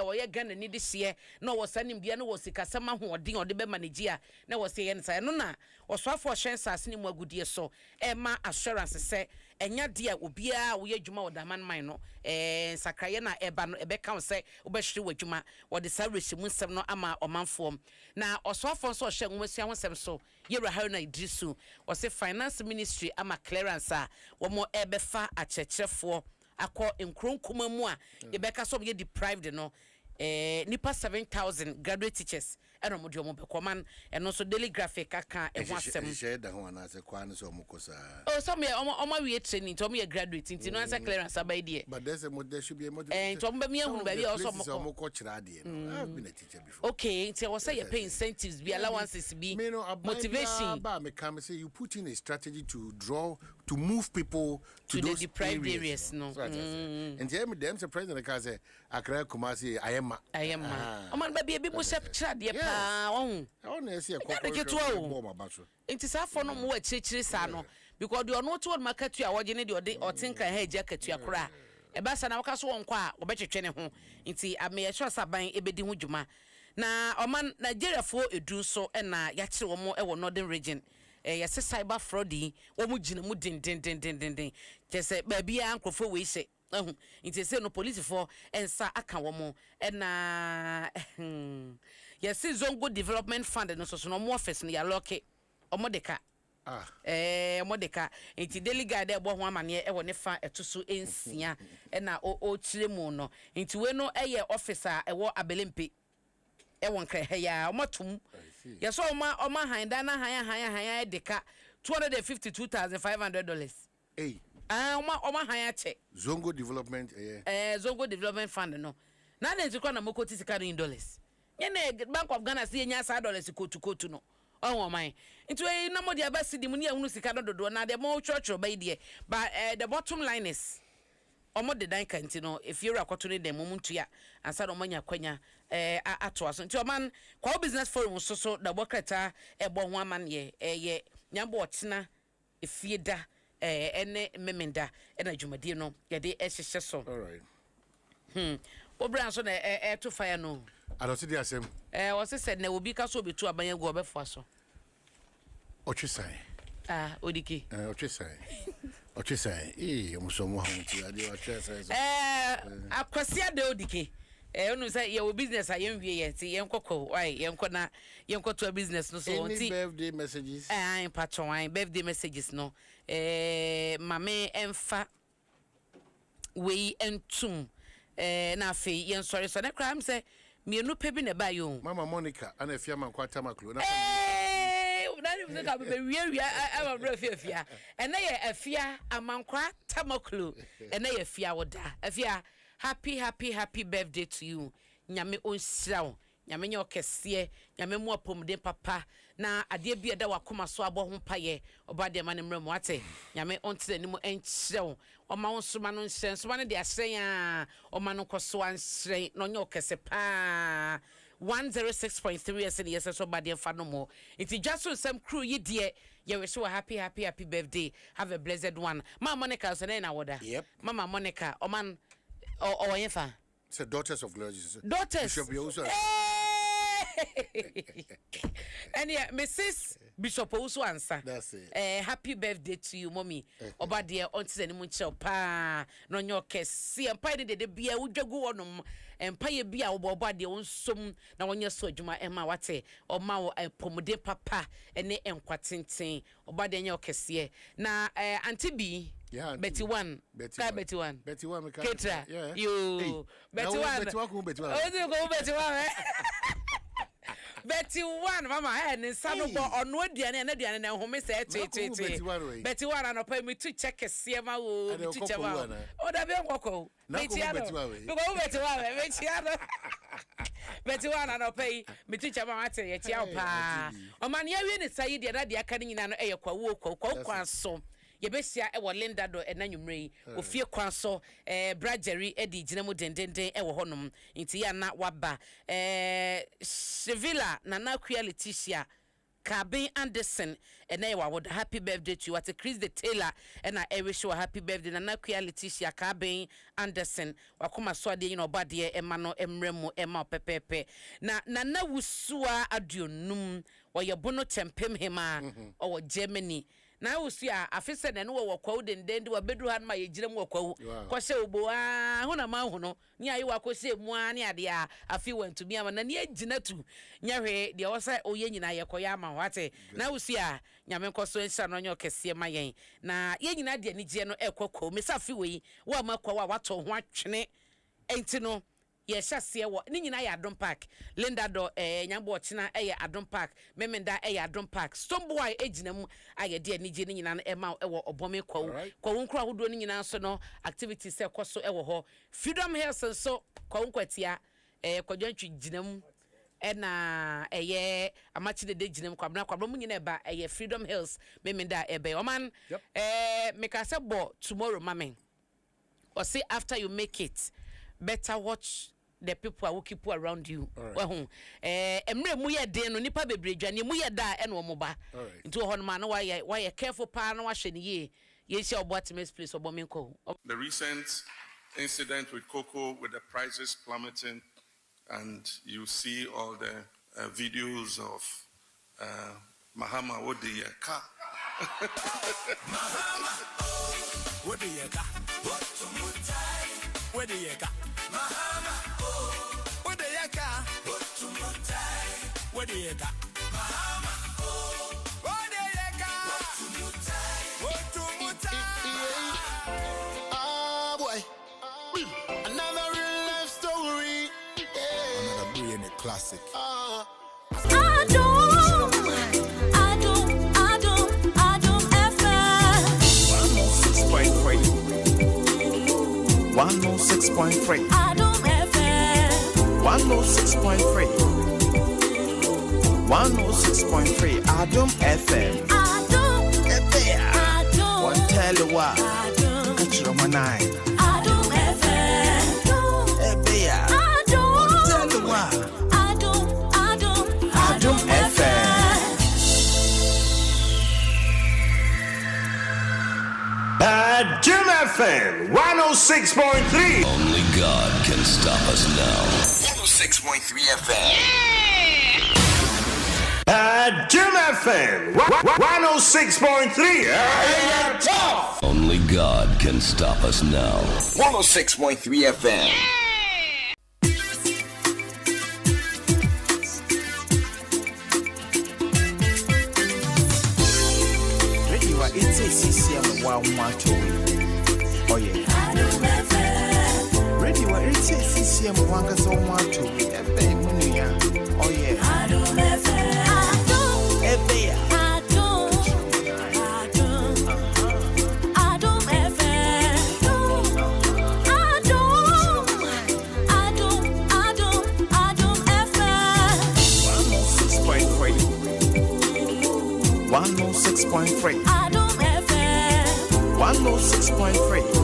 wo ye Ghana ni de hye na wo sanim bia na wo sikasema ho ode be manage a na wo se ye nsa no na wo so afo hyen sase ni mu agudie so ma assurance se enya dia obia wo ye dwuma wo da man no sakraye na eba no ebe kan se wo be hwere wadwuma wo de sa resimu nsem no ama omanfo na osofo so hye nwosua wonsem so yera haruna idrisu wo se finance ministry ama clearance a wo mo ebefa akyekyrefo akọ nkronkoma mu a yebeka so ye deprived no nipa 7,000 graduate teachers eno mo dio mo be command eno so daily graphic aka e ho asem share da ho na se kwa ne so mo kosa so me omo we training to me graduate nti no answer clearance abai die but there's a model should be a model to mo be me ehunu ba bi also mo ko kira de no I've been a teacher before okay nti we say you pay incentives be allowances be motivation ba me come say you put in a strategy to move people to those deprived areas no and them the president can say Accra Kumasi I am o man ba bi mo shep kira de pa won na see kwakwa nti sa fo no mo wa chirichiri sa no because the ono to makatu a woje ne de ode otinka ha eja katua kora e ba sa na waka so won kwa obetwetwe ne ho nti ame ye sure saban ebedi ho dwuma na o man Nigeria fo edu so na ya kire wo mo e wo northern region yes cyber fraud wo mu gina mu din tese ba bia ankrofo we se nti se no police for ensa aka wo mo na yes zongo development fund no so no mo office no ya lock omodeka omodeka nti daily guide e bo ho amane e wo ne fa etoso ensia na o kire mu no nti we no eye officer e wo abelempe e won kra ya omatum yeso oma handa na han deka $252,500. Hey. Oma higher check. Zongo Development, Zongo Development Fund, no. Now then, you can't make $40 dollars. Yene Bank of Ghana see $dollars to no. Oh my! Into a number the best the money unisicado do na the more church or by the but the bottom line is omo the dan can't know if you're a cotton the moment to ya and said omanya kwenya at us into a man qual business forum so the worker a bon one man ye nyambo tina if ye da ene memenda and a jumadino ya de so. All right. Obran so na to fire no. I don't see the same. Was said ne will be caso be to abanya go be for so. Ochisai. Odiki. Ochisai. Musomo hunti ade ochisai. Akwasia de odiki. Onu say your business I am wie yet yenkoko why yenkona to business no so any birthday messages. Patron wine birthday messages no. Mame emfa we entum na fe yen sorry so na kram say me no pebi na ba yo Mama Monica ana afia man kwata maklo na na ni ka be wi aba bro afia na ye afia amankwa tamaklo na ye afia woda afia happy birthday to you nyame onsirawo nyame nye okese nyame mu apomde papa na ade bia da wakoma so abo ho paye oba de ma ne mrem wate nyame ontire ni mu enchirewo oma wonsoma no nhyren so ma ne de asren a oma no koso ansren no nye okese pa 106.3 yes so ba de fa no mo iti Dwaso Nsem crew yi de ye wish you a happy birthday, have a blessed one. Mama Monica so na woda. Yep. Mama Monica o man o yenfa. It's a Daughters of Glory Jesus. Daughters. Bishop Yoso. And yeah, Mrs. Bishop Osu answer. That's it. Happy birthday to you, mommy. Oba dear auntie and muncho pa no nyo kesi empa de bia udwagu wonom empa ye bia oba de onsom na wonye so adwuma ema wate oma wo pomode papa ene enkwatenten oba de nyo kesi na auntie B. Yeah, Betty one. Betty one. Ketra. Yeah. You. Betty one. Oh, you Betty one. Betty one, mama, and son bo ono aduane na aduane na home say Betty one and pay me to check a siema wo to check wa. O da be nkoko. Betty one and pay me to check ma ate ye chia pa. O man ye wi ni sai de da de aka ni nyina no eye kwa wo kwa so. Yebesia e wo Linda do enanwumre ofie kwan so Brajeri edi ginemu dendenden e wo honom nti ya na waba Sevilla Nana Leticia Cabin Anderson and I would happy birthday to you at Chris the Taylor and I wish you a happy birthday Nana Leticia Cabin Anderson wakoma swade you know body emano emremo ema pepepe na Nana wusua adionum wa yebono tempem hema or Germany na usi a afise na no wo kwawo dendende wa bedru han ma yegire mu kwawo kwose obo ho na ma ho no ni ayi wa kwose mu ani ade a afi wantumi ama na ni agina tu nyahwe de wo sai oye nyina ye koya ama wate na usi a nyame nkoso ensa no nyo kese ma yen na ye nyina de ani gye no ekokko me safi we wa ma kwawo a wato ho atwene enti no ye hyase wo ni nyina ya Adom Park Linda do nyambo china Adom Park memenda Adom Park Stomboy ejina mu aye de ani je ni nyina ema ewo obome kwawo kwawo nkura hodo ni nyina so no activities ekoso ewo ho Freedom Hills so kwawo nkwatia kwadwantwi jina mu ena amachi de jina mu kwabra mu nyina eba Freedom Hills memenda ebe oman make say bo tomorrow mamen or say after you make it better watch the people who keep around you. Well, emre mu ye den no nipa bebre dwane mu ye da e no mo ba. Into honma no why careful pa no ahwe ne ye. Ye sha obotimes place obomenko. The recent incident with Coco with the prices plummeting and you see all the videos of Mahama Wodiyeka. Mahama Wodiyeka. Wodiyeka. Mahama Wodiyeka. Wodiyeka. Mahama Wodiyeka. Ah boy, another real life story. Another brilliant classic. Adom 106.3. Adom FM. 106.3. 106.3. Adom FM. Adom. Adom. One tell you what. Catch your nine. Adom FM. Adom. One tell you what. Adom FM. Adom FM 106.3. Only God can stop us now. 106.3 FM. Adom FM 106.3. Only God can stop us now. 106.3 FM. Radio it's a CCM wow macho. Oh yeah. Radio it's a CCM wanga so macho. Oh yeah. Adom FM. 106.3.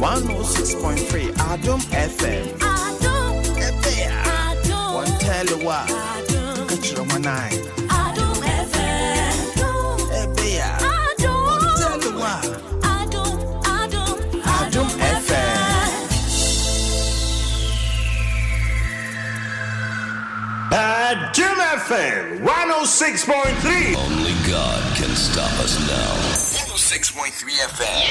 106.3 Adom FM. Adom. Adom. One tell you what. Catch your nine. Adom FM. Adom. One tell you what. Adom FM. Adom FM 106.3. Only God can stop us now. 106.3 FM.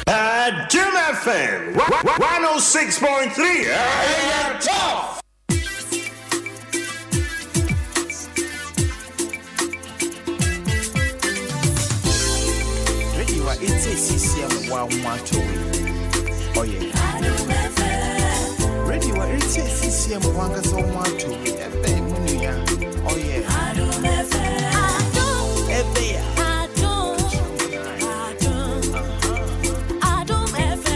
Adom FM 106.3. Radio it's a CCM wow macho. Oh yeah. Radio it's a CCM wanga so macho. Oh yeah. Adom FM. Adom FM. Adom FM.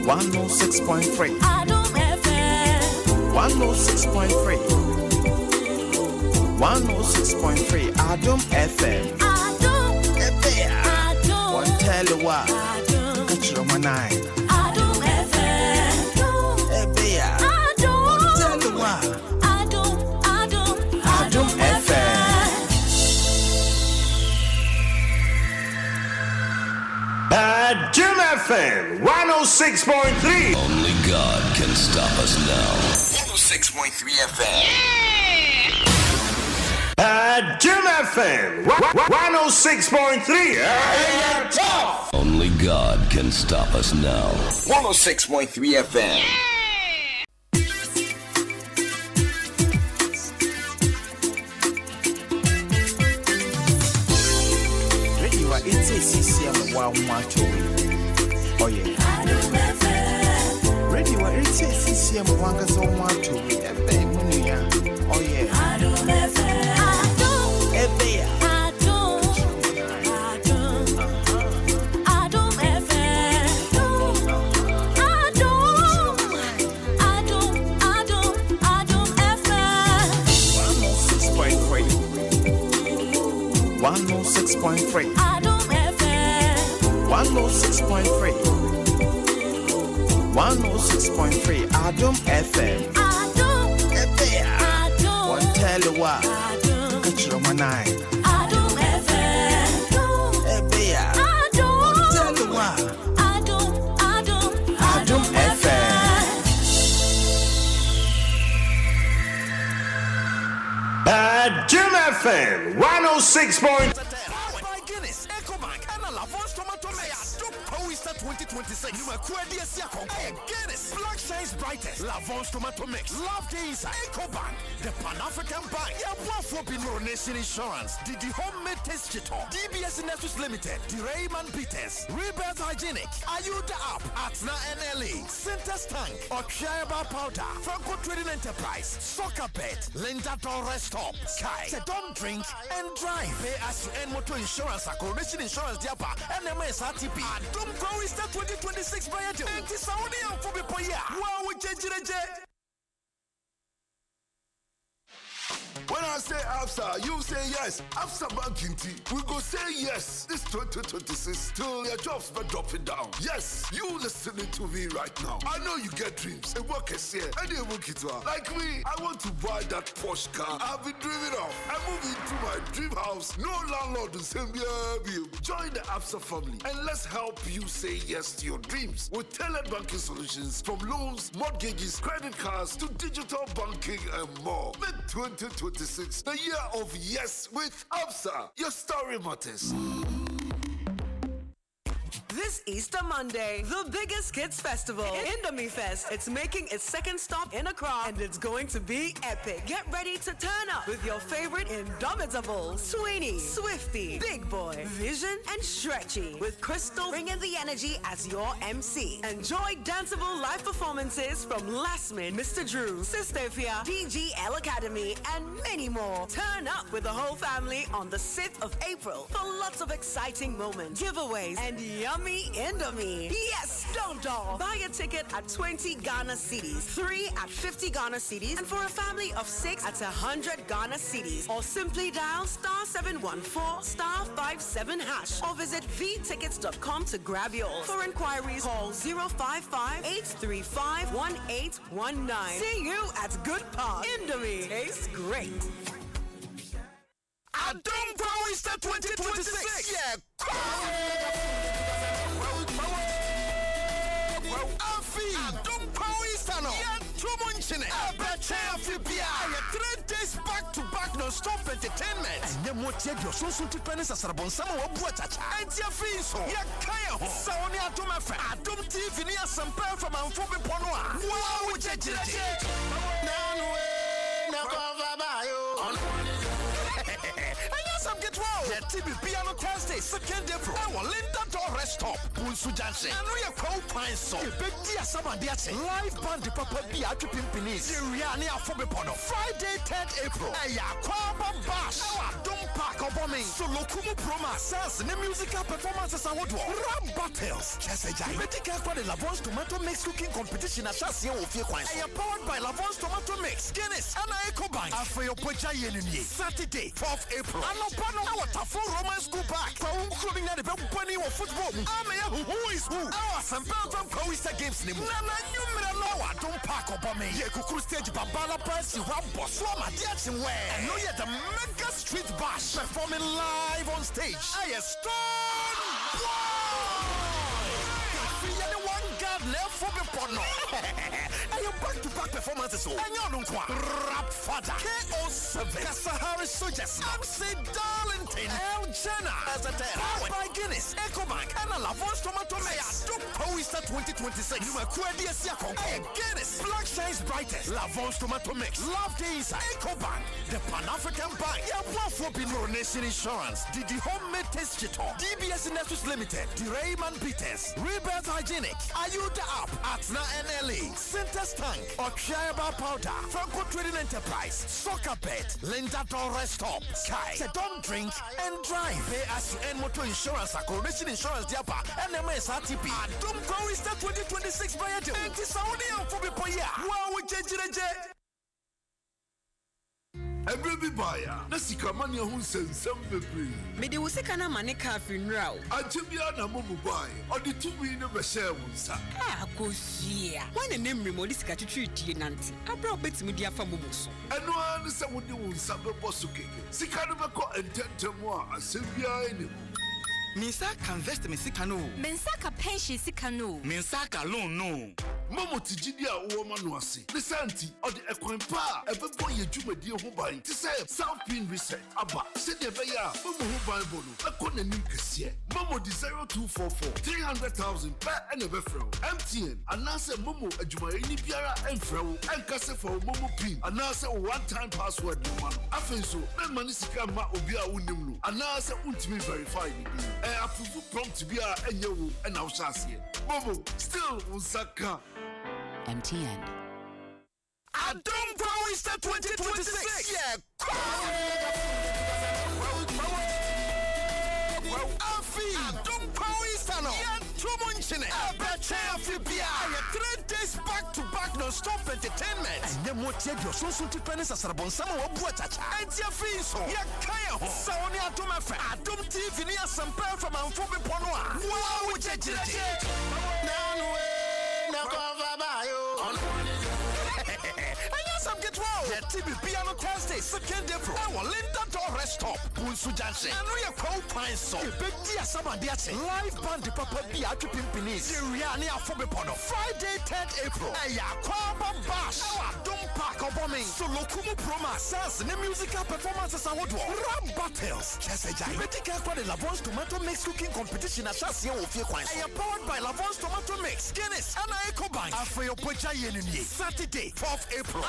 106.3. Adom FM. 106.3. 106.3 Adom FM. One tell you what. Catch your nine. Adom FM. One tell you what. Adom FM. Adom FM 106.3. Only God can stop us now. 106.3 FM. Adom FM 106.3. Only God can stop us now. 106.3 FM. Radio it's a CCM wow macho. Oh yeah. Radio it's a CCM wanga so macho. Oh yeah. Adom 106.3. Adom FM. 106.3. 106.3 Adom FM. One tell you what. Catch your nine. Adom FM. One tell you what. Adom FM. Adom FM 106.3. 2026. Guinness Black Science brightest. Lavon's tomato mix. Love the inside. EcoBank. The Pan-African Bank. Yabuafo Binro Nation Insurance. Didi Homemade Taste Chito. DBS Industries Limited. The Rayman Peters. Rebirth Hygienic. Ayuda Up. Atna NLA. Centers Tank. Okshiaba Powder. Franco Trading Enterprise. Soccer Bet. Linda Rest Stop. Sky. Don't drink and drive. Pay as you earn motor insurance. Coronation Insurance Diapa. NMS RTP. Adom 2026 by Adom. And this Saudi and for people here. Wow, we change it. When I say ABSA, you say yes. ABSA Banking Team, we go say yes. This 2026 till your jobs but dropping down. Yes, you listening to me right now. I know you get dreams. A work is here. And you work it well. Like me, I want to buy that Porsche car. I've been dreaming of. I move into my dream house. No landlord will send me a bill. Join the ABSA family and let's help you say yes to your dreams with tailored banking solutions from loans, mortgages, credit cards to digital banking and more. Make 2026 the year of yes with ABSA. Your story matters. This Easter Monday, the biggest kids festival, Indomie Fest. It's making its second stop in Accra, and it's going to be epic. Get ready to turn up with your favorite Indomitables, Sweeney, Swifty, Big Boy, Vision, and Stretchy, with Crystal bringing the energy as your MC. Enjoy danceable live performances from Lasmin, Mr. Drew, Sistefia, DGL Academy, and many more. Turn up with the whole family on the 6th of April for lots of exciting moments, giveaways, and yummy Indomie. Yes, don't dull. Buy a ticket at 20 Ghana cedis, 3 at 50 Ghana cedis, and for a family of 6 at 100 Ghana cedis. Or simply dial *714*57# or visit vtickets.com to grab yours. For inquiries, call 055-835-1819. See you at Good Park. Indomie tastes great. Adom Easter 2026. Yeah. Adom Easter no. Yeah, 2 months in it. 3 days back-to-back non-stop entertainment. And then what you do? So to pennies as a bonsama or buatacha. And your fees so. Yeah, Kaya. Saonia Adom FM. Adom TV near some pair from Amphobe Ponoa. Wow, some get well. The TV Piano Thursday, 2nd April. I will Linda Rest Stop. Bunsu Jansen. And we are called Pine So. The big dear Samadiache. Live band the Papa Bia Pimpinis. Riani Afobepono. Friday, 10th April. Aya Kwaba Bash. Don't Park Obomi. Solo Kumu Proma. Sans the musical performances are what Rap battles. Chesaja. Medical for the Lavon's Tomato Mix cooking competition at Chassia of Fiquine. I am powered by Lavon's Tomato Mix. Guinness and EcoBank. And for your Poja Yenini. Saturday, 4th April. Pano, our full Roman school back. For who at the Bunny or football. Who is who? Our St. Belgium Easter Games. Nana, you don't park up on me. Yaku stage Babala Press, you have Boswama, Jackson Way. And know yet the Mega Street Bash performing live on stage. I am Stone. Left for the porno. And your back-to-back performances. And you don't want Rap Father KO7 Kasahari Sojas MC Darlington El Jenna as a powered by Guinness EcoBank and a Lavon's Tomato Mix. Adom Easter 2026. You are Quadius Yakon Guinness Black Shines Brightest Lavon's Tomato Mix. Love the inside EcoBank. The Pan-African Bank. Yabuafo Binro Nation Insurance. Didi Homemade Taste Chito. DBS Industries Limited. The Rayman Peters. Rebirth Hygienic. Ayuda Up. Atna NLA. Centers Tank. Okshiaba Powder. Franco Trading Enterprise. Soccer Bet. Linda Rest Stop. Sky. Don't drink and drive. Pay as you earn motor insurance. Coronation Insurance Diapa. NMS RTP. Adom Easter 2026 by Adom. And this Saudi and for people here. Wow, we change it. Every buyer, Nasika Mania who sends some baby. Mede wo sika na mane ka funeral. Ajibia na mo buy. Or the 2 million be share unsa. Ah, kosia. When the name remodi sika twitwi nanti. Abra obetimi dia fa momoso. Eno an se wodi unsa be boso keke. Sika no be ko ententemu a asebia eni. Minsa can invest me sika no. Minsa ka pension sika no. Minsa ka loan no. Momo tijidi a uoma nuasi. Lisanti, or the equimpa, a bebo ye jumadi hubai. To say, South Pin Reset, Abba, said the Baya, Momo Hubai Bolu, a corner Nimkasia. Momo the 0244, 300,000 per and a befro. MTN, and Nasa Momo, a Jumaini Piara and Fro, and Casa for Momo Pin, and Nasa one-time password. I think so, then Manisika Ma Obia Unimlu, and Nasa Untimi verified. I approve prompt to be a new and our chassis. Momo, still Unsaka. MTN. Adom 2026. Yeah. Adom no. Three days back-to-back non-stop entertainment. And then what you do? So to pennies as a bonsama or buatacha. And your fees. Yeah, Kaya. So on your Adom FM. Adom TV near some pair from Amphobe Ponoa. Wow, which is get well. The TV piano Thursday, 2nd April. I will Linda Door Rest Stop. Bunsu Jansen. And we are called Pine So. Big Dia Samadiache. Live band the Papa Bia Pimpinis. Riani Afobepono. Friday, 10th April. Aya Kwaba Bash. Our Dome Park of Bombing. Solo Kumu Proma. Sans the musical performances are what Rap battles. Chesaja. Medical Quad Lavon's Tomato Mix cooking competition at Chassia of your coins. I am powered by Lavon's Tomato Mix. Guinness. And Eco Bank. For your Pocha Yenini. Saturday, 4th April.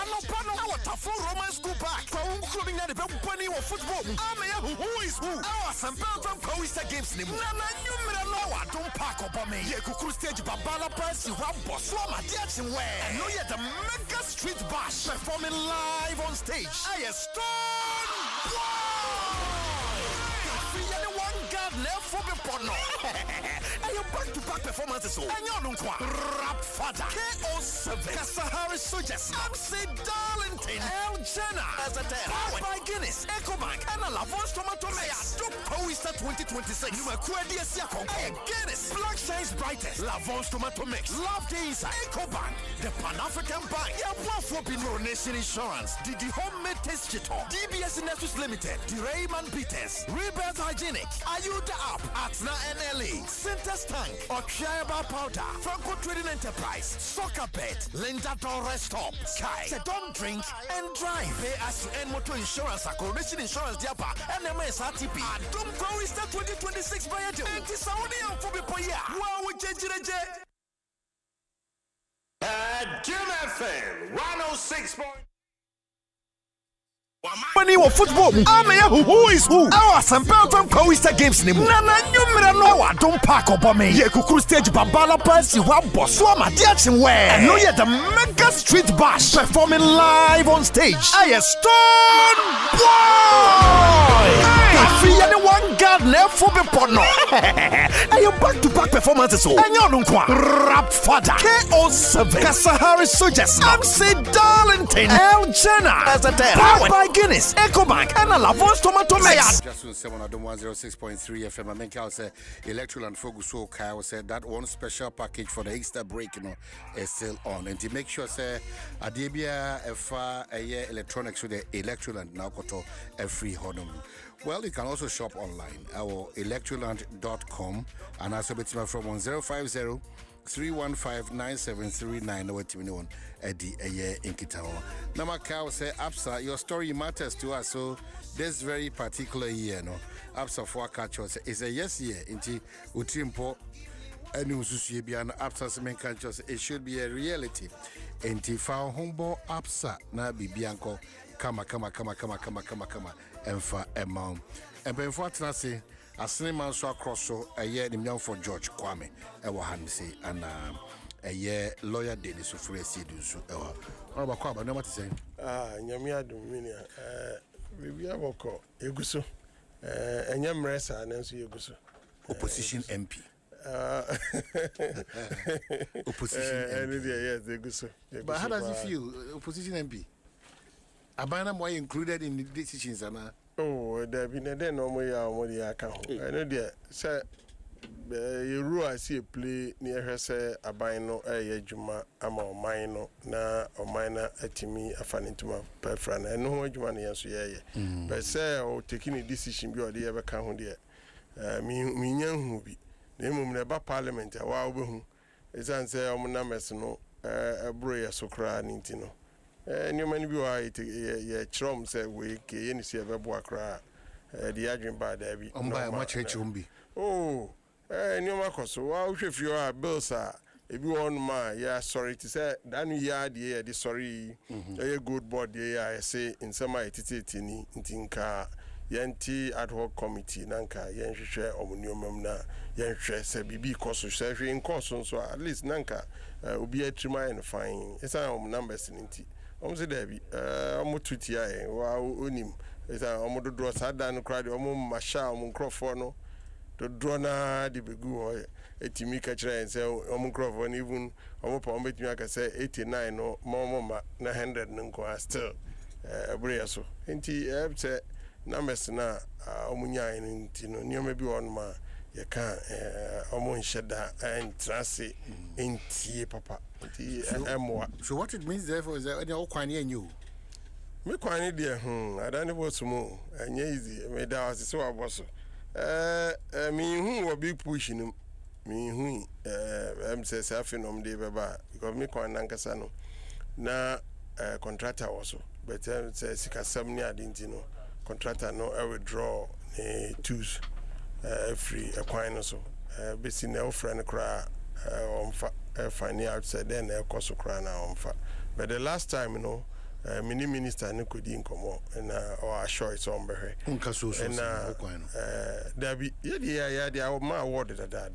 Our full Roman school back. For including the bunny or football. Who is who? Our Sample from Coaster Games. Nana, you don't pack up on me. Yaku stage Babala Press, you have Boswama, Jackson Way. I know you're the Mega Street Bash performing live on stage. I am Stone. For the porno. And your back-to-back performances. And you're no Rap Father. KO7. Kasahari Suggest. Abse Darlington. El Jenna. As a powered by Guinness. Ecobank. And a Lavon's Tomato Mix. Top Coaster 2026. You are Quadia Siakon. Guinness. Black Shines Brightest. Lavon's Tomato Mix. Love the Inside. Ecobank. The Pan-African Bank. Your Buffalo Pinro Nation Insurance. The Homemade Taste Chito. DBS Industries Limited. The Rayman Peters. Rebirth Hygienic. Are you the app? Atna NLE, Centers Tank, Okshiaba Powder, Franco Trading Enterprise, Soccer Bet, Linda Door Rest Stop, Sky, Don't Drink and Drive. Pay as you end motor insurance, accommodation insurance, Diapa, NMS RTP. Adom Coaster 2026 by Adom. And Saudi and Fobipoya. Wow, we change it. Adom FM 106. Money or football. Who is who? Our Sample from Coaster Games. Nana, you don't pack up on me. Yaku stage Babala Press, you have Boswama, Jackson Way. I know you're the Mega Street Bash performing live on stage. I am Stone Boy. Anyone got left for the porno. And your back-to-back performances. And you're no Rap Father. KO7. Kasahari Suggest. Abse Darlington. El Jenna. As a powered by Guinness, Ecobank, and a Lavon's Tomato Mix. Dwaso Nsem on Adom 106.3 FM. I mean, I'll say Electoral and Focus. So, Kyle said that one special package for the Easter break, is still on. And to make sure, say, Adebia, a year electronics with the Electoral and now koto a free honor. Well, you can also shop online. Our electroland.com and also bet from 1050 315-9739 or Timon Eddie a year in Kitao. Namakao say Absa, your story matters to us. So this very particular year, Absa for catch is a yes year into Utimpo and Ususibian Absa Semen catchers. It should be a reality. Enti found humble Absa na Bibianco. Kama and for a mom. And before say a cinema so across so a year in for George Kwame, a Wahansi, and a year lawyer Dennis so free Sidus. What about Kwaba? No, what to say? Yamia Dominia, Vivia Boko, Eguso, and Yamresa, and Nancy Eguso. Opposition MP. Opposition MP. Yes, Eguso. But how does it feel, opposition MP? Abana more included in the decisions, Anna. Oh, there have been a day no more account. I know there, sir. You rule I see a play near her, say, Abino, a Juma, ama or minor, na or minor at me, a fan into my preference. I know what you want to answer, but say, or taking a decision, you are the ever count here. Me young movie. The moment about parliament, a while, it's answer, numbers no. Abroya Sokra Nintino. Newman be white, ye chum say we key any see a cry. The adrin by Debbie. By much HMB. Oh, Newmarcos, so if you are Bill, sir. If you want my, yeah, sorry to say, that yard, yeah, the sorry, a good body, yeah, I say, in some ititini, in Tinka, Yanti ad hoc committee, Nanka, Yanshare, Omnium, Yanshare, say, BB cost of surgery in course, so at least Nanka will be a trimmer and fine. It's our numbers in it. Almost Debbie, almost 2 years, wow, unim. It's a almost draw Sadan cried, almost Masha, Muncrofono. To draw na the begu etimi ka kire and say microphone even omo betimi aka say 89 no mama na 100 nko still abreya so enti say numbers na omunya enti no nioma bi won ma ye ka omo nsheda and trase enti papa enti emwa. So what it means therefore is that any okwan ye nyu me kwan dey adani bosumo enye easy me da was so aboso me who will be pushing me who say self-nom de baba because me kwa nankasa no na contractor also but say sikasam ni adintino contractor no I withdraw tools free a no so be see no friend cry find outside then e cost cry na onfa but the last time you know mini minister ne kodi nkomo na o assure it's on behe nka so there be ya dia ma award da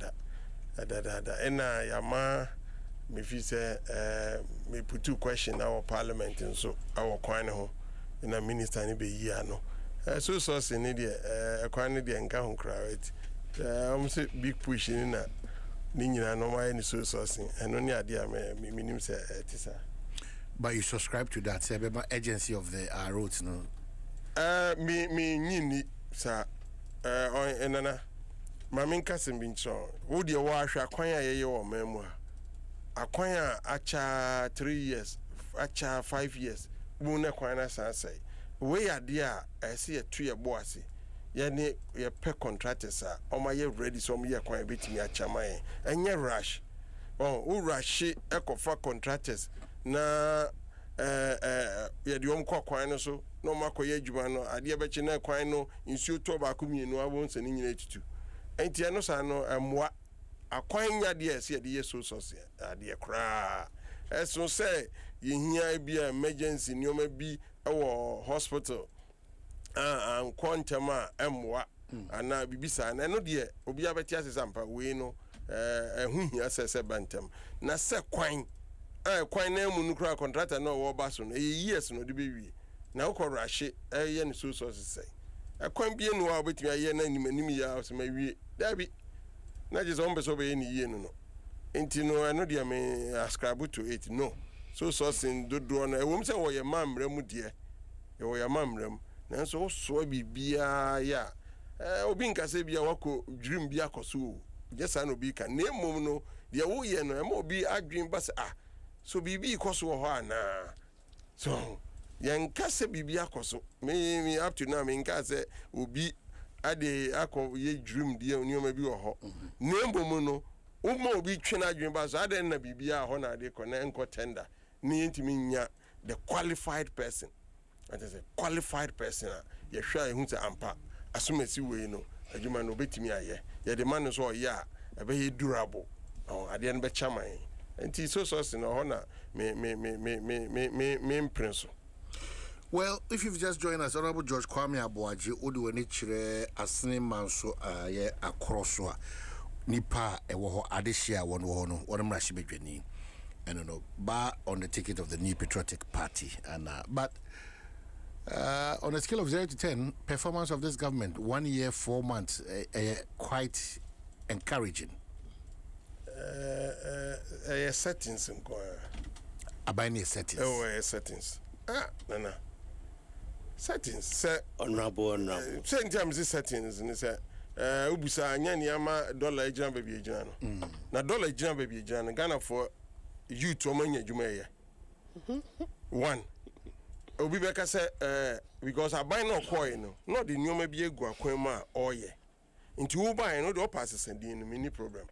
na ya ma me fi say me put two question our parliament and so our kwan ho na minister ne be yi ano so ne dia kwan ne dia nka ho crowd say big push ni na ni nyina no ma ni so eno ni ade a me minim say tisa. But you subscribe to that agency of the roads, no? Me nini sa on enana mamin kasim bincho wo de wa hwa kwan ya ye wo memu akwan acha 3 years acha 5 years bu na kwan na san sai we ya de a ese ye tu ye bo ase ye ne ye pe contractors a o ma ye ready so mo ye kwan betimi acha man enye rush o rush ekofa contractors na ye de kwan no so no makoye adwuma no ade be chi na kwan no nsuo to ba ko mienu awon se ni nyina tutu enti no sa no emwa akwan nya de ese de yeso so se ade kra eso se ye hia bi emergency nyoma bi ewo hospital an kwantama emwa ana bibisa na no de obi abeti asesampa we no ehu hia sese bantam na se kwan kwan na mu nukura contractor no wo ba so no years no de bewie na ukoro ahye ye ne so say kwan bie no wa obetimi aye na nim ya so ma wie dabi na je so mbeso be ni ye no enti no eno de me ascribe to it no so sin dodo no ewom se wo ye mamra mu de ye wo ye mamram na so so bibia ya obi nkase bia wako dwirim bia koso jesa no bi ka na emom no de wo ye no ema obi adwen ba se so bibi koso ho ana so yankase bibi akoso me up to now me nkase obi ade akọ ye dream de onioma bi wo ho nembom no uma obi twena adwen ba so ade na bibi a ho na ade ko na enko tender ni ntimi nya the qualified person that is a qualified person ye hwa ehun se ampa asomasi we no adwuma no betimi aye ye de man so ya ebe he durable ade no be chaman enti so no hona me prince. Well, if you've just joined us, Honorable George Kwame Abuaji odu eni chire asene manso ye akroso nipa ewo ho adehia won wo no wonmra shibedwani and no ba on the ticket of the New Patriotic Party and but on a scale of 0 to 10 performance of this government 1 year 4 months quite encouraging. Settings nko abani settings settings nana settings say honorable sometimes settings ni say ubusa anya ni ama dollar ejina baby ejina no na dollar ejina baby ejina no Ghana for youth o manya adwuma ye one obi be ka say because aban no coin no not the nyoma bi egu akwan ma oye nti wo ban no do pass sending no mini problem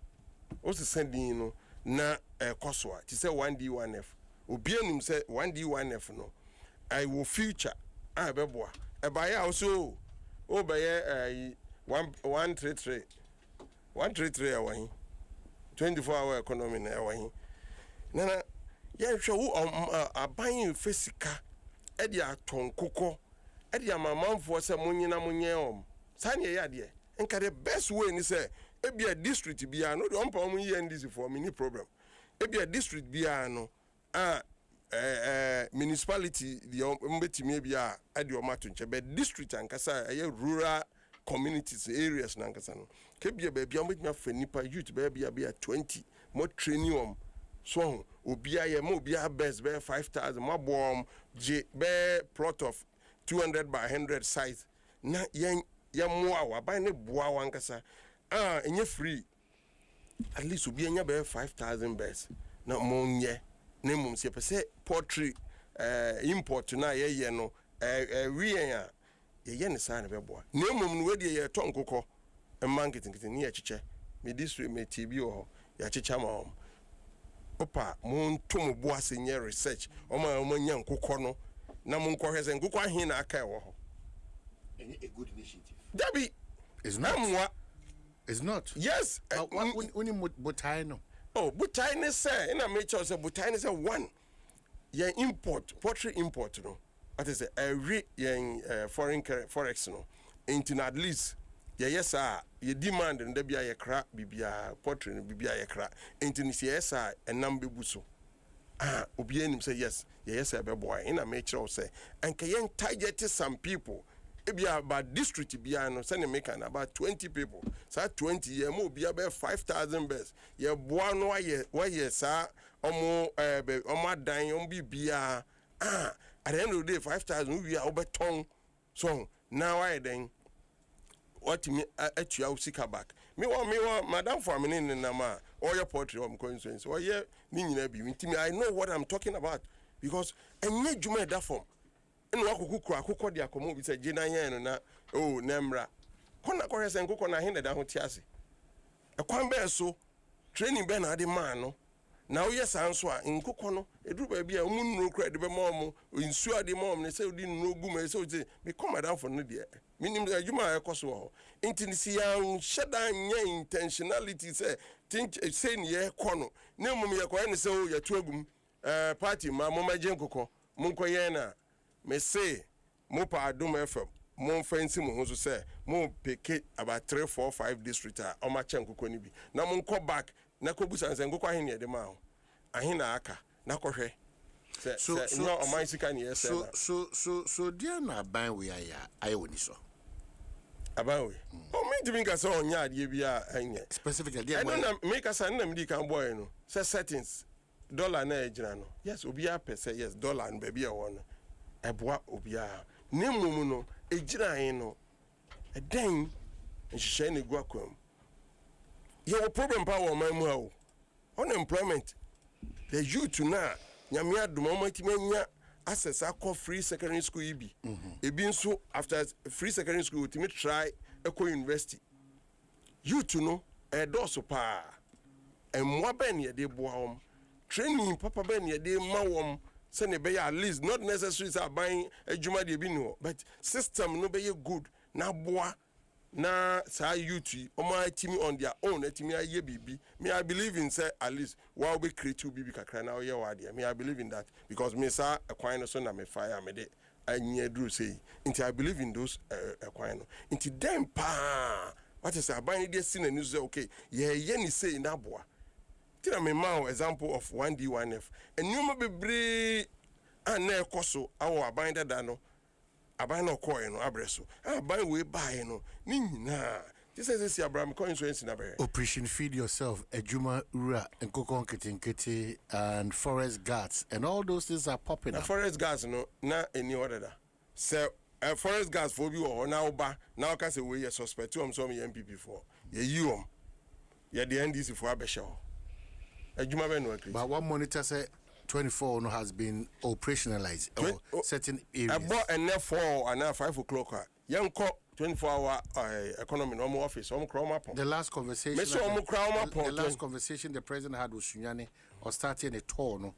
o se sending no na koswa ti say 1D 1F obi anim say 1D 1F no I will future beboa e ba ya also o ba ye 133 awon 24-hour economy na awon na ya hwe wo aban fesika e dia aton kokko e dia mamanfo se munyena sane ya de enka the best way ni say e bia district bia no de on pa mu NDC for me ni problem e bia district bia no municipality the mbetimi bia ade o mato nche but district ankasa rural communities areas nankasa no ke bia ba bia mbetimi afa nipa youth ba bia 20 mo training so obia ye mo obia best be 5,000 mo bom je be plot of 200 by 100 size na ya mo awa ba ne boa wankasa enye free at least obia nya be 5,000 best na mo nye na mum se pese poultry import na ye no wiyen ye ne sa na be boa na mum no we de ye ton kokko market ne ye chiche me district me TB o ya chicha ma opa mo ntom boa se nye research o ma nya nkokko no na mo nkwohwe se nkokko ahin na aka e wo ho a good initiative Debbie is not it's not yes only butai no butai ne say ina make sure say butai ne say one ye import poultry import no what is every foreign forex no into at least yes ye demand and there be a cra bibia poultry no bibia ye cra into yes and number buso obi anim say yes be boy ina make sure say and can target some people ebia about district bia no say make an about 20 people say 20 ye mo bia be 5,000 best ye boa no why sa omo dan omo bibia at the end of the day 5,000 we are obeton so now why then what me atua usika back me want madam for me na ma all your poultry am constituency or ye ni nyina bi ntimi I know what I'm talking about because enye djuma da form enu akukukura akukọ di akomo bi se gina yan na nemra kona ko hese nkukọ na hin da ho tiase ekwan be so training be na ade man no na wo yes anso a nkukọ no eduru ba bia omu nuro kura de be mom nsu ade mom ne se odi nuro gu me se odi me come down for no de minim adwuma ekoso ho intinisi ya sheda nya intentionality se think say ne ye kono ne mum ye ko ne se o ya tuagum party ma mo maje nkukọ mun ko ye na me say mo pa Adom FM mo fancy mo ho so say mo pick about 3 4 5 district o ma che nkukọ ni bi na mo nko back na ko busan se nkukọ ahin ne de ma ho ahin na aka na ko hwe so no o man sika ni yes so dia na ban we aye woni so aban we o me dimi ka so onya ade bia anye specifically dia na make us na me di kan boy no say settings dollar na ejina no yes obi a pese yes dollar and baby e won eboa obi a ne mum no ejira hin no eden nhihye ne gu akwam ye wo problem pa wo man mu ha o unemployment the youth na nyame adom o matimi anya access akọ free secondary school ibi ebi nso after free secondary school ultimate try eco university youth no edoso pa emwa ben ye de boa training papa ben ye de ma wom se ne be at least not necessary say buying adwuma de bi no but system no be good na boa na sa youth omo atimi on their own atimi aye bibi me I believe in say at least while we create two bibi kakra na oye wa de me I believe in that because me sa ekwan no so na me fire me de anya dru say until I believe in those ekwan no until them pa what is aban de sin and say okay ye ni say na boa tira me ma example of 1D 1F enuma bebre ana ekoso awo aban dada no aban no koy no abreso aban we buy no ni nyina this is Abraham constituency na be operation feed yourself ejuma ura nkokon ketinketi and forest guards and all those things are popping up forest guards no na any order so forest guards for bi wo na oba na ka say we suspect you so me MPP for ye yiwom ye the NDC for abesha ejuma be no agree but one monitor say 24 no has been operationalized or certain areas about and 4 and 5 o'clock yanko 24-hour economy no more office the last conversation the president had with Sunyani or starting a tour no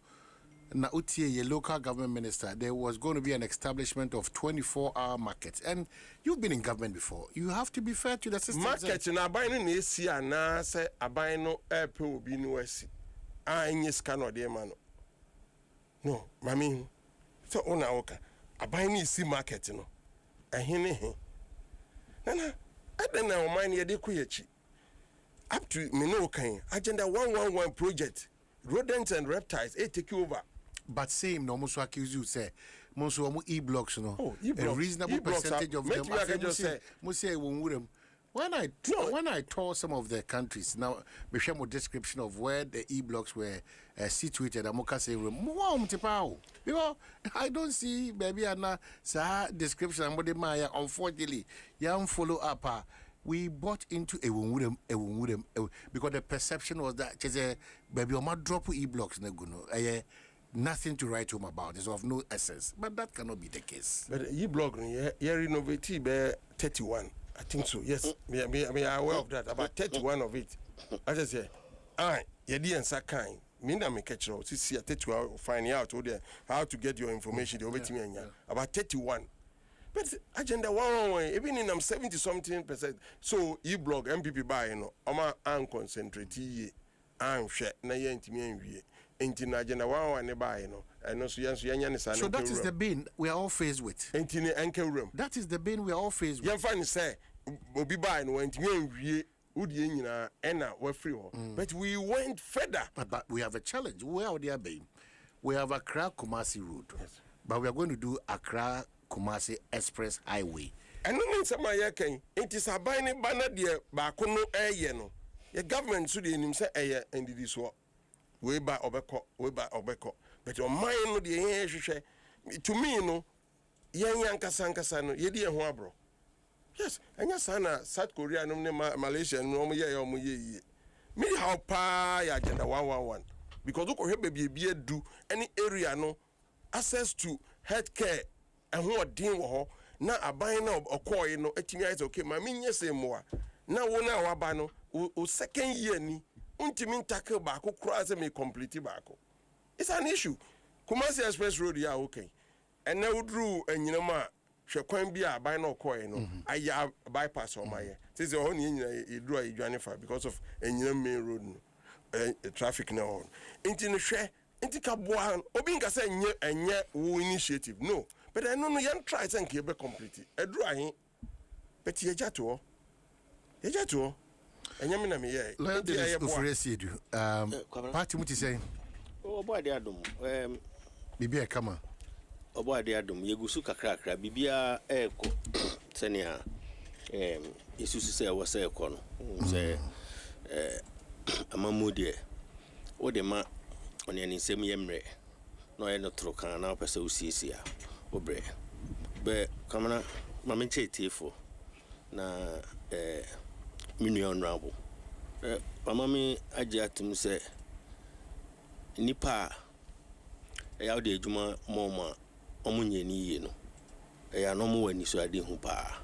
na utie a local government minister there was going to be an establishment of 24-hour markets and you've been in government before you have to be fair to the system market na aban no esi ana say aban no epe obi no asi anye scan no de ma no mami so una oka aban no esi market no ehene he nana adana o man ye de koyechi up to me no kan agenda 111 project rodents and reptiles take over but same no most accuse you say most e-blocks no a reasonable percentage of them when I tour some of the countries now we share more description of where the e-blocks were situated amoka say because I don't see baby ana sa description ambode maya unfortunately you follow up we bought into a wumurem because the perception was that baby oma drop e-blocks na guno nothing to write home about. It's of no essence. But that cannot be the case. But e-blog, you renovate by 31. I think so. Yes. Me aware of that. About 31 of it. As I say, you didn't say kind. Me na me catch you. See, 31 finding out how to get your information. They over me about 31. But agenda 111, even in 70-something%. So e-blog MPP buy Oma an concentrate an share na ye ntimi anwie. So that is the bin we are all faced with. That is the bin we are all faced with. But we went further. But we have a challenge. Where are they being? We have Accra Kumasi Road. Yes. But we are going to do Accra Kumasi Express Highway. And no means it is a binding banner dear Bakono Ayeno. The government should in himself and this war. We by Obeko. But your mind no the to me no yan kasanka no ye die ho abro. Yes, anya sana South Korea no Malaysia no mo ye. Me how pa ya agenda 111 because you go baby be do any area no access to healthcare and ho odin wo ho na aban na okoy no etimi is okay ma me nyese mo na wo na wa ba no o second year ni untimin tackle back cross me complete back. It's an issue. Kumasi Express Road ya okay. And now drew and ma shekwan bia by no coin no. I bypass on my. This is only you draw a Jennifer because of a main road traffic now. Inti share inti kabuan obinga say nye wo initiative no. But I know yan try and keep complete. A draw but ye jato. Enyamina me ye. Party muti say. Oh boy de Adom. Bibia kama. Oh boy de Adom yegusu kakra bibia eko senia isusu say wo say eko no. Say amamu de o de ma oni ani nsem yemre no ye no trokan na pese usiesia obre. Be kamana mama nche tiefo na Mini honorable. Mama mi aje atum se nipa ya de adwuma moma omunye ni yie no. Ya no mo wani so ade hu pa.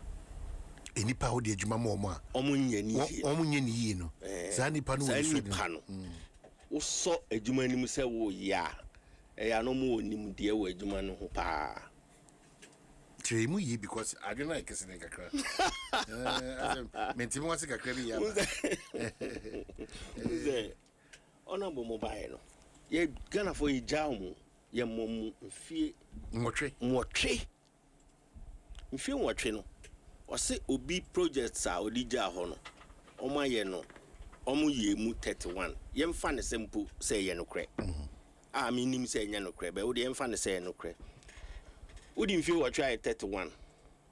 Nipa o de adwuma moma omunye ni yie. Omunye ni yie no. Za nipa no wani so no. Wo so adwuma ni mu se wo ya. Ya no mo wani mu de wo adwuma no hu pa. Tremu yi because I don't like kissing kakra. Mentimo wasi kakra bi ya. Uze. Honorable mobile no. Ye Ghana for ye jamu ye mom mfie nwotwe. Mfie nwotwe no. Ose obi projects a odija ho no. Oma ye no. Omu ye mu 31. Ye mfa ne sempo say ye no kre. Ah me nim say ye no kre. Be wo de ye mfa ne say ye no kre. Would you feel what try 31?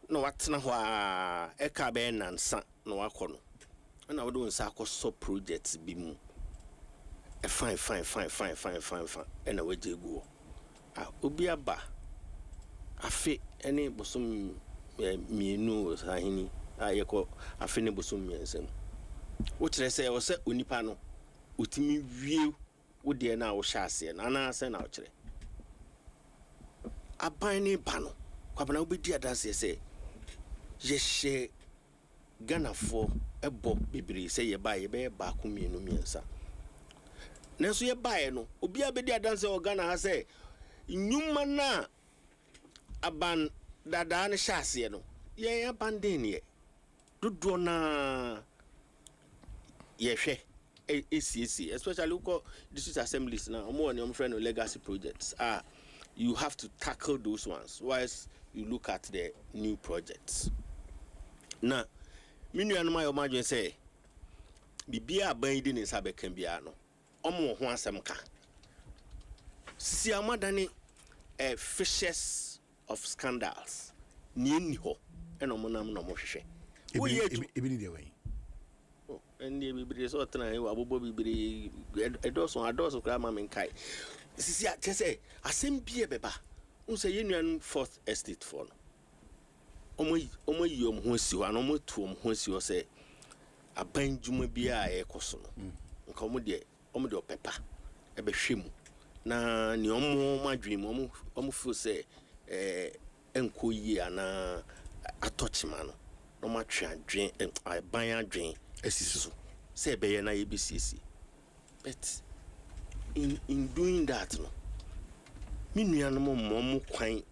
No, what's not why a cabin and son, no, I call. And I would do in Sako so projects be more. A fine, and away they go. I will be a bar. I fit any bosom me knows, I call a finny bosom Nsem. What did I say? I was set Unipano, with me view, would dear now chassis and Anna send out. Abani pano kwabana obi dia dance say ye share Ghana for a bob bibri say ye buy ye be back me no miensa. Nanso ye buy no obi abedi adanse o Ghana ha say nyuma na aban dada ne hyase no ye abandon ye dodo na ye hwe ACC, especially local district assemblies now, more on your friend legacy projects. You have to tackle those ones, whilst you look at the new projects. Now, minu and my imagine say, Bibia binding in Sabe Cambiano, Omo Wansamka. Siamadani fishes of scandals, Ninho, and Omonam no Moshe. And the baby so try Abubo baby adoso grandma menkai. Sisi a say asem bie beba. Unse union fourth estate for no. Omo yom ho si wa no mo tuom ho si o say aban djuma bia e koso no. Nka omo de opepa e be hwemu. Na ni omo madwem omo feel say enko yi ana atochima no. No ma twa dwen aban adwen esisu say be na ABCC. But in doing that no me nuanom mom kwan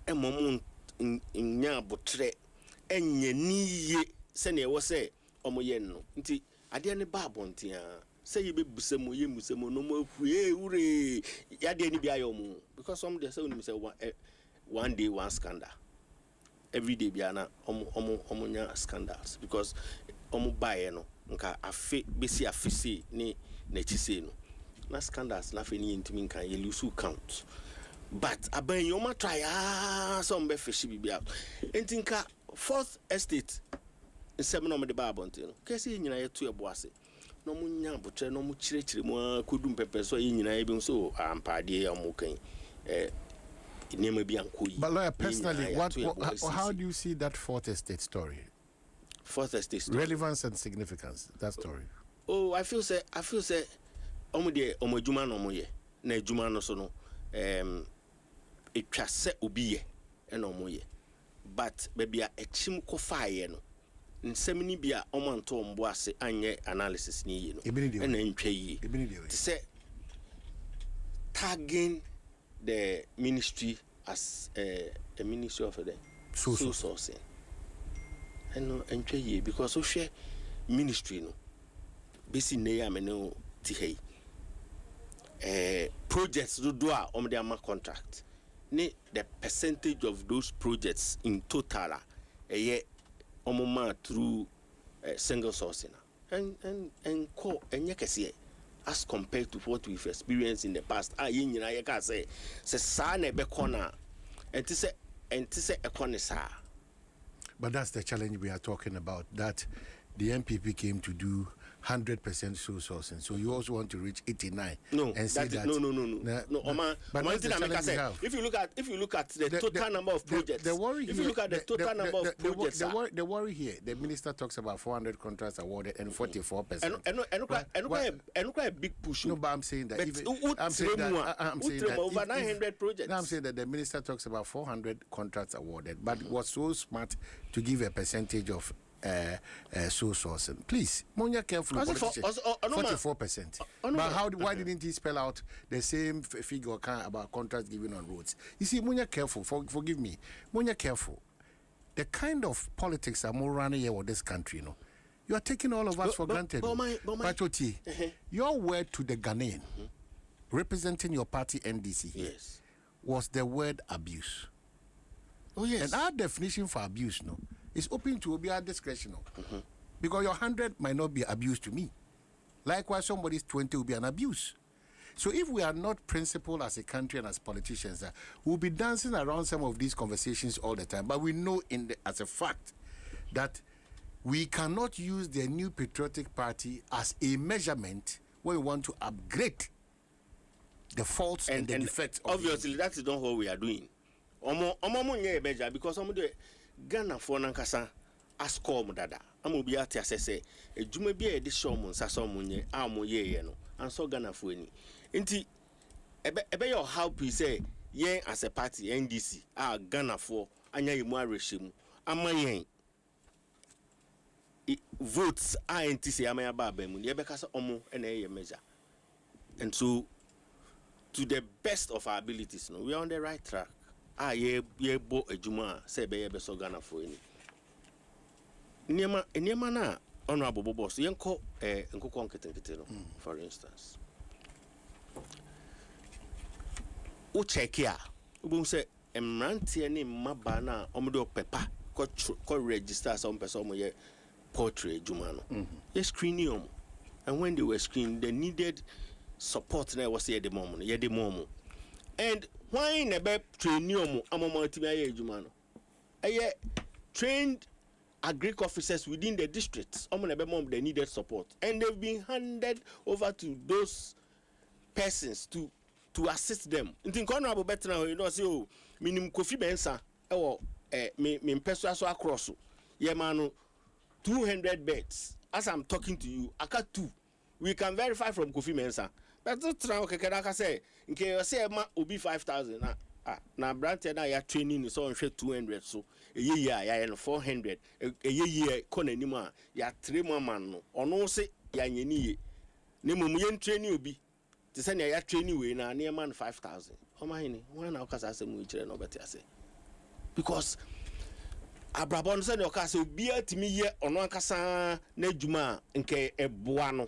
e mom nya botre enye niye se na e wo say omoye no nti ade ne ba abontia say ye bebusemu ye musemu no mo afue ure yade ni bia yo because some dey say we say one day one scandal every day bia na omo nya scandals because omo bae no nka afe besi afese ni na chise no na scandals na fe ni ntimi nka ye lose count but aban yo ma try some be fish bibia entinka fourth estate nsem no me de ba abonte no kesi nyina ye to eboase no mu nya botre no mu chirechire mu akodum pepe so ye nyina ye bi so ampade ya mu kan but lawyer, personally, how do you see that fourth estate story? Fourth estate story. Relevance and significance, that story. Oh, I feel say omo juma no moye na juma no so no etwa se obi ye na omo ye but baby a echim ko faaye no nsem ni bia omo nto ombo ase anye analysis ni ye no na ntwa yi say tagging the ministry as a ministry of the social sourcing and ntwa yi because o hwe ministry no besi ne ya me no ti hey projects do a on the contract ni the percentage of those projects in total through single sourcing and co enyekese as compared to what we've experienced in the past yin nyina ye ka say sa na be corner enti se ekonisa. But that's the challenge we are talking about, that the MPP came to do 100% sole sourcing. So you also want to reach 89. No, and say that. No. But if you look at the total number of projects, the worry if here, you look at the total number of projects, the worry here, the minister talks about 400 contracts awarded and 44%. And quite a big push. No, but I'm saying that. I'm saying that over 900 projects. No, I'm saying that the minister talks about 400 contracts awarded, but was so smart to give a percentage of sole sourcing. Please, Monya careful. 44%. But why didn't he spell out the same figure about contracts given on roads? You see, Monya careful. Forgive me, Monya careful. The kind of politics are more running here with this country, you know. You are taking all of us for granted. Pachoti, your word to the Ghanaian, representing your party NDC here, was the word abuse. Oh yes. And our definition for abuse, no, is open to be our discretion. Because your 100 might not be abused to me. Likewise, somebody's 20 will be an abuse. So if we are not principled as a country and as politicians, we'll be dancing around some of these conversations all the time. But we know as a fact that we cannot use the New Patriotic Party as a measurement when we want to upgrade the faults and the defects. Obviously, that is not what we are doing. Because Ghana for Nankasa ask dada. Amobi ati asese ejuma bia edi show mun saso munye amoye no anso Ghana for ni nti ebe your how please say yen as a party NDC Ghana for anya yimu arehye mu ama yen votes INTC amaya baba mu ye beka say omo na ye measure. And so to the best of our abilities no we are on the right track. Ye bo adwuma say be so Ghana for any. Niema na honorable boss yenko nkoko nketenkete no for instance. O check here. We say emrantie ne mmaba na omodo pepa ko register some person ye portrait juma no. Ye screening them. And when they were screened they needed support na was here the mom ye the mom. And why never train you amama timi aye juma no. Aye trained agric officers within the districts mom they needed support and they've been handed over to those persons to assist them. Ntin honorable better you know say oh minim Kofi Bensa me peso so across ye man 200 beds as I'm talking to you aka 2 we can verify from Kofi Bensa but try okay say nke you say ma obi 5,000 na branch na ya training so on 200 so a year ya 400 a year konanima ya 3 man no ono se ya nyeni ne mum yen training obi to say ya training we na near man 5,000 o ma hini wan na okasa asem we kire no beti ase because abrabon say no okasa obi atimi ye ono akasa na adwuma nke eboa no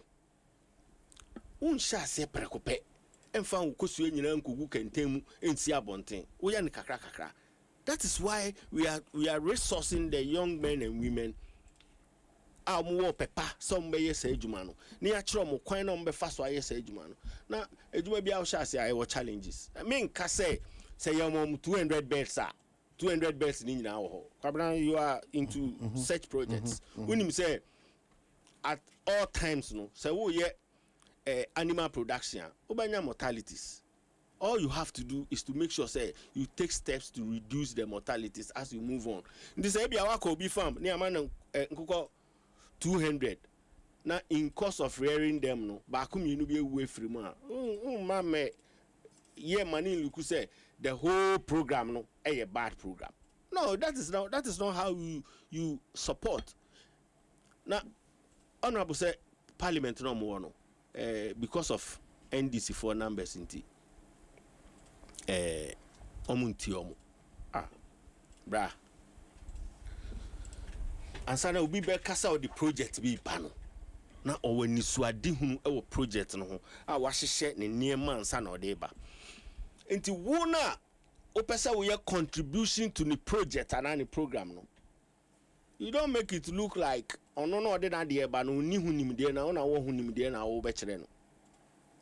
unsha se prekope emfa ukosu enyina nkogu kentemu ensi abonten wo ya ne kakra. That is why we are resourcing the young men and women. More pepa some be yes ejuma no. Ni achro mo kwan na mo be fa so yes ejuma no. Na ejuma bia wo sha se ayo challenges. I mean ka say you mom 200 beds 200 beds ni nyina wo ho. Kwabran you are into such projects. Unim say at all times no say wo ye animal production obanya mortalities. All you have to do is to make sure say you take steps to reduce the mortalities as you move on. This be our Kobe farm near man 200. Now in course of rearing them no bakum you no be away from man. Yeah money you could say the whole program no a bad program. No, that is not how you support. Now honorable say parliament no more no because of NDC for numbers in T. Omunti bra ansana obi be kasa o the project be pano na owani suade hunu e wo project no ho a wahehye ne niema ansana o de ba enti wo na opesa wo ye contribution to the project and the program no you don't make it look like ono no de na de ba no ni hunim de na ona wo hunim de na wo be kire no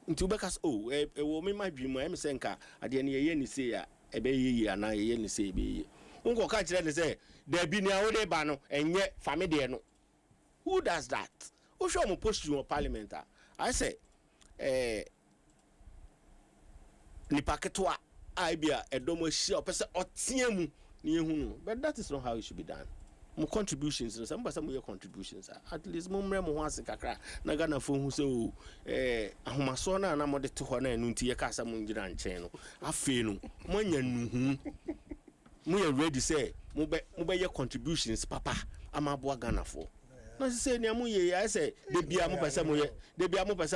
nti ubekas wo me madwimo em senka ade ne ye ni se ya ebe ye ana ye ni se ebe ye unko ka kire ne se da bi ni awode ba no enye family no who does that who show mo post you on parliament I say ni paketwa aibia edomo hia opese otiamu ni ehunu but that is not how it should be done. Mo contributions no some person your contributions at least mo mre mo ho ase kakra na Ghana fo hu se o ahomaso na mo de te ho na enu nti ye ka asa mo ngira nchen no afi no mo anya nuhu mo ye ready say mo be ye contributions papa amabo Ghana fo na say ni amu ye I say de bia mo pese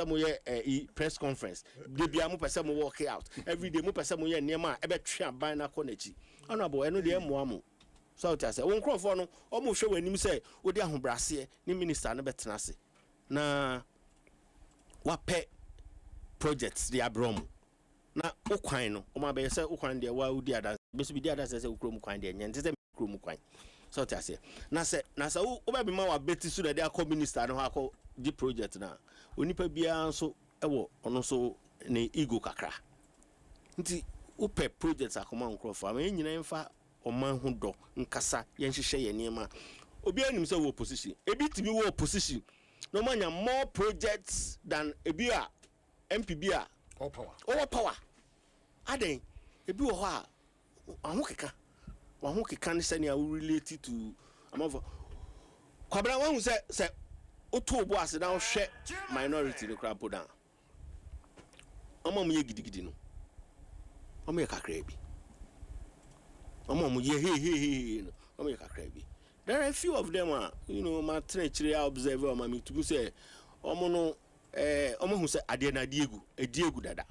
mo ye press conference de bia mo pese mo walk out every day mo pese mo ye niam e be twe aban na konachi honorable enu de mo amu so I say won crofo no omo hwe wanim say wo de ahobrase ni minister no betena se na wape projects de abrom na ukwan no o ma be say ukwan de wa udi adan be so bi de adan say ukrom kwan de nyente say ukrom kwan so I say na say wo be ma wa beti so de akọ minister no akọ di project na onipa bia so ewo ono so ne ego kakra nti upe projects akoma nkrofo ama nyina mfa oman hu do nkasa yen hihye ye niema obi anim say wo opposition ebi tibi wo opposition no manya more projects than ebi a MPB a all power aden ebi wo ho a wahu keka ne sani a related to amafo kwabra wahu say oto obo ase na hwe minority no crap down omam ye gidigidi no omo ye kakra bi omo ye he no omo ye kakra bi There are a few of them, my treachery observer, my to say, Omono, who say, Adena Diego, Dada.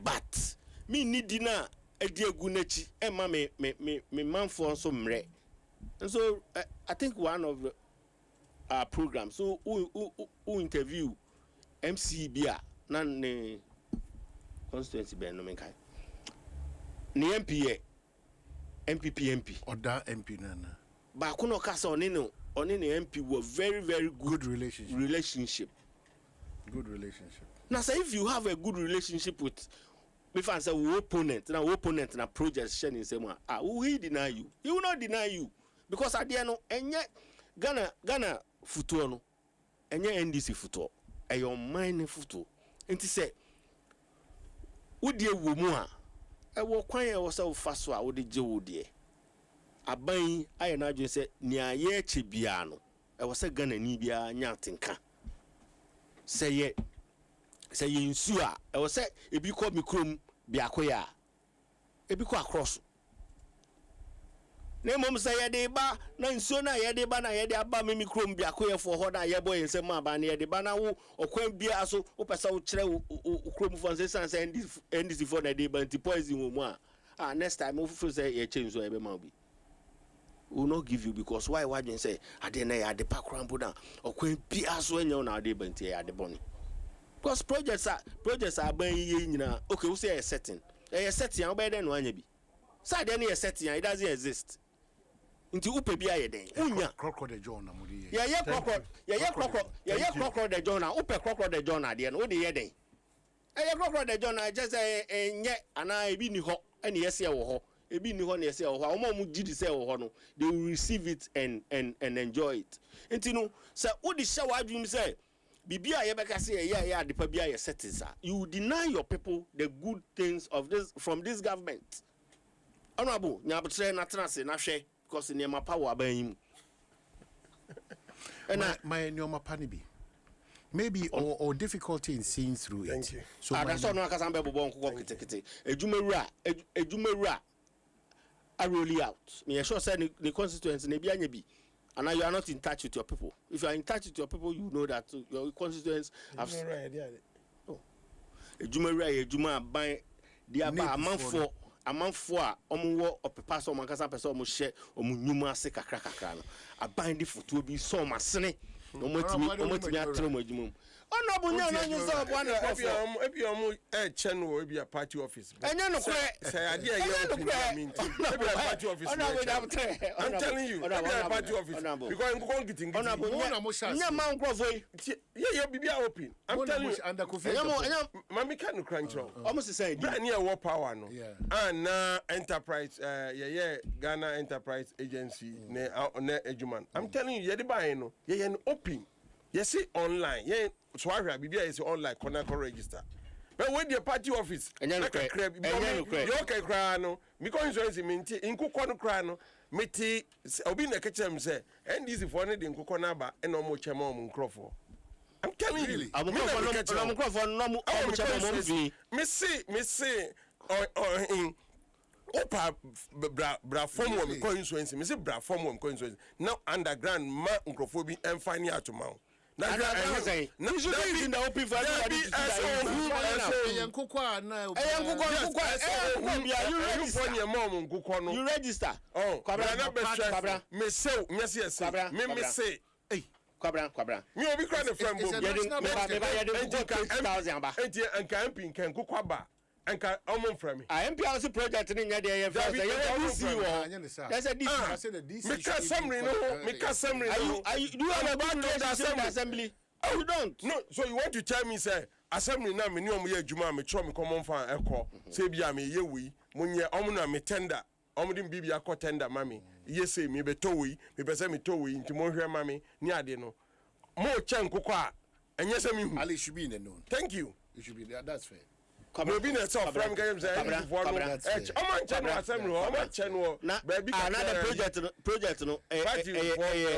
But, me need dinner, a Diego Nechi, and mammy, me man for some re. And so, I think one of our programs, so, who interview MCBA, none constituency, Ben Nomenkai. Ni MPA, MP. Or that MP, Nana. But Kuno Casa on MP were very, very good relationship. Good relationship. Now, say if you have a good relationship with, if I say opponent and a project sharing same one, will he deny you? He will not deny you because at the end, and yet Ghana futuo, and yet NDC futuo, and your mind futuo, and to say, would you woman? I will quiet yourself fast. I would do dear. Aban I na just say nia ye chibia no e wo se Ghana ni bia nya tenka say ye nsu a e wo se e bi ko mikrom bia koya e bi ko across na mom say ye de ba na nsu na ye de ba na ye de aba me mikrom bia koya for ho na ye boy nsem aba na ye de ba na wo okwan bia so wo pesa wo kire wo krom for say NDC for na de ba anti poison wo mu a next time wo fu say ye change so e be ma bi will not give you because why you say I didn't at the background put down or when be as when you're now at the bonnie because projects are buying okay we say a setting I'll buy then one be side any a setting it doesn't exist into upe be a day crocodile the john crocodile the john upe crocodile the john at the end what the year day crocodile the john I just yet and I be new hot and yes here ebi ni ho na say ho omo gidi say ho no they will receive it and enjoy it enti no say wo di show adwum say bibia ye beka say ya adepa bia ye settings you deny your people the good things of this from this government honorable nyabotre na trance na hwe because ne ma power aban and my nyoma panibi maybe or difficulty in seeing through it. Thank you. So that's all no akasa be bobo nko kitekite ejumewura I roll out. Me sure say the constituency ne bia nya bi. And now you are not in touch with your people. If you are in touch with your people, you know that your constituents have ejuma ban dia ba amanfo a omo opepa so man kasa person omo hye omo nyuma ase kakra no aban di foto bi so masene omo timi atre mo ejuma honorable nya no so one ebi omo channel ebi a party office enya no kre say idea you mean ebi a party office I'm telling you ebi a party office because nkoko ngitin nya man krofo ye bibia open I'm telling you enya mami kan krancho almost say brand near war power no and na enterprise Ghana Enterprise Agency ne ejuman I'm telling you ye dey buy no ye open you see online so I bibia is online connect register but when the party office you okay cry no because insurance minti nkukọ no cry no meti obi na kechem say NDC for ne de nkukọ na ba e no mo chema mo nkrofo I'm telling you I'm nkrofo no mo chema mo fi me see in opa bra form wo ko insurance me say bra form wo ko insurance now underground ma nkrofo bi emfani atoma you should be in the open for everybody you register Kwabra me obi cry the friend Enka omon from me. MPRC project ni nya dey first. That's a DC. Make assembly. Do you have a bad assembly? Oh, you don't. No, so you want to tell me say assembly na me ni omo ye adwuma me tro me common fan ekọ. Say bia me ye wi, munye omo na me tender. Omo dim bibia ko tender mami. Ye say me be to wi, me be say me to wi nti mo hwe mami ni ade no. Mo che nkokọ a enye say me hu. Ali should be in the known. Thank you. You should be there. That's fair. Obi na so from games and for no. Oman channel assembly, Oman channel. Baby project no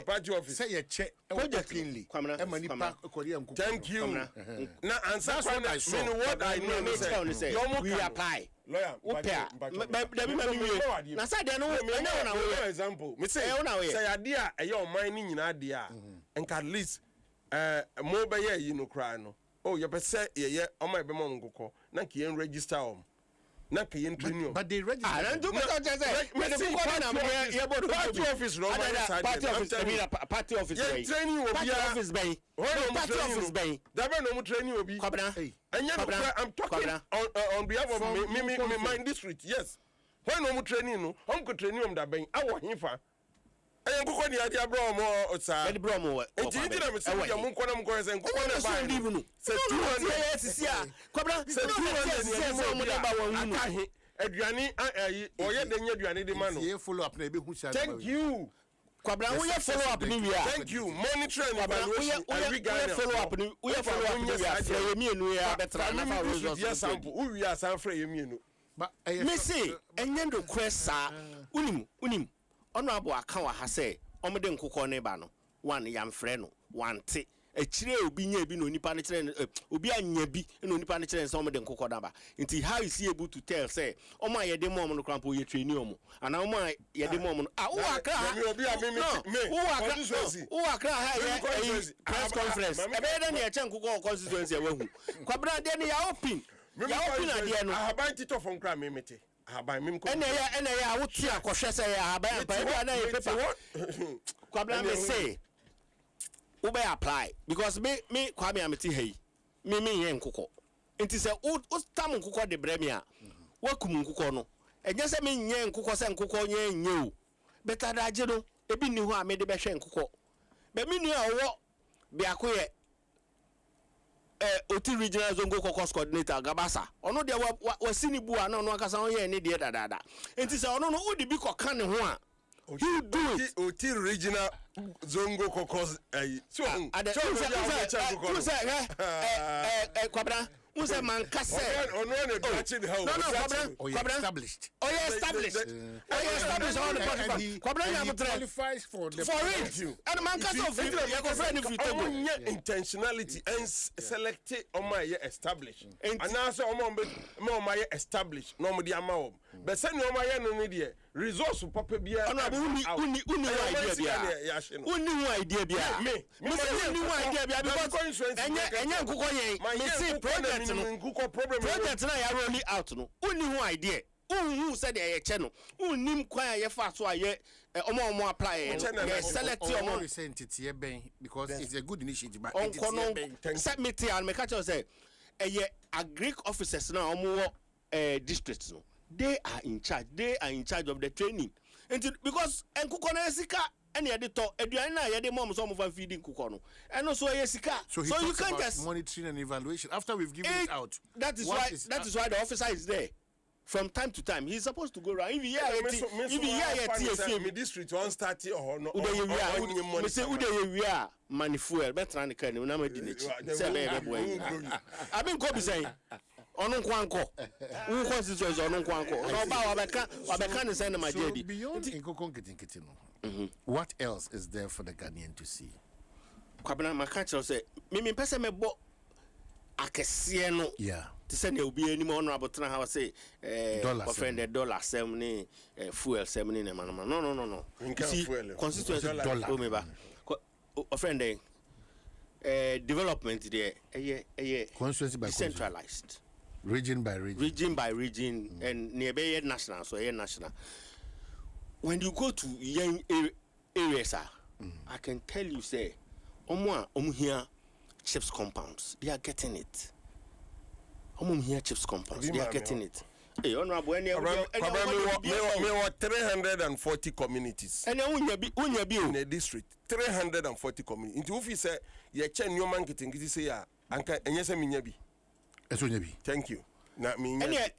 party office. Say ye check project cleanly. Thank you. Now answer what I know say. We apply. Lawyer, na say dey no example. Me say idea e your mind nyina idea. And at least mo be ye no cry no. Oh, you say ye o my be mom nkoko. Na ki en register om. Na ki en train but they register. I don't say. Me the party office no party office training obi office bay. Party office bay. That no training obi. And I'm talking on behalf of me my district. Yes. When no training no, I'm go training that bay. I want him for. I am going to the bro more sir. The bro more. It's easy to say you mun kona mun say nkona ba no. Say 200 years here. Kwabra say 200 years so mo ba won hu. Aduane ayi oye de nya aduane de ma no. Ye follow up na be hu sha. Thank you. Kwabra we follow up ni wia. Thank you. Monitoring evaluation. We follow up ni wia fra ye mienu ya betra na fa results. Yes sample. We wia san fra ye mienu. But me say enye ndo kwesa unim ono abo aka wa ha say omde nkokọ ne ba no one yam frɛ no one te echire obi nya bi no nipa ne kire obi anya bi no nipa ne kire say omde nkokọ da ba nti how is he able to tell say omo ayede mom no krampo ye traini omo ana omo ayede mom no wo aka obi a me wo aka ha ye press conference e be dey na eche nkokọ constituency e wahu kwabra de ne ya open adie no ahaban tito from kra me mete ahaban mim ko ene ya wuti akohwe say ahaban pa e na ye paper kwabra me say we be apply because me kwame ameti hei me ye nkokọ enti say o stam nkokọ de bremi a wakum nkokọ no enye say me nye nkokọ say nkokọ nye o beta da age no ebi ni ho a me de be hwe nkokọ be me ni a wo bi akoye Oti regional zongo caucus coordinator Gabasa ono de wasini bu ana ono akasa onye ne de dadada enti se ono no odi bi koka ne ho a you do it Oti regional zongo caucus kwabra unse man kase ono ne branching house established all the party kwabra ya qualifies for it and man kase of you go friend if you take intentionality and select on my established and also on my established no me ama o be se no my no ne resource papa bia uni idea bia me idea bia because enye nkukọ yen me see project na ya roll out no uni hu idea who said ye che no unim kwan ye fa so aye omo apply select omo entity ben because it's a good initiative but entity set meeting and me catch say agric officers na omo districts no they are in charge of the training and because enkuko na sika and ye de to aduane na ye de mom so mo fa feeding kuko no and also ye sika so you can just monitoring and evaluation after we've given it out. That is why the officer is there from time to time. He's supposed to go around if he me district one start or no me say ude we are manifuel betra ne kan na ma di nechi say be boy abin ko bi say onu nkwanko who constituency onu nkwanko no ba wa beka ne say na majedi beyond inkoko nkitinkitin no what else is there for the Ghanaian to see? Kwabena makacho say me pese me bo akese no yeah to send you be any more honorable than how say offend $7 ni fuel $7 ni no constituency dollar me ba offend development there constituency by decentralized region by region and nearby national so national. When you go to young areas I can tell you say here chips compounds they are getting it. Here chips compounds they are getting it. Hey, honorable me 340 communities and unya bi in a district 340 communities into if you say ye chen nyoman kitingiti say ya anka enye se minya bi eso nya bi thank you na me anya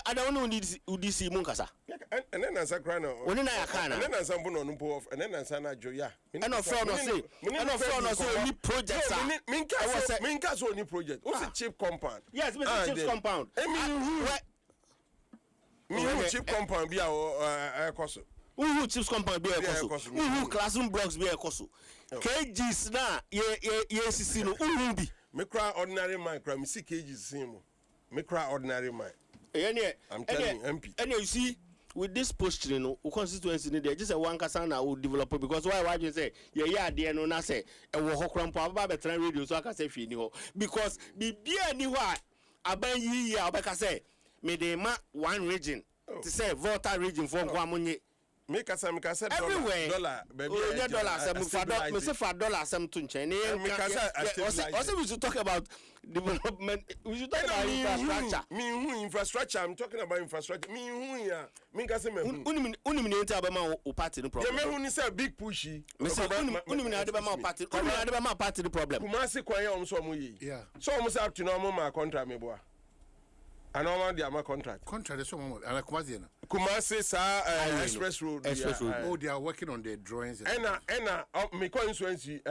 I don't know udisi munkasa and then as a crano. When I can, and then as I'm no off, and then as an ajoya. And of fraud, say, and of fraud, so any projects. Minka's only project. What's a cheap compound? Yes, Mr. Cheap compound. I mean, cheap compound be our cost. Who chips compound be a cost? Who classroom blocks be a cost? KGs na yes, who be? Me cry ordinary mind, cry me see KGs same. Me cry ordinary mind. I'm telling you, MP. And you see, with this posturing, constituency there, just a one kasana will develop because why you say, yeah, dear, no, na say, and we'll hook around Papa Betran radio so I can say, because be anywhere, about ye, I say, may they mark one region to say, voter region for Guamunye. Make us everywhere. Dollar, baby. $1 for dollar, some tunche. Also, we should talk about development. We should talk about infrastructure. Me infrastructure. I'm talking about infrastructure. Me who ya? Me kase me who? Unimini abama o party no problem. Me who ni say big pushy. Me say unimini abama o party. Unimini abama party no problem. Kumasi kwa ya omso mu yi. Yeah. So omso up to no mo ma contract me boa. And all the ama contract. Contract is someone and Kumasi na. Kumasi sa express road. Express road. Oh, they are working on their drawings. Ena me ko influence yi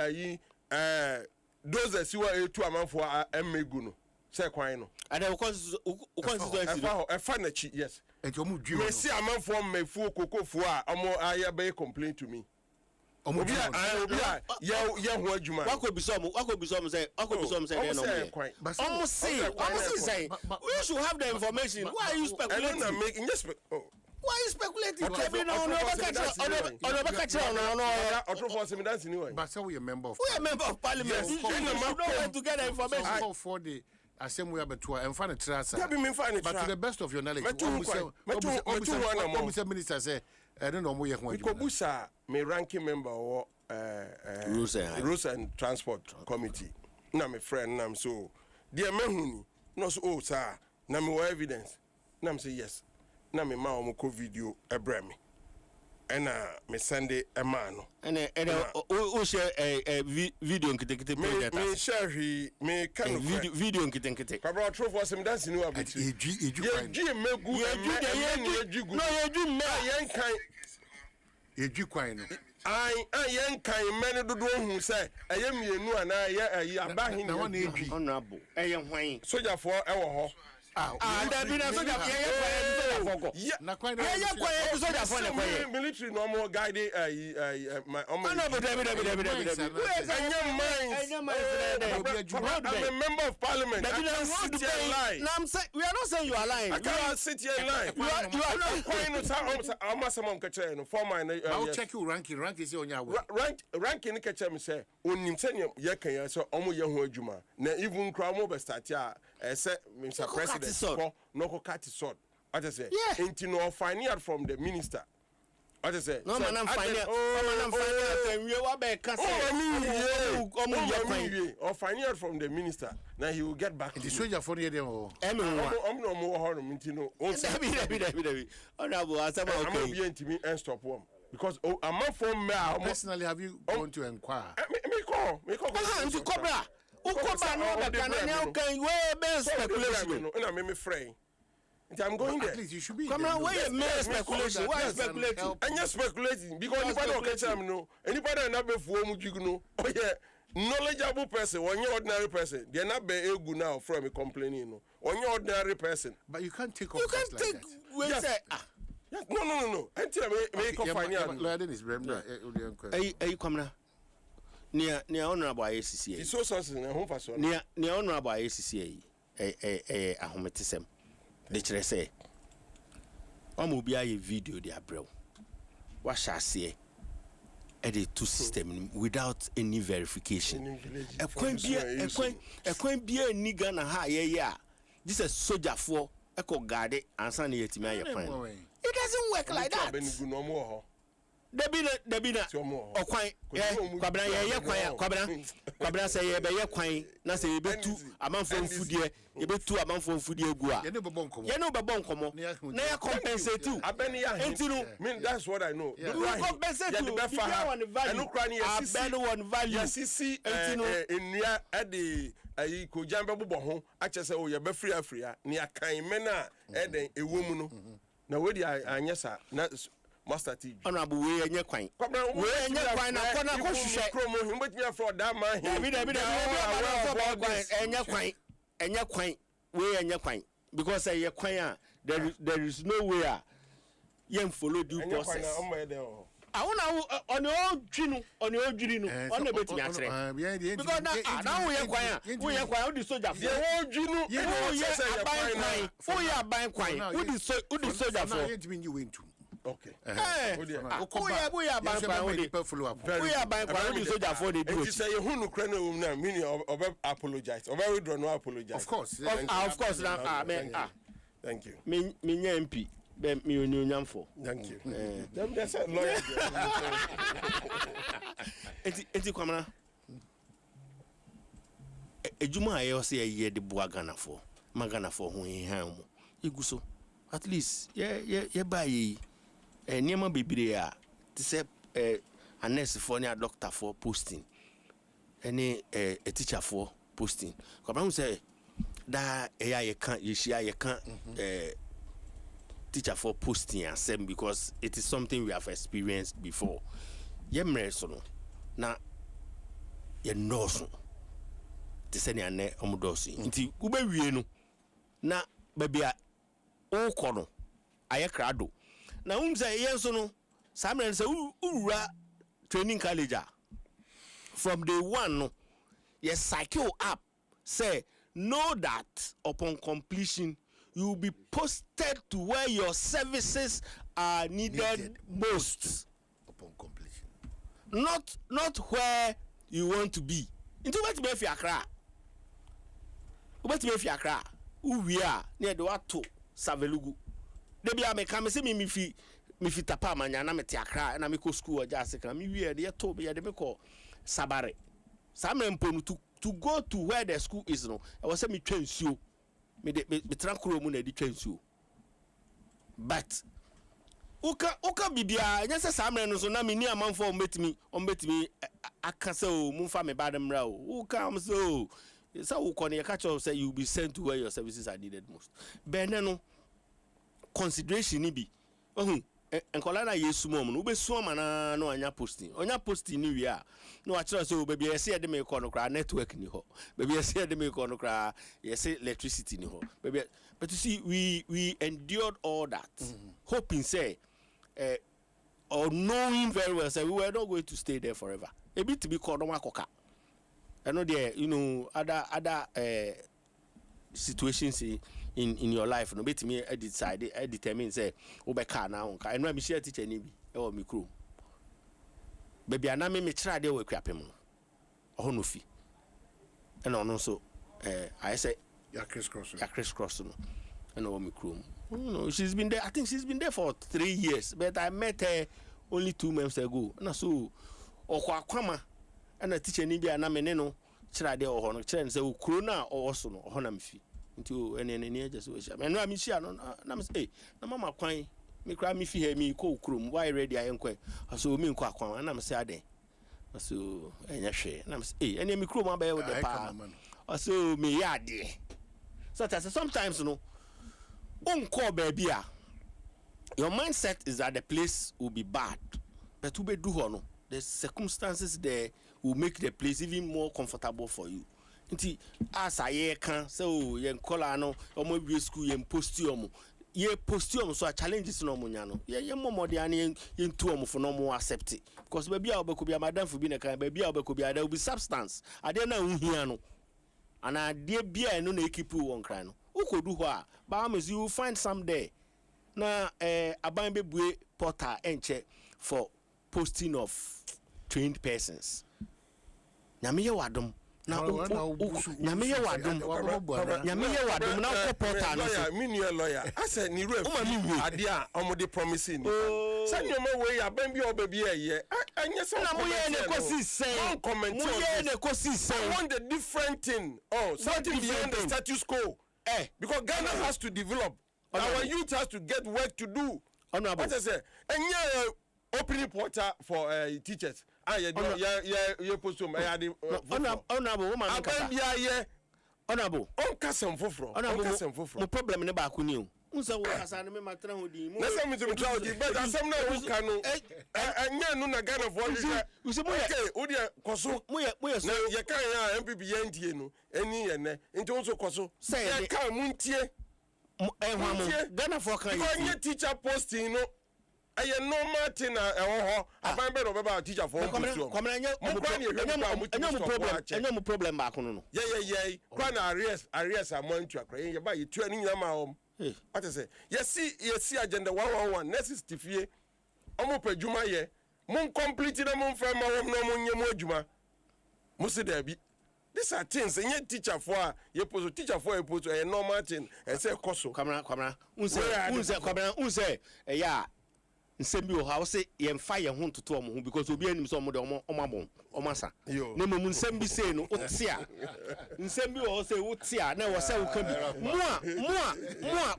those that see what to amanfo emegu no. Say kwan no. And the constituency. Efa na chi, yes. And you mu dwe. Me see amanfo mefu kokofo a omo aye be complain to me. Obi ya ho adwuma. Wako bi some say no. Almost say we should have the information. Why are you speculating? Why are you speculating? But so we a member of parliament. You know where to get the information. For the assembly abetua and find a trace. But to the best of your knowledge, minister say I don't know more Kobusa me ranking member or Rules and Transport Committee. Na me friend nam so dear mehuni no so sir na me evidence. Nam say yes. Na me ma omko video ebremi. Ena me send a man. Who share a video nkete project. Me share me kind of video nkete. Kabra tro for some dance no abit. Eju megu no eju yen kan eju kwan no. I yen kan men dodo hu say eyem yenu ana ye abahin na won eju honorable eye hwan soldier for e wo ho and be na soldier na kwan soldier for na kwan military no more guide my I'm a member of parliament. We are not saying you are lying. I can't sit here and lie. You are not I'll check you ranking is on your ranking catcher say on Yakan so almost young Juma. Na even Cramo start ya Mr. President no cut sword. I just say ain't no finding out from the minister. I just say no man I'm finding out or finding out from the minister. Now he will get back. The soldier for the demo. I'm no more harm intino. Honorable I'm not being to me and stop one. Because I'm not from me. Personally, have you gone to inquire? Me call. To Cobra. Speculation. And I'm afraid. I'm going there. At least you should be. Come on, where mere speculation? Why speculating? And you're speculating because anybody don't catch them, no. Anybody not before you know. Oh yeah, knowledgeable person, one ordinary person. They're not be able now from a complaining, no. One ordinary person. But you can't take off. You can't take. We say yes. No. Until me come find you. Lord is Bremna. Hey, come now. Near honorable ICCA. It's so something. Home for so. Near honorable ICCA. Ahometism. They say, "I'm be a video they are bro. What shall I say? Edit two system without any verification. A coin be a nigga na ha yeah. This is soldier for echo guard and send it to me. It doesn't work like that. Debina o kwan kwabra say ye be ye kwan na say ye betu amanfo mfudie gu a ye no bebo nkomo na ya compensate you entinu mean that's what I know you compensate you and no kran yes see entinu enua ade ayi ko jambe bobo ho a che say o ye be free na ya kan me na eden ewom no na we di anyesa na master teach honorable we enye kwan we enye kwan na kona ko hwehwe promo him bet me for that man David enye kwan we enye kwan because enye kwan a there is no way a yen follow due process awona on your dwinu on bet me akyere because na we yen kwan o di soldier for o dwinu o ye aban kwan o di soldier for okay we are bank soldier for the do it say you hunu kra na na mean apologize obe withdraw no apologize of course thank you me MP be me onyonyam for thank you them they say lawyer enti kwamana ejuma aye o say ye de boa Ghana for magana for ho hihan mu iguso at least ye ba yi niema bibire a ti say a nurse for a doctor for posting any a teacher for posting kwamana say da ye kan teacher for posting asem because it is something we have experienced before yemre so no na ye noso ti se ne ane omudosi nti ube wie no na babia o kono aye krado na unza ye so no samre se ura training college from day one no ye cycle up say know that upon completion you will be posted to where your services are needed most upon completion. Not where you want to be. Into what be Accra. What be Accra? We are near the Wato Savelugu. They be a come see me fi tapa manya na me ti Accra na me go school or just me we dey to be dey call Sabare. Samemponu to go to where the school is no. I was say me train you. Me trankuro mu na di twensu but uka bibia nya se samre no so na me ni amanfo ombetimi akase o mu fa me badam ra o uka am so ukone ya catch say you be sent to where your services are needed most bene no consideration ni bi ohun enkola na yesu mom no obesu amana no anya posting ni wi a no a kira so baby yesi e de me call no kra network ni ho baby yesi e de me call no kra yesi electricity ni ho baby but you see we endured all that hoping say or knowing very well say we were not going to stay there forever a bit to be called no makoka I know there other situations in your life no bet me decide determine say obeka na onka eno am share teacher ni bi e wo mikro baby ana me kira de we kwapem no ho no fi e no no so I say ya crisscross no e no mikro no she's been there I think she's been there for 3 years but I met her only 2 months ago na so okwa kwama na teacher ni bi ana me ne no kira de ho no kira say okro na o so no ho na mfi nti ene just we share no am share no na me say na mama kwan me kra me fi he me ko okrom why ready ayenkwa so me nko akwan na me say aden so enya hwe na me say ene me krom abaye wo de pa so me yade so that sometimes no unko baby a your mindset is that the place will be bad but to be do ho no the circumstances there will make the place even more comfortable for you nti asa ye kan so ye nkola no omo wie school ye postium so a challenges no omo nya no ye momode ane ye ntu omo fo no mo accept it because baby a obeko bia madam fo bi ne kan baby a obeko bia there will be substance ade na unhia no ana ade bia no na ekipu won kran no ukodu ho a ba amezi you find some there na aban bebue portal enche for posting of trained persons nyame ye wadom na nyame ye wadom na ko portal no so me new lawyer ase ni ru ade a omode promising ni say nyoma we aban bi obabi eye anya so na mo ye ne kosi say I want the different thing something beyond the status quo because Ghana has to develop our youth has to get work to do what I say opening portal for teachers you post to me honorable woman honorable no problem ne ba ko ni o unsa wo kasane me matra ho di mu na some to try di but asem na wo ka no anya no na Ghana for you say okay wo dia koso mo ye so ye kan ya MPP ye ndie no eni ye ne nti wo so koso ye kan mu ntie Ghana for kan you teacher posting no aye normal thing na ho aban be no be ba teacher for come any problem ba kono no yeah kwa na arrears amantu akra ye ba ye tu ani nyina ma om what is it yes agenda 111 next fie omo padwuma ye mun complete na mun fa ma wom no mun nyem adwuma musi da bi these are things any teacher for ye post teacher for ye post a normal thing e say koso kamera unse ya nsem bi o ha o say ye mfa ye ho ntoto omo ho because obi anim so omo de omo abon omo asa na mom nsem bi say no otia nsem bi o say otia na wo say wo ka bi mua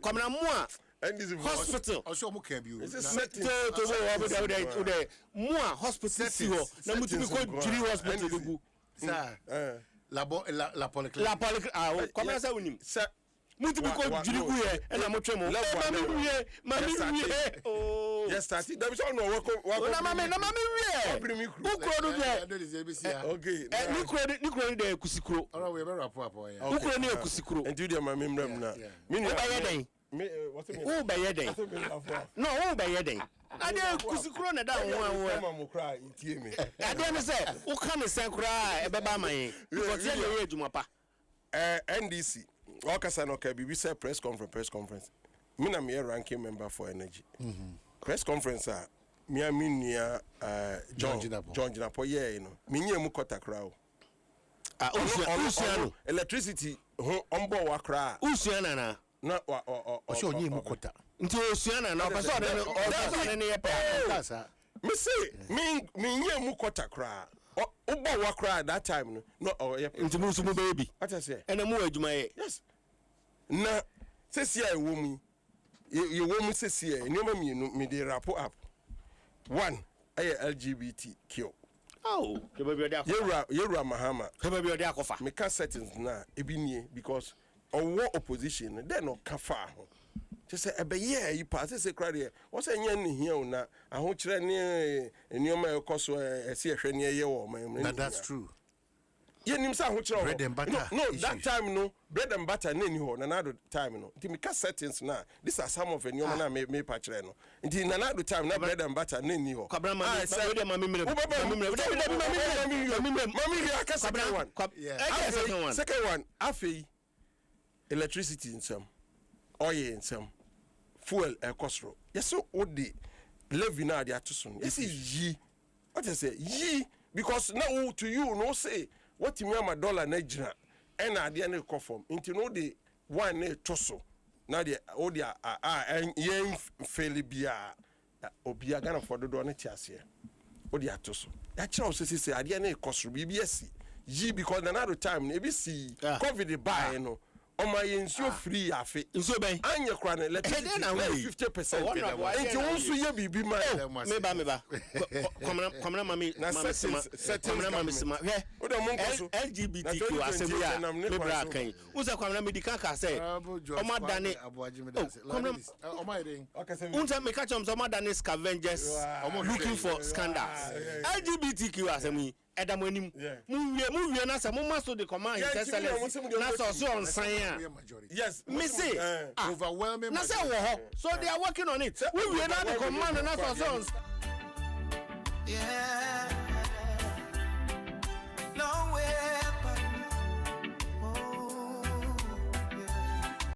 kamera and this hospital also mo can be it's a set to the mua hospital si ho na mutumi ko jiri hospital dugu sir la polyclinic kamera say wonim mutumi ko jiri ku ye na mo twemo mami wie oh yes start that be no work na mami wie ukro do be okay nikro de kusikro all we be rapport ya ukro ne kusikro and you dey mami mram na me no be den what's it who be den no who be den ade kusikro na da ho mama mo cry itie me ade ne say wo ka me sen kra e be ba man because ye le adwuma pa NDC okasa no ka bi say press conference me na me ranking member for energy press conference me aminia John Jinapo ye you know me nyem kota kra o usiano electricity ho ombo wa kra usiana na o so nyem kota nti usiana na opasa ne ye pa me say me nyem kota kra obo wa kra that time no nti musumu baby what I say ena mu adwuma ye yes na sesi a ewo mu ye wo mu sesi a nyoma mienu me dey wrap up one aye LGBTQ yewura mahama me ka settings na ebi nie because owo opposition then no kafa ho say ebeye yi pass say crowd o say nya ne hia una aho kire ne nyoma ekoso ese ehwe ne ye wo man that's true yenim say aho kire bread and butter no that time no bread and butter na ni ho na nado time no nti me ka settings na these are some of the nyoma na me pa kire no nti na nado time na bread and butter na ni ho kabra ma second one afei electricity nsem oil nsem fuel ekosro yeso odi levy na dia tosun yes yi what I say yi because now to you no say what me am dollar na gina and na dia na conform into no the one na toso na dia odi yen fail bia obia Ghana for do na tiase odi atoso ya kira o say adia na ekosro bbs yi because na no time na ebisi covid buy no oma yensuo free afi nsuo ben anye kwa na electricity 50% enti wonso ye bibi ma meba komna mami sima he LGBTQ assembly mebra kan uza komna medical ka say oma dane oma eden unta me catch oma dane scavengers looking for scandals LGBTQ assembly Adam wenim mu wie na say mu maso the command his excellence na so on sign yes me say overwhelming na say wo ho so they are working on it we wie na the command na so on yeah